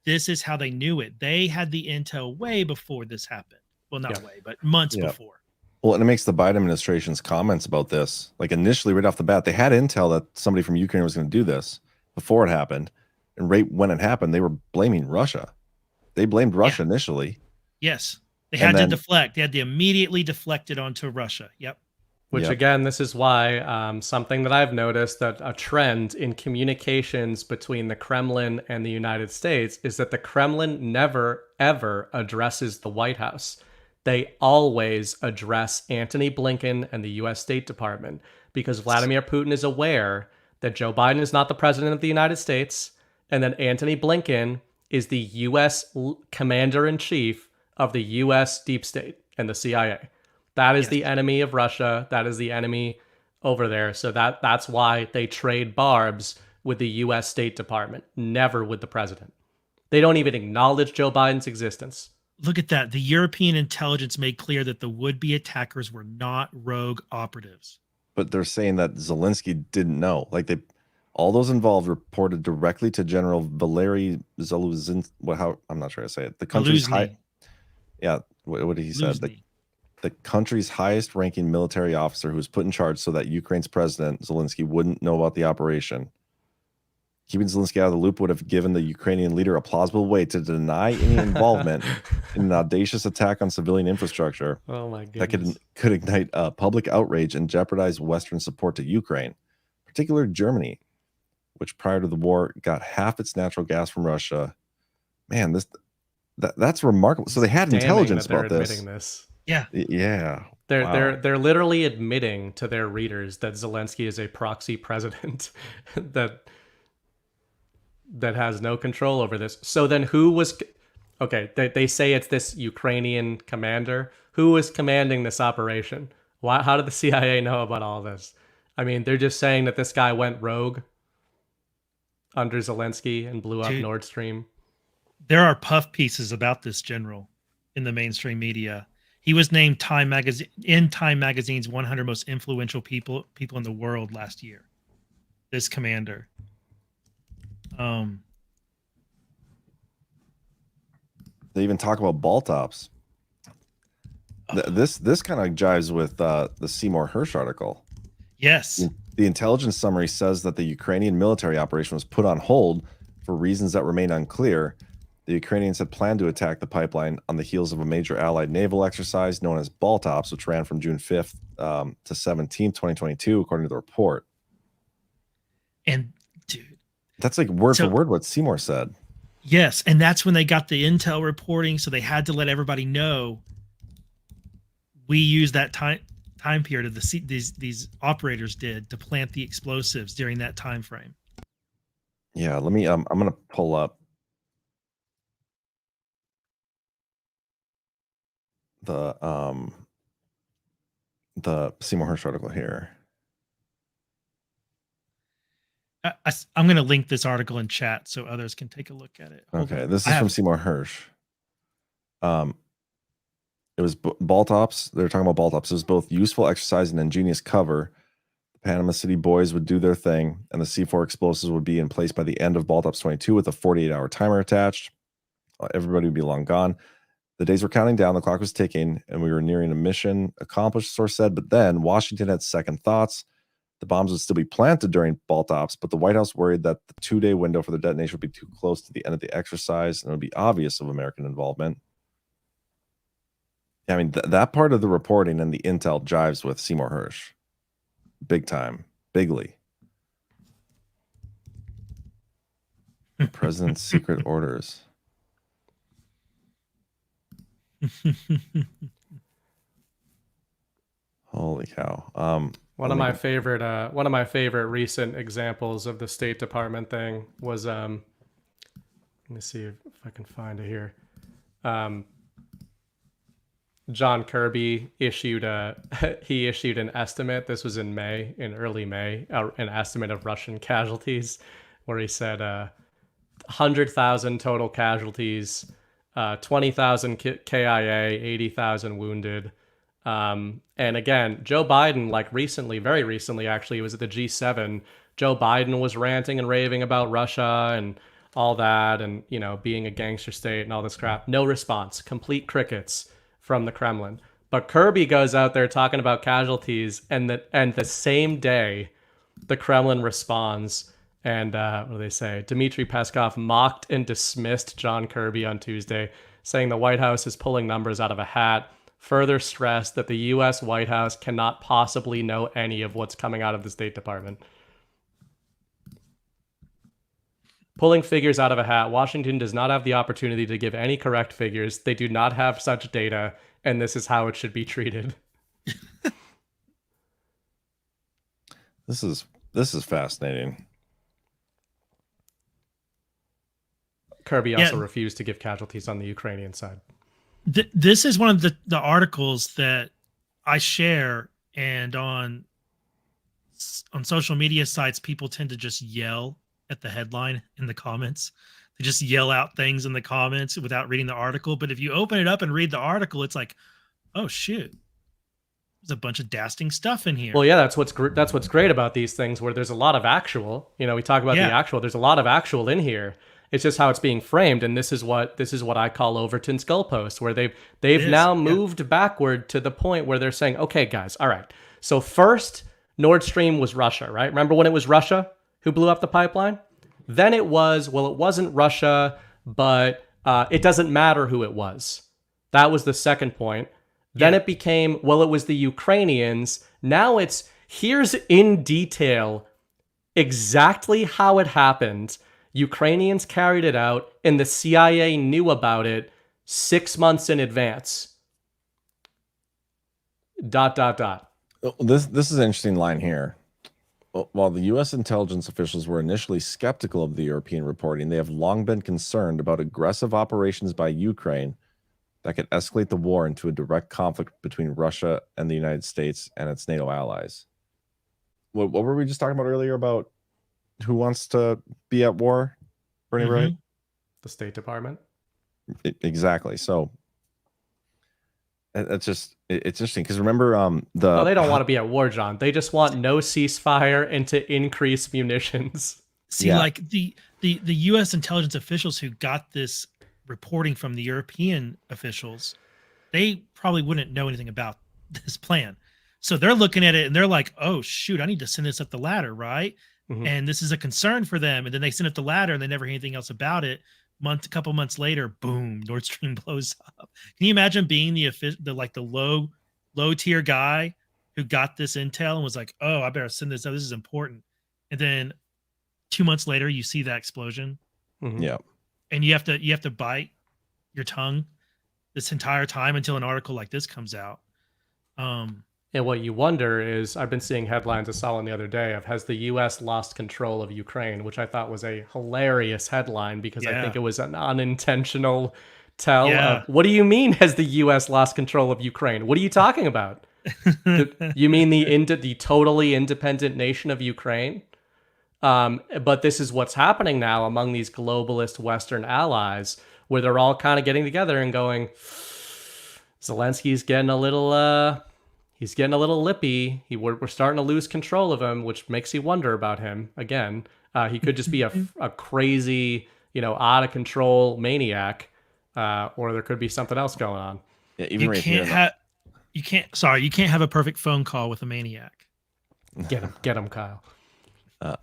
This is how they knew it. They had the intel way before this happened. Well, not way, but months before. Well, and it makes the Biden administration's comments about this, like initially right off the bat, they had intel that somebody from Ukraine was going to do this before it happened. And right when it happened, they were blaming Russia. They blamed Russia initially. Yes. They had to deflect. They had to immediately deflect it onto Russia. Yep. Which again, this is why something that I've noticed, that a trend in communications between the Kremlin and the United States is that the Kremlin never, ever addresses the White House. They always address Antony Blinken and the U.S. State Department, because Vladimir Putin is aware that Joe Biden is not the president of the United States, and that Antony Blinken is the U.S. commander-in-chief of the U.S. deep state and the CIA. That is the enemy of Russia. That is the enemy over there. So that's why they trade barbs with the U.S. State Department, never with the president. They don't even acknowledge Joe Biden's existence. Look at that. The European intelligence made clear that the would-be attackers were not rogue operatives. But they're saying that Zelensky didn't know. Like all those involved reported directly to General Valery Zaluzhin. I'm not sure how to say it. The country's Zaluzny. What did he say? Zaluzny. The country's highest-ranking military officer who was put in charge so that Ukraine's president Zelensky wouldn't know about the operation. Keeping Zelensky out of the loop would have given the Ukrainian leader a plausible way to deny any involvement in an audacious attack on civilian infrastructure. Oh my goodness. That could ignite public outrage and jeopardize Western support to Ukraine, particularly Germany, which prior to the war got half its natural gas from Russia. Man, that's remarkable. So they had intelligence about this. Yeah. Yeah. They're literally admitting to their readers that Zelensky is a proxy president that has no control over this. So then who was... Okay, they say it's this Ukrainian commander. Who was commanding this operation? How did the CIA know about all this? I mean, they're just saying that this guy went rogue under Zelensky and blew up Nord Stream. There are puff pieces about this general in the mainstream media. He was named Time Magazine's 100 most influential people in the world last year. This commander. They even talk about ball tops. This kind of jives with the Seymour Hersh article. Yes. The intelligence summary says that the Ukrainian military operation was put on hold for reasons that remain unclear. The Ukrainians had planned to attack the pipeline on the heels of a major allied naval exercise known as ball tops, which ran from June 5th to 17th, 2022, according to the report. And dude, that's like word for word what Seymour said. Yes, and that's when they got the intel reporting, so they had to let everybody know we used that time period of these operators did to plant the explosives during that time frame. Yeah, let me I'm gonna pull up the Seymour Hersh article here. I'm going to link this article in chat so others can take a look at it. Okay, this is from Seymour Hersh. It was ball tops. They're talking about ball tops. It was both useful exercise and ingenious cover. The Panama City boys would do their thing, and the C4 explosives would be in place by the end of ball tops 22 with a 48-hour timer attached. Everybody would be long gone. The days were counting down. The clock was ticking, and we were nearing a mission accomplished, source said. But then Washington had second thoughts. The bombs would still be planted during ball tops, but the White House worried that the 2-day window for the detonation would be too close to the end of the exercise, and it would be obvious of American involvement. I mean, that part of the reporting and the intel jives with Seymour Hersh. Big time. Bigly. President's secret orders. Holy cow. One of my favorite recent examples of the State Department thing was let me see if I can find it here. John Kirby issued an estimate. This was in early May, an estimate of Russian casualties, where he said 100,000 total casualties, 20,000 KIA, 80,000 wounded. And again, Joe Biden, very recently, actually, he was at the G7. Joe Biden was ranting and raving about Russia and all that, and being a gangster state and all this crap. No response, complete crickets from the Kremlin. But Kirby goes out there talking about casualties, and the same day, the Kremlin responds. And what do they say? Dmitry Peskov mocked and dismissed John Kirby on Tuesday, saying the White House is pulling numbers out of a hat. Further stressed that the U.S. White House cannot possibly know any of what's coming out of the State Department. Pulling figures out of a hat, Washington does not have the opportunity to give any correct figures. They do not have such data, and this is how it should be treated. This is fascinating. Kirby also refused to give casualties on the Ukrainian side. This is one of the articles that I share, and on social media sites, people tend to just yell at the headline in the comments. They just yell out things in the comments without reading the article. But if you open it up and read the article, it's like, oh shoot, there's a bunch of dasting stuff in here. Well, yeah, that's what's great about these things, where there's a lot of actual. We talk about the actual. There's a lot of actual in here. It's just how it's being framed, and this is what I call Overton's goalpost, where they've now moved backward to the point where they're saying, okay, guys, all right. So first, Nord Stream was Russia, right? Remember when it was Russia who blew up the pipeline? Then it wasn't Russia, but it doesn't matter who it was. That was the second point. Then it became, it was the Ukrainians. Now here's in detail exactly how it happened. Ukrainians carried it out, and the CIA knew about it 6 months in advance. ... This is an interesting line here. While the U.S. intelligence officials were initially skeptical of the European reporting, they have long been concerned about aggressive operations by Ukraine that could escalate the war into a direct conflict between Russia and the United States and its NATO allies. What were we just talking about earlier about who wants to be at war, Bernie, right? The State Department. Exactly. So it's interesting because remember they don't want to be at war, John. They just want no ceasefire and to increase munitions. See, like the U.S. intelligence officials who got this reporting from the European officials, they probably wouldn't know anything about this plan. So they're looking at it and they're like, oh shoot, I need to send this up the ladder, right? And this is a concern for them. And then they send up the ladder and they never hear anything else about it. A couple months later, boom, Nord Stream blows up. Can you imagine being the low tier guy who got this intel and was like, oh, I better send this up. This is important. And then 2 months later, you see that explosion. Yeah. And you have to bite your tongue this entire time until an article like this comes out. And what you wonder is, I've been seeing headlines I saw one the other day of, has the U.S. lost control of Ukraine, which I thought was a hilarious headline because I think it was an unintentional tell of, what do you mean has the U.S. lost control of Ukraine? What are you talking about? You mean the totally independent nation of Ukraine? But this is what's happening now among these globalist Western allies, where they're all kind of getting together and going, Zelensky's getting a little... He's getting a little lippy. We're starting to lose control of him, which makes you wonder about him again. He could just be a crazy, out of control maniac, or there could be something else going on. Yeah, even you can't have a perfect phone call with a maniac. Get him, Kyle.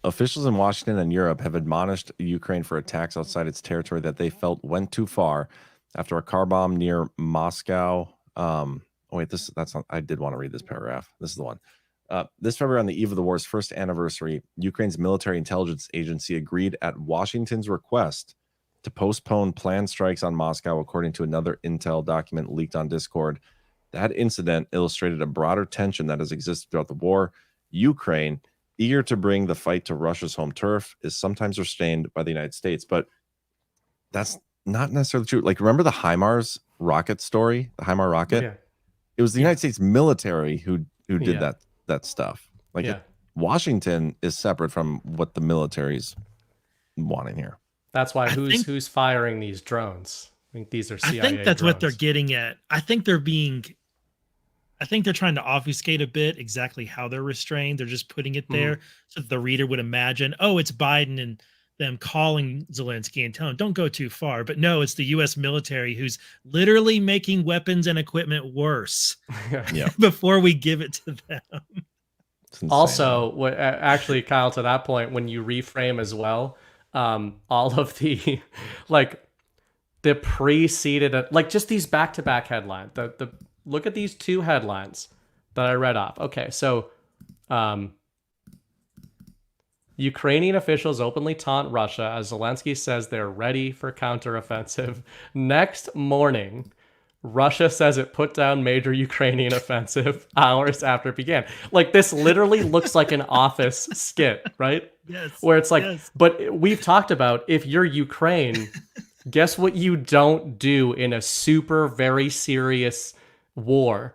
Officials in Washington and Europe have admonished Ukraine for attacks outside its territory that they felt went too far after a car bomb near Moscow. I did want to read this paragraph. This is the one. This February, on the eve of the war's first anniversary, Ukraine's military intelligence agency agreed at Washington's request to postpone planned strikes on Moscow, according to another intel document leaked on Discord. That incident illustrated a broader tension that has existed throughout the war. Ukraine, eager to bring the fight to Russia's home turf, is sometimes restrained by the United States. But that's not necessarily true. Like, remember the HIMARS rocket story? The HIMARS rocket? Yeah. It was the United States military who did that stuff. Washington is separate from what the military's wanting here. That's why who's firing these drones? I think these are CIA I think that's drones. what they're getting at. I think they're trying to obfuscate a bit exactly how they're restrained. They're just putting it there so that the reader would imagine, oh, it's Biden and them calling Zelensky and telling him, don't go too far. But no, it's the U.S. military who's literally making weapons and equipment worse before we give it to them. Also, actually, Kyle, to that point, when you reframe as well, all of the the preceded, just these back-to-back headlines. The look at these two headlines that I read off. Okay, so Ukrainian officials openly taunt Russia as Zelensky says they're ready for counteroffensive. Next morning, Russia says it put down major Ukrainian offensive hours after it began. This literally looks like an Office skit, right? Yes. Where it's but we've talked about, if you're Ukraine, Guess what you don't do in a super, very serious war?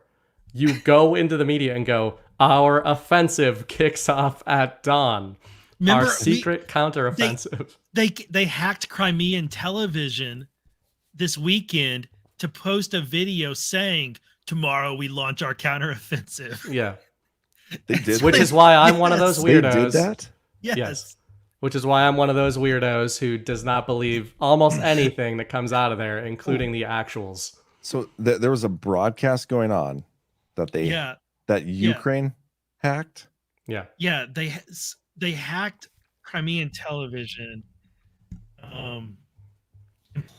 You go into the media and go, our offensive kicks off at dawn. Remember, our secret counteroffensive. They hacked Crimean television this weekend to post a video saying, tomorrow we launch our counteroffensive. Yeah. They did. Which is why I'm one of those weirdos. They did that? Yes. Which is why I'm one of those weirdos who does not believe almost anything that comes out of there, including the actuals. So there was a broadcast going on that that Ukraine hacked. Yeah. Yeah, they hacked Crimean television.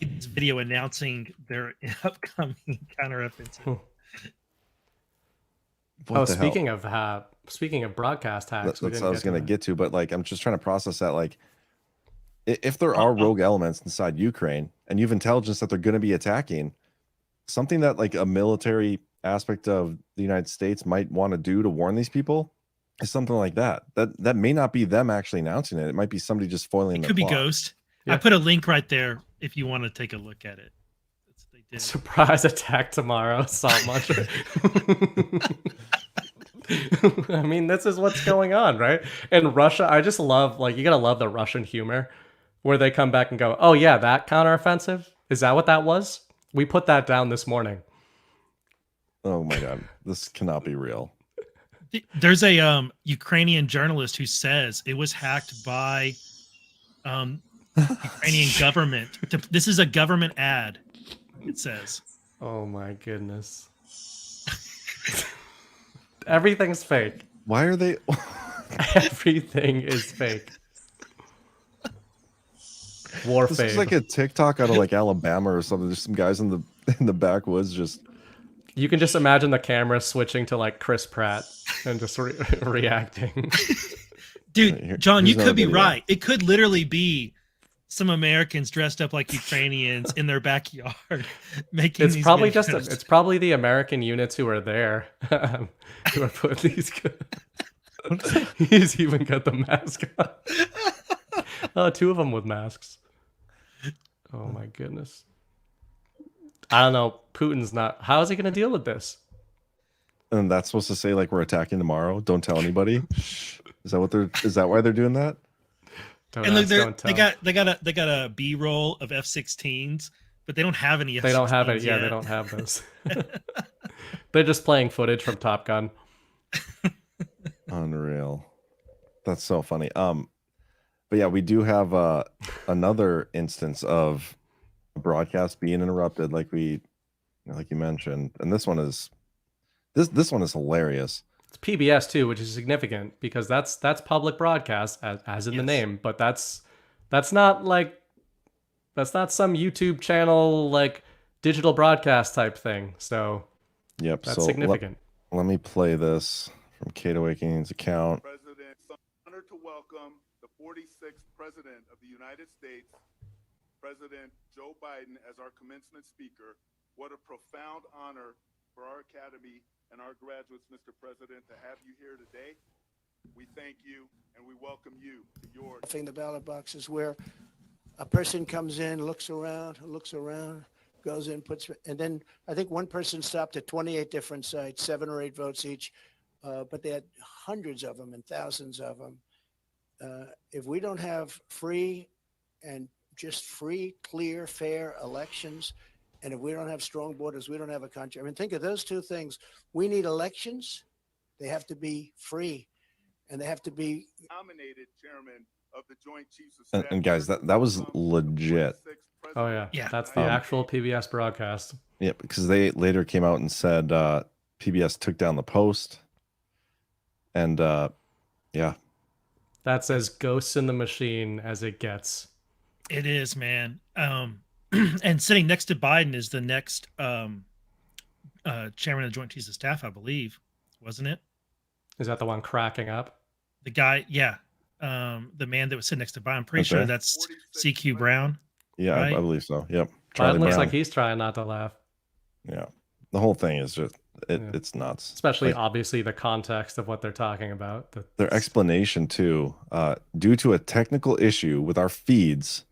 This video announcing their upcoming counteroffensive. Speaking of broadcast hacks, that's what I was going to get to, but like I'm just trying to process that. Like, if there are rogue elements inside Ukraine, and you have intelligence that they're going to be attacking, something that like a military aspect of the United States might want to do to warn these people is something like that. That may not be them actually announcing it. It might be somebody just foiling. It could be Ghost. Yeah. I put a link right there if you want to take a look at it. They did. Surprise attack tomorrow, Salt Muncher. I mean, this is what's going on, right? And Russia, I just love, like, you gotta love the Russian humor where they come back and go, oh yeah, that counteroffensive? Is that what that was? We put that down this morning. Oh my God, this cannot be real. There's a Ukrainian journalist who says it was hacked by Ukrainian government. This is a government ad, it says. Oh my goodness. Everything's fake. Why are they? Everything is fake. War This fake. is like a TikTok out of like Alabama or something. There's some guys in the backwoods just. You can just imagine the camera switching to like Chris Pratt and just reacting. Dude, John, you could be right. It could literally be some Americans dressed up like Ukrainians in their backyard making it's these probably videos. it's probably the American units who are there who are putting these. He's even got the mask on. Oh, two of them with masks. Oh my goodness. I don't know. Putin's not. How is he going to deal with this? And that's supposed to say like we're attacking tomorrow. Don't tell anybody. Is that why they're doing that? And look, they got a B-roll of F-16s, but they don't have any. They don't have it. Yeah, they don't have those. They're just playing footage from Top Gun. Unreal. That's so funny. But yeah, we do have another instance of a broadcast being interrupted, like you mentioned, and this one is hilarious. It's PBS too, which is significant because that's public broadcast as in the name, but that's not some YouTube channel like digital broadcast type thing. So yep, that's significant. Let me play this from Kate Awakening's account. President, I'm honored to welcome the 46th President of the United States, President Joe Biden, as our commencement speaker. What a profound honor for our Academy and our graduates, Mr. President, to have you here today. We thank you and we welcome you to your... The ballot box is where a person comes in, looks around, goes in, and then I think one person stopped at 28 different sites, 7 or 8 votes each, but they had hundreds of them and thousands of them. If we don't have free, clear, fair elections, and if we don't have strong borders, we don't have a country. I mean, think of those two things. We need elections. They have to be free, and they have to be nominated chairman of the Joint Chiefs of Staff. And guys, that was legit. Oh yeah, that's the actual PBS broadcast. Yeah, because they later came out and said PBS took down the post, and yeah, that's as ghosts in the machine as it gets. It is, man. And sitting next to Biden is the next chairman of the Joint Chiefs of Staff, I believe, wasn't it? Is that the one cracking up? The guy, yeah, the man that was sitting next to Biden. I'm pretty sure that's CQ Brown. Yeah, right? I believe so. Yep. It looks like he's trying not to laugh. Yeah, the whole thing is just it's nuts. Especially obviously the context of what they're talking about. Their explanation too, due to a technical issue with our feeds,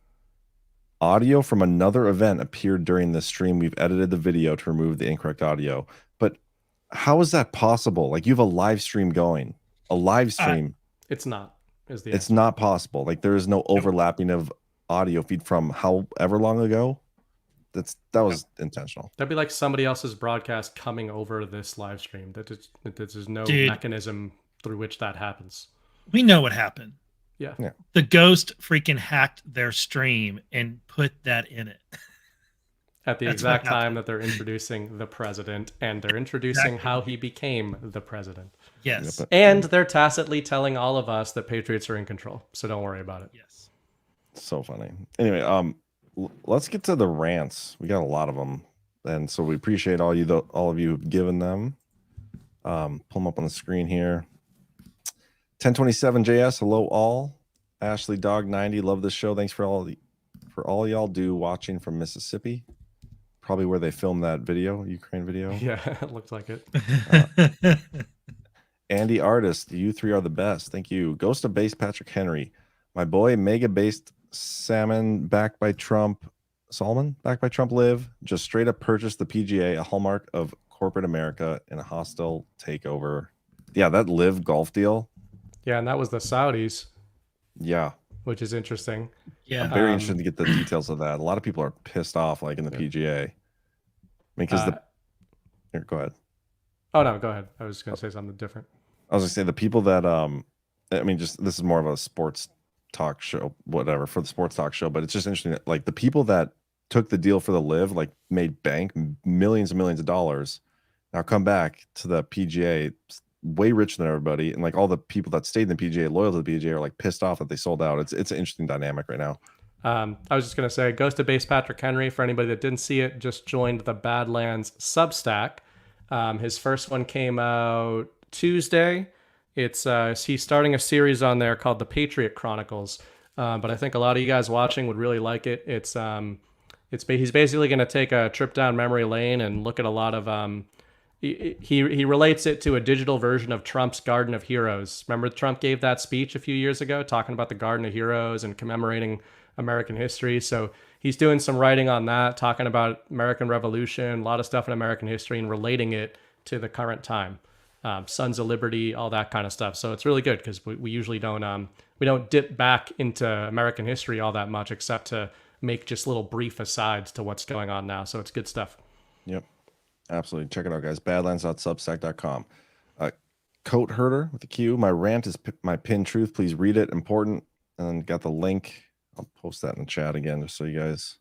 Audio from another event appeared during this stream. We've edited the video to remove the incorrect audio. But how is that possible? Like, you have a live stream going. A live stream. It's not. It's not possible. Like, there is no overlapping of audio feed from however long ago. That was intentional. That'd be like somebody else's broadcast coming over this live stream. There's no Dude. mechanism through which that happens. We know what happened. Yeah. The ghost freaking hacked their stream and put that in it. At the That's exact what time that they're introducing the president, and they're introducing how he became the president. Yes. And they're tacitly telling all of us that Patriots are in control. So don't worry about it. Yes. So funny. Anyway, let's get to the rants. We got a lot of them, and so we appreciate all of you who've given them. Pull them up on the screen here. 1027 JS, hello all. Ashley Dog 90, love this show. Thanks for all y'all do watching from Mississippi. Probably where they filmed that video, Ukraine video. Yeah, it looked like it. Andy Artist, you three are the best. Thank you. Ghost of Base Patrick Henry, my boy, mega based Salmon backed by Trump. Solomon backed by Trump live. Just straight up purchased the PGA, a hallmark of corporate America in a hostile takeover. Yeah, that live golf deal. Yeah, and that was the Saudis. Yeah. Which is interesting. Yeah. I'm very interested to get the details of that. A lot of people are pissed off, like in the PGA. I mean, because here, go ahead. Oh no, go ahead. I was going to say something different. I was going to say the people that I mean, just this is more of a sports talk show, whatever, for the sports talk show, but it's just interesting that, like, the people that took the deal for the live, like, made bank millions and millions of dollars, now come back to the PGA way richer than everybody, and like all the people that stayed in the PGA, loyal to the PGA, are like pissed off that they sold out. It's an interesting dynamic right now. I was just going to say, Ghost of Base Patrick Henry, for anybody that didn't see it, just joined the Badlands Substack. His first one came out Tuesday. It's he's starting a series on there called The Patriot Chronicles. But I think a lot of you guys watching would really like it. He's basically going to take a trip down memory lane and look at a lot of he relates it to a digital version of Trump's Garden of Heroes. Remember Trump gave that speech a few years ago talking about the Garden of Heroes and commemorating American history. So he's doing some writing on that, talking about American Revolution, a lot of stuff in American history, and relating it to the current time. Sons of Liberty, all that kind of stuff. So it's really good because we usually don't dip back into American history all that much, except to make just little brief asides to what's going on now. So it's good stuff. Yep. Absolutely. Check it out, guys. Badlands.substack.com. Coat Herder with the Q. My rant is my pinned truth. Please read it. Important. And then got the link. I'll post that in the chat again just so you guys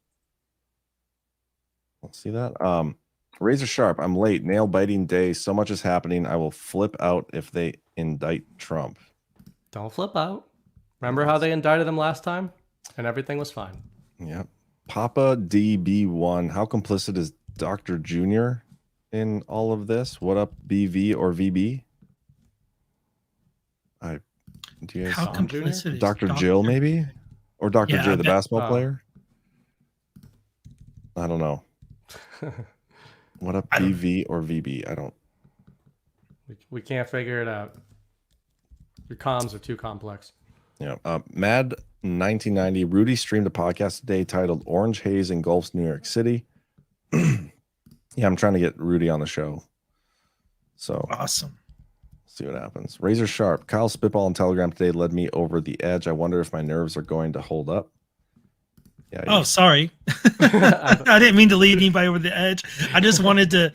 will see that. Razor Sharp. I'm late. Nail biting day. So much is happening. I will flip out if they indict Trump. Don't flip out. Remember how they indicted him last time? And everything was fine. Yep. Papa DB1. How complicit is Dr. Jr. in all of this? What up, BV or VB? Do you guys How complicit is Dr. Jill, maybe? Or Dr. J, the basketball player? I don't know. What up, BV or VB? I don't. We can't figure it out. Your comms are too complex. Yeah. Mad 1990. Rudy streamed a podcast today titled Orange Haze Engulfs New York City. Yeah, I'm trying to get Rudy on the show. So awesome. See what happens. Razor Sharp. Kyle's spitball on Telegram today led me over the edge. I wonder if my nerves are going to hold up. Yeah. Oh, sorry. I didn't mean to lead anybody over the edge. I just wanted to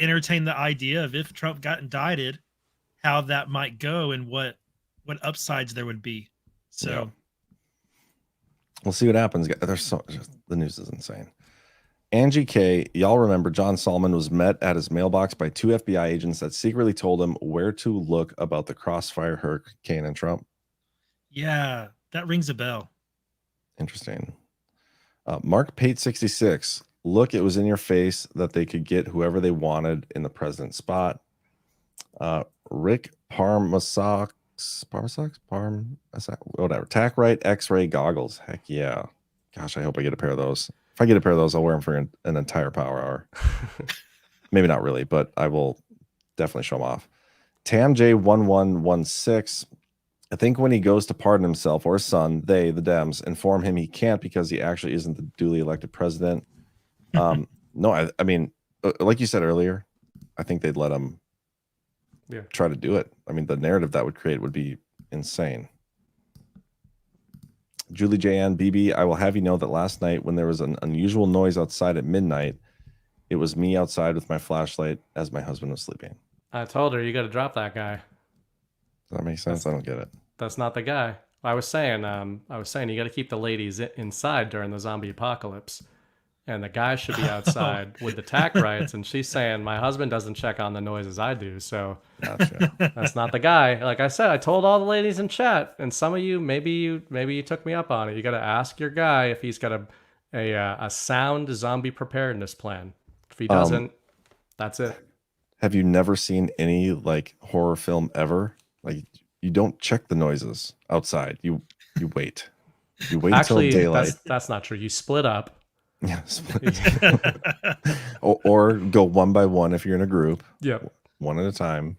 entertain the idea of if Trump got indicted, how that might go and what upsides there would be. So yeah. We'll see what happens. The news is insane. Angie K, y'all remember John Solomon was met at his mailbox by 2 FBI agents that secretly told him where to look about the crossfire hurricane and Trump. Yeah, that rings a bell. Interesting. Mark Pate 66. Look, it was in your face that they could get whoever they wanted in the president's spot. Rick whatever. Tack right X-ray goggles. Heck yeah. Gosh, I hope I get a pair of those. If I get a pair of those, I'll wear them for an entire power hour. Maybe not really, but I will definitely show them off. Tam J1116. I think when he goes to pardon himself or his son, they, the Dems, inform him he can't because he actually isn't the duly elected president. No, I mean, like you said earlier, I think they'd let him try to do it. I mean, the narrative that would create would be insane. Julie JN, BB, I will have you know that last night when there was an unusual noise outside at midnight, it was me outside with my flashlight as my husband was sleeping. I told her you got to drop that guy. Does that make sense? I don't get it. That's not the guy. I was saying you got to keep the ladies inside during the zombie apocalypse, and the guy should be outside with the tack rights. And she's saying my husband doesn't check on the noises I do, so that's not the guy. Like I said, I told all the ladies in chat, and some of you maybe you took me up on it. You got to ask your guy if he's got a sound zombie preparedness plan. If he doesn't, that's it. Have you never seen any like horror film ever? Like you don't check the noises outside. You wait. You wait Actually, till daylight. That's not true. You split up. Yeah, or go one by one if you're in a group. Yep. One at a time,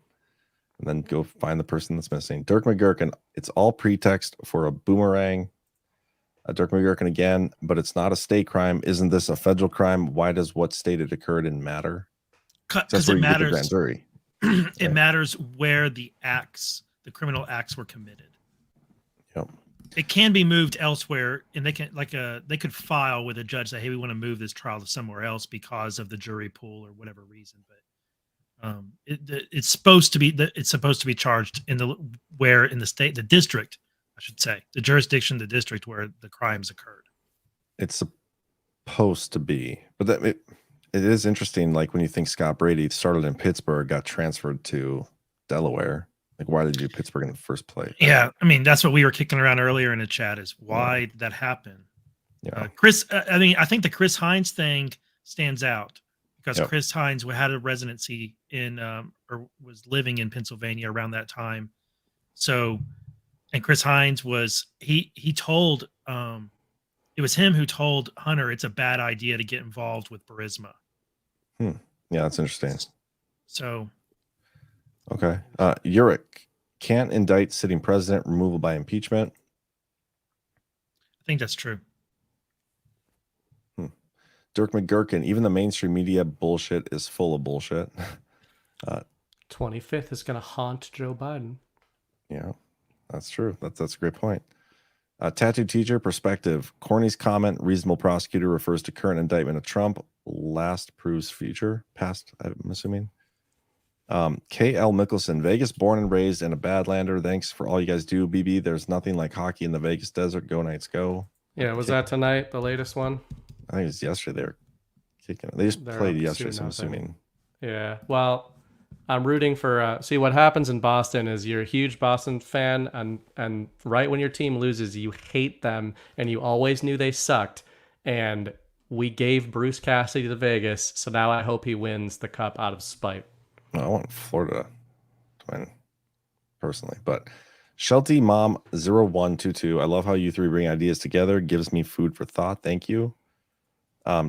and then go find the person that's missing. Dirk McGurkin, it's all pretext for a boomerang. Dirk McGurkin again, but it's not a state crime. Isn't this a federal crime? Why does what state it occurred in matter? Because it matters. Grand jury. It matters where the criminal acts were committed. Yep. It can be moved elsewhere, and they could file with a judge say, "Hey, we want to move this trial to somewhere else because of the jury pool or whatever reason." But it's supposed to be charged in the district, I should say, the jurisdiction, the district where the crimes occurred. It's supposed to be, but it is interesting. Like when you think Scott Brady started in Pittsburgh, got transferred to Delaware. Like, why did you do Pittsburgh in the first place? Yeah, I mean, that's what we were kicking around earlier in the chat is why did that happen? Yeah. Chris, I think the Chris Hines thing stands out because Yep. Chris Hines had a residency in or was living in Pennsylvania around that time. So, and Chris Hines he told it was him who told Hunter it's a bad idea to get involved with Burisma. Yeah, that's interesting. So. Okay. Uric, can't indict sitting president, removal by impeachment. I think that's true. Dirk McGurkin, even the mainstream media bullshit is full of bullshit. 25th is going to haunt Joe Biden. Yeah, that's true. That's a great point. Tattoo teacher perspective. Corny's comment, reasonable prosecutor refers to current indictment of Trump. Last proves future. Past, I'm assuming. K.L. Mickelson, Vegas born and raised and a Badlander. Thanks for all you guys do, BB. There's nothing like hockey in the Vegas desert. Go Knights, go. Yeah, was that tonight, the latest one? I think it was yesterday. They were kicking it. They just played yesterday, so I'm assuming. Yeah, well, I'm rooting for. See, what happens in Boston is you're a huge Boston fan, and right when your team loses, you hate them, and you always knew they sucked. And we gave Bruce Cassidy to Vegas, so now I hope he wins the cup out of spite. I want Florida to win personally, but Shelty Mom 0122. I love how you three bring ideas together. Gives me food for thought. Thank you.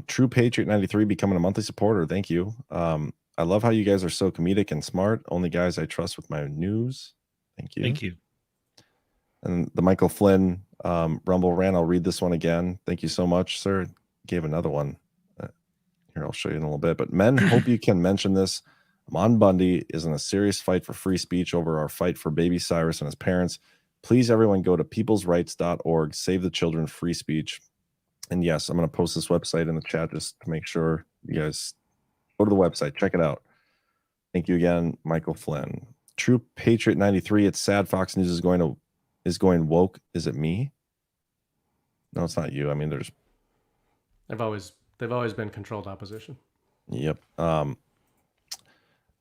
True Patriot 93 becoming a monthly supporter. Thank you. I love how you guys are so comedic and smart. Only guys I trust with my news. Thank you. Thank you. And the Michael Flynn Rumble rant. I'll read this one again. Thank you so much, sir. Gave another one. Here, I'll show you in a little bit. But men, hope you can mention this. Amon Bundy is in a serious fight for free speech over our fight for baby Cyrus and his parents. Please, everyone, go to peoplesrights.org. Save the children, free speech. And yes, I'm going to post this website in the chat just to make sure you guys go to the website. Check it out. Thank you again, Michael Flynn. True Patriot 93. It's sad Fox News is going woke. Is it me? No, it's not you. I mean, They've always been controlled opposition. Yep.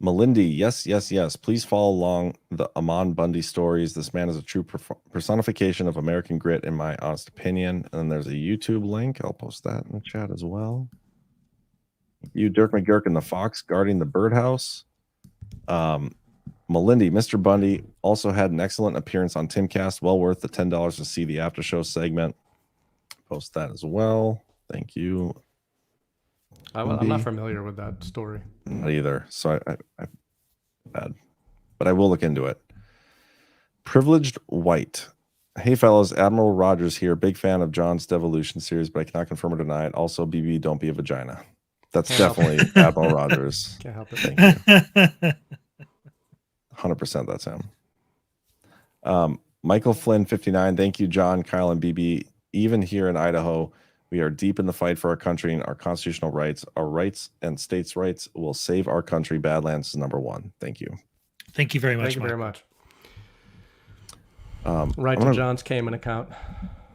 Melindy, yes. Please follow along the Amon Bundy stories. This man is a true personification of American grit, in my honest opinion. And then there's a YouTube link. I'll post that in the chat as well. You, Dirk McGurkin, the fox guarding the birdhouse. Melindy, Mr. Bundy also had an excellent appearance on Timcast. Well worth the $10 to see the after show segment. Post that as well. Thank you. I'm not familiar with that story. Not either. So I bad, but I will look into it. Privileged White. Hey fellas, Admiral Rogers here. Big fan of John's Devolution series, but I cannot confirm or deny it. Also, BB, don't be a vagina. That's definitely Admiral Rogers. Can't help it. Thank you. 100% that's him. Michael Flynn, 59. Thank you, John, Kyle, and BB. Even here in Idaho, we are deep in the fight for our country and our constitutional rights. Our rights and states' rights will save our country. Badlands is number one. Thank you. Thank you very much. Thank you very much. Right to John's Cayman account.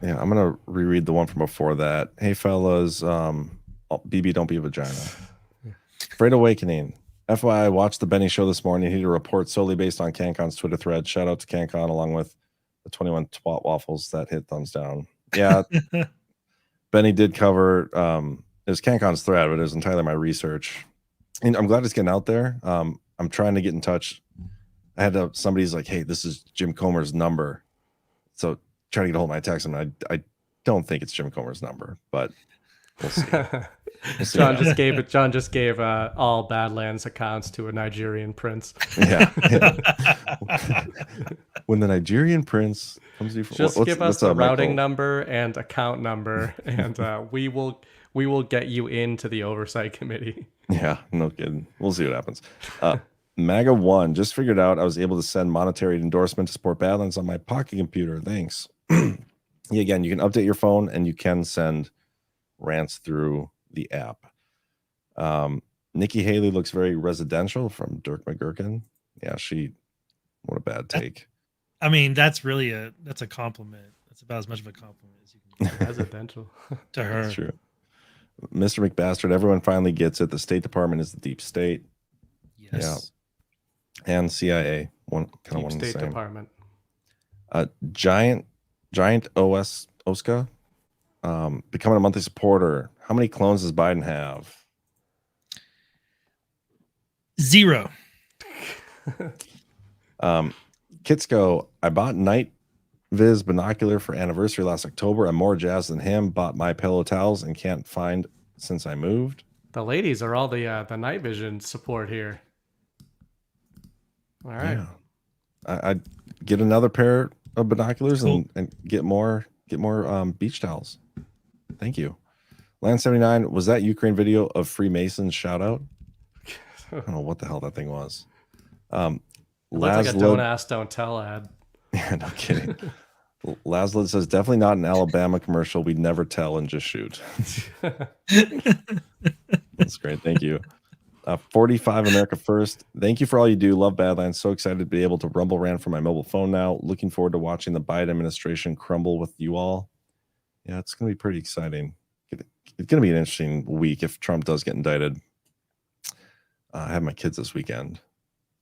Yeah, I'm gonna reread the one from before that. Hey fellas, BB, don't be a vagina. Great Awakening. FYI, I watched the Benny show this morning. He did a report solely based on CanCon's Twitter thread. Shout out to CanCon along with the 21 twat waffles that hit thumbs down. Yeah, Benny did cover it was CanCon's thread, but it was entirely my research. And I'm glad it's getting out there. I'm trying to get in touch. I had somebody's like, hey, this is Jim Comer's number. So trying to get a hold of my text. And I don't think it's Jim Comer's number, but we'll see. John just gave all Badlands accounts to a Nigerian prince. Yeah. When the Nigerian prince comes to you, just give us the routing number and account number, and we will get you into the oversight committee. Yeah, no kidding. We'll see what happens. MAGA 1 just figured out I was able to send monetary endorsement to support Badlands on my pocket computer. Thanks. Yeah, again, you can update your phone and you can send rants through the app. Nikki Haley looks very residential from Dirk McGurkin. Yeah, what a bad take. I mean, that's a compliment. That's about as much of a compliment as you can give. Residential to her. That's true. Mr. McBastard, everyone finally gets it. The State Department is the deep state. Yes. Yeah. And CIA, one of the State same. Department. Giant Oska, becoming a monthly supporter. How many clones does Biden have? 0. Kitsko, I bought night viz binocular for anniversary last October. I'm more jazzed than him. Bought my pillow towels and can't find since I moved. The ladies are all the night vision support here. All right. Yeah. I'd get another pair of binoculars and get more beach towels. Thank you. Land 79, was that Ukraine video of Freemasons shout out? I don't know what the hell that thing was. It looks like a don't ask, don't tell ad. Yeah, no kidding. Laszlo says, definitely not an Alabama commercial. We'd never tell and just shoot. That's great. Thank you. 45 America First. Thank you for all you do. Love Badlands. So excited to be able to rumble rant from my mobile phone now. Looking forward to watching the Biden administration crumble with you all. Yeah, it's going to be pretty exciting. It's going to be an interesting week if Trump does get indicted. I have my kids this weekend,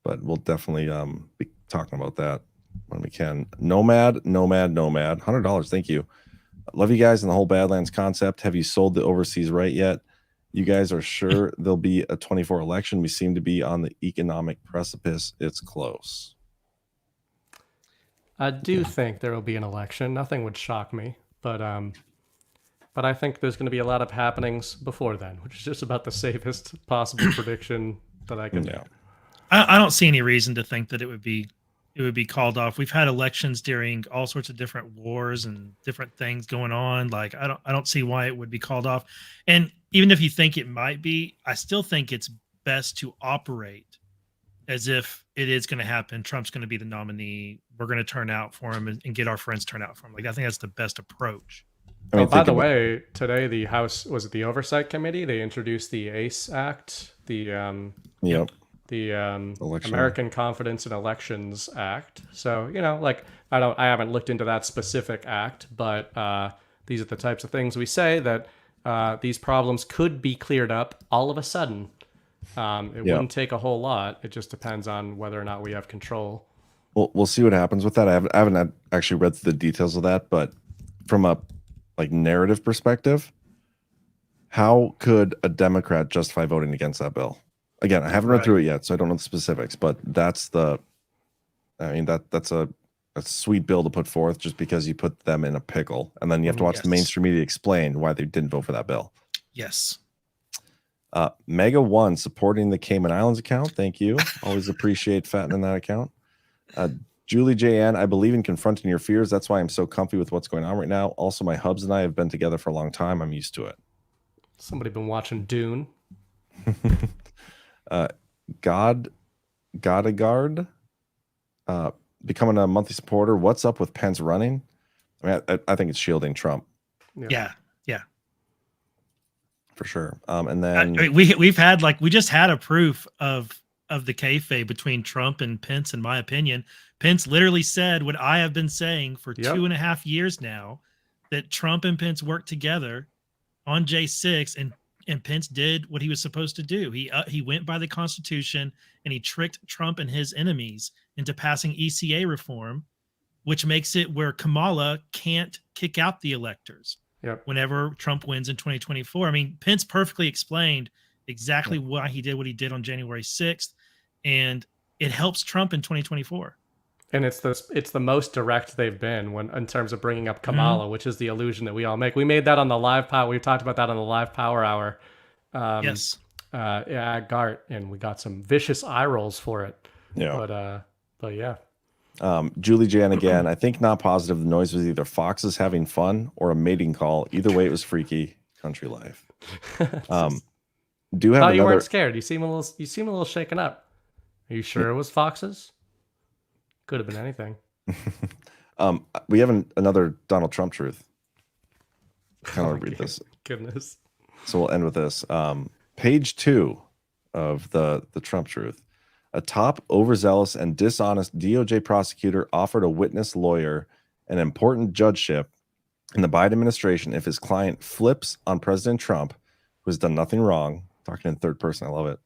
but we'll definitely be talking about that when we can. Nomad. $100. Thank you. Love you guys and the whole Badlands concept. Have you sold the overseas right yet? You guys are sure there'll be a 24 election? We seem to be on the economic precipice. It's close. I do think there will be an election. Nothing would shock me, but I think there's going to be a lot of happenings before then, which is just about the safest possible prediction that I can do. I don't see any reason to think that it would be called off. We've had elections during all sorts of different wars and different things going on. Like I don't see why it would be called off. And even if you think it might be, I still think it's best to operate as if it is going to happen. Trump's going to be the nominee. We're going to turn out for him and get our friends turn out for him. Like I think that's the best approach. I mean, by the way, today the House was it the Oversight Committee? They introduced the ACE Act, the American Confidence in Elections Act. So I haven't looked into that specific act, but these are the types of things we say that these problems could be cleared up all of a sudden. It wouldn't take a whole lot. It just depends on whether or not we have control. Well, we'll see what happens with that. I haven't actually read the details of that, but from a narrative perspective, how could a Democrat justify voting against that bill? Again, I haven't read through it yet, so I don't know the specifics, but that's a sweet bill to put forth just because you put them in a pickle, and then you have to watch the mainstream media explain why they didn't vote for that bill. Yes. Mega One supporting the Cayman Islands account. Thank you. Always appreciate fattening that account. Julie JN, I believe in confronting your fears. That's why I'm so comfy with what's going on right now. Also, my hubs and I have been together for a long time. I'm used to it. Somebody been watching Dune. Godegard, becoming a monthly supporter. What's up with Pence running? I mean, I think it's shielding Trump. Yeah. For sure. And then we've had we just had a proof of the kayfabe between Trump and Pence. In my opinion, Pence literally said what I have been saying for 2.5 years now, that Trump and Pence worked together on J6, and Pence did what he was supposed to do. He went by the Constitution and he tricked Trump and his enemies into passing ECA reform, which makes it where Kamala can't kick out the electors. Whenever Trump wins in 2024. I mean, Pence perfectly explained exactly why he did what he did on January 6th, and it helps Trump in 2024. And it's the most direct they've been in terms of bringing up Kamala, which is the illusion that we all make. We made that on the live power. We've talked about that on the live power hour. Yes. At Gart, and we got some vicious eye rolls for it. Yeah. But yeah. Julie Jan again. I think not positive. The noise was either foxes having fun or a mating call. Either way, it was freaky. Country life. Do have thought you another... weren't scared. You seem a little shaken up. Are you sure it was foxes? Could have been anything. We have another Donald Trump truth. I kind of read this. Goodness. So we'll end with this. Page 2 of the Trump truth. A top, overzealous, and dishonest DOJ prosecutor offered a witness lawyer an important judgeship in the Biden administration if his client flips on President Trump, who has done nothing wrong. Talking in third person, I love it.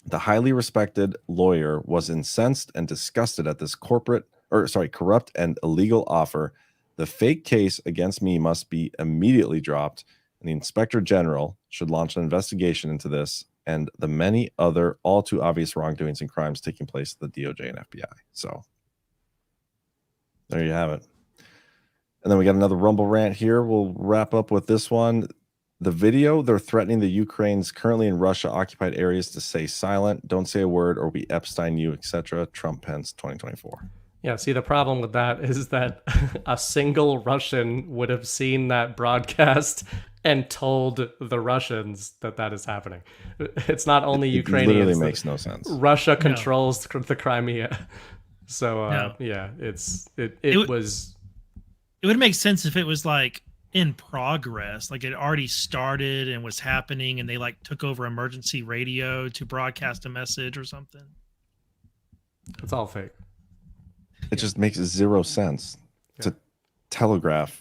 The highly respected lawyer was incensed and disgusted at this corrupt and illegal offer. The fake case against me must be immediately dropped, and the Inspector General should launch an investigation into this and the many other all too obvious wrongdoings and crimes taking place at the DOJ and FBI. So there you have it. And then we got another Rumble rant here. We'll wrap up with this one. The video, they're threatening the Ukraine's currently in Russia occupied areas to stay silent, don't say a word, or we Epstein you, etc. Trump Pence 2024. Yeah, see, the problem with that is that a single Russian would have seen that broadcast and told the Russians that is happening. It's not only Ukrainians. It literally makes no sense. Russia controls the Crimea. So, yeah, it was... It would make sense if it was in progress, it already started and was happening, and they took over emergency radio to broadcast a message or something. It's all fake. It just makes zero sense to telegraph.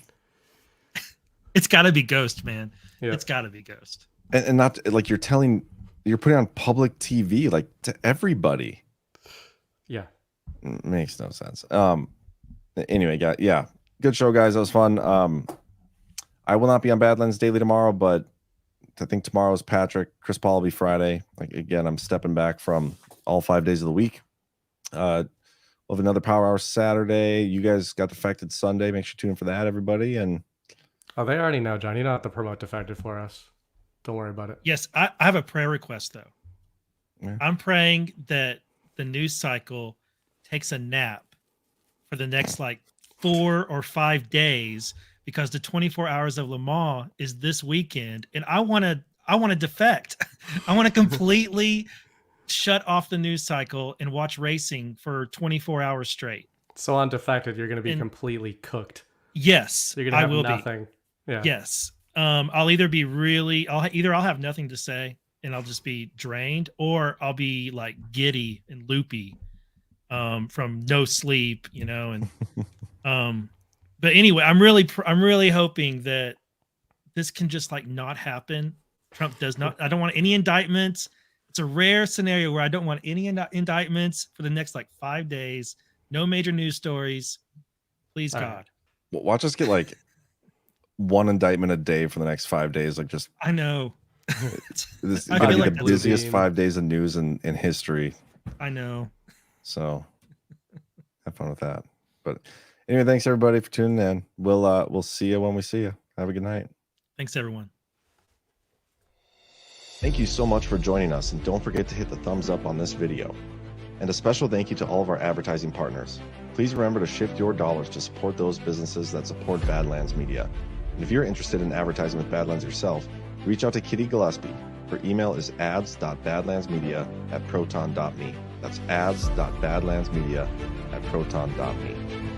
It's got to be Ghost, man. Yeah. It's got to be Ghost. And not you're putting on public TV to everybody. Yeah. Makes no sense. Anyway, good show, guys. That was fun. I will not be on Badlands Daily tomorrow, but I think tomorrow is Patrick. Chris Paul will be Friday. Again, I'm stepping back from all 5 days of the week. We'll have another Power Hour Saturday. You guys got Defected Sunday. Make sure you tune in for that, everybody. And they already know, John. You don't have to promote Defected for us. Don't worry about it. Yes, I have a prayer request, though. Yeah. I'm praying that the news cycle takes a nap for the next 4 or 5 days, because the 24 hours of Le Mans is this weekend, and I want to defect. I want to completely shut off the news cycle and watch racing for 24 hours straight. So on Defected, you're going to be completely cooked. Yes, you're going to have nothing. Yeah. Yes. I'll either have nothing to say and I'll just be drained, or I'll be giddy and loopy from no sleep, and but anyway, I'm really hoping that this can just not happen. Trump does not. I don't want any indictments. It's a rare scenario where I don't want any indictments for the next 5 days. No major news stories. Please, God. Well, watch us get one indictment a day for the next 5 days. I know. This is going to be the busiest 5 days of news in history. I know. So have fun with that. But anyway, thanks everybody for tuning in. We'll see you when we see you. Have a good night. Thanks, everyone. Thank you so much for joining us, and don't forget to hit the thumbs up on this video. And a special thank you to all of our advertising partners. Please remember to shift your dollars to support those businesses that support Badlands Media. And if you're interested in advertising with Badlands yourself, reach out to Kitty Gillespie. Her email is ads.badlandsmedia@proton.me. That's ads.badlandsmedia@proton.me.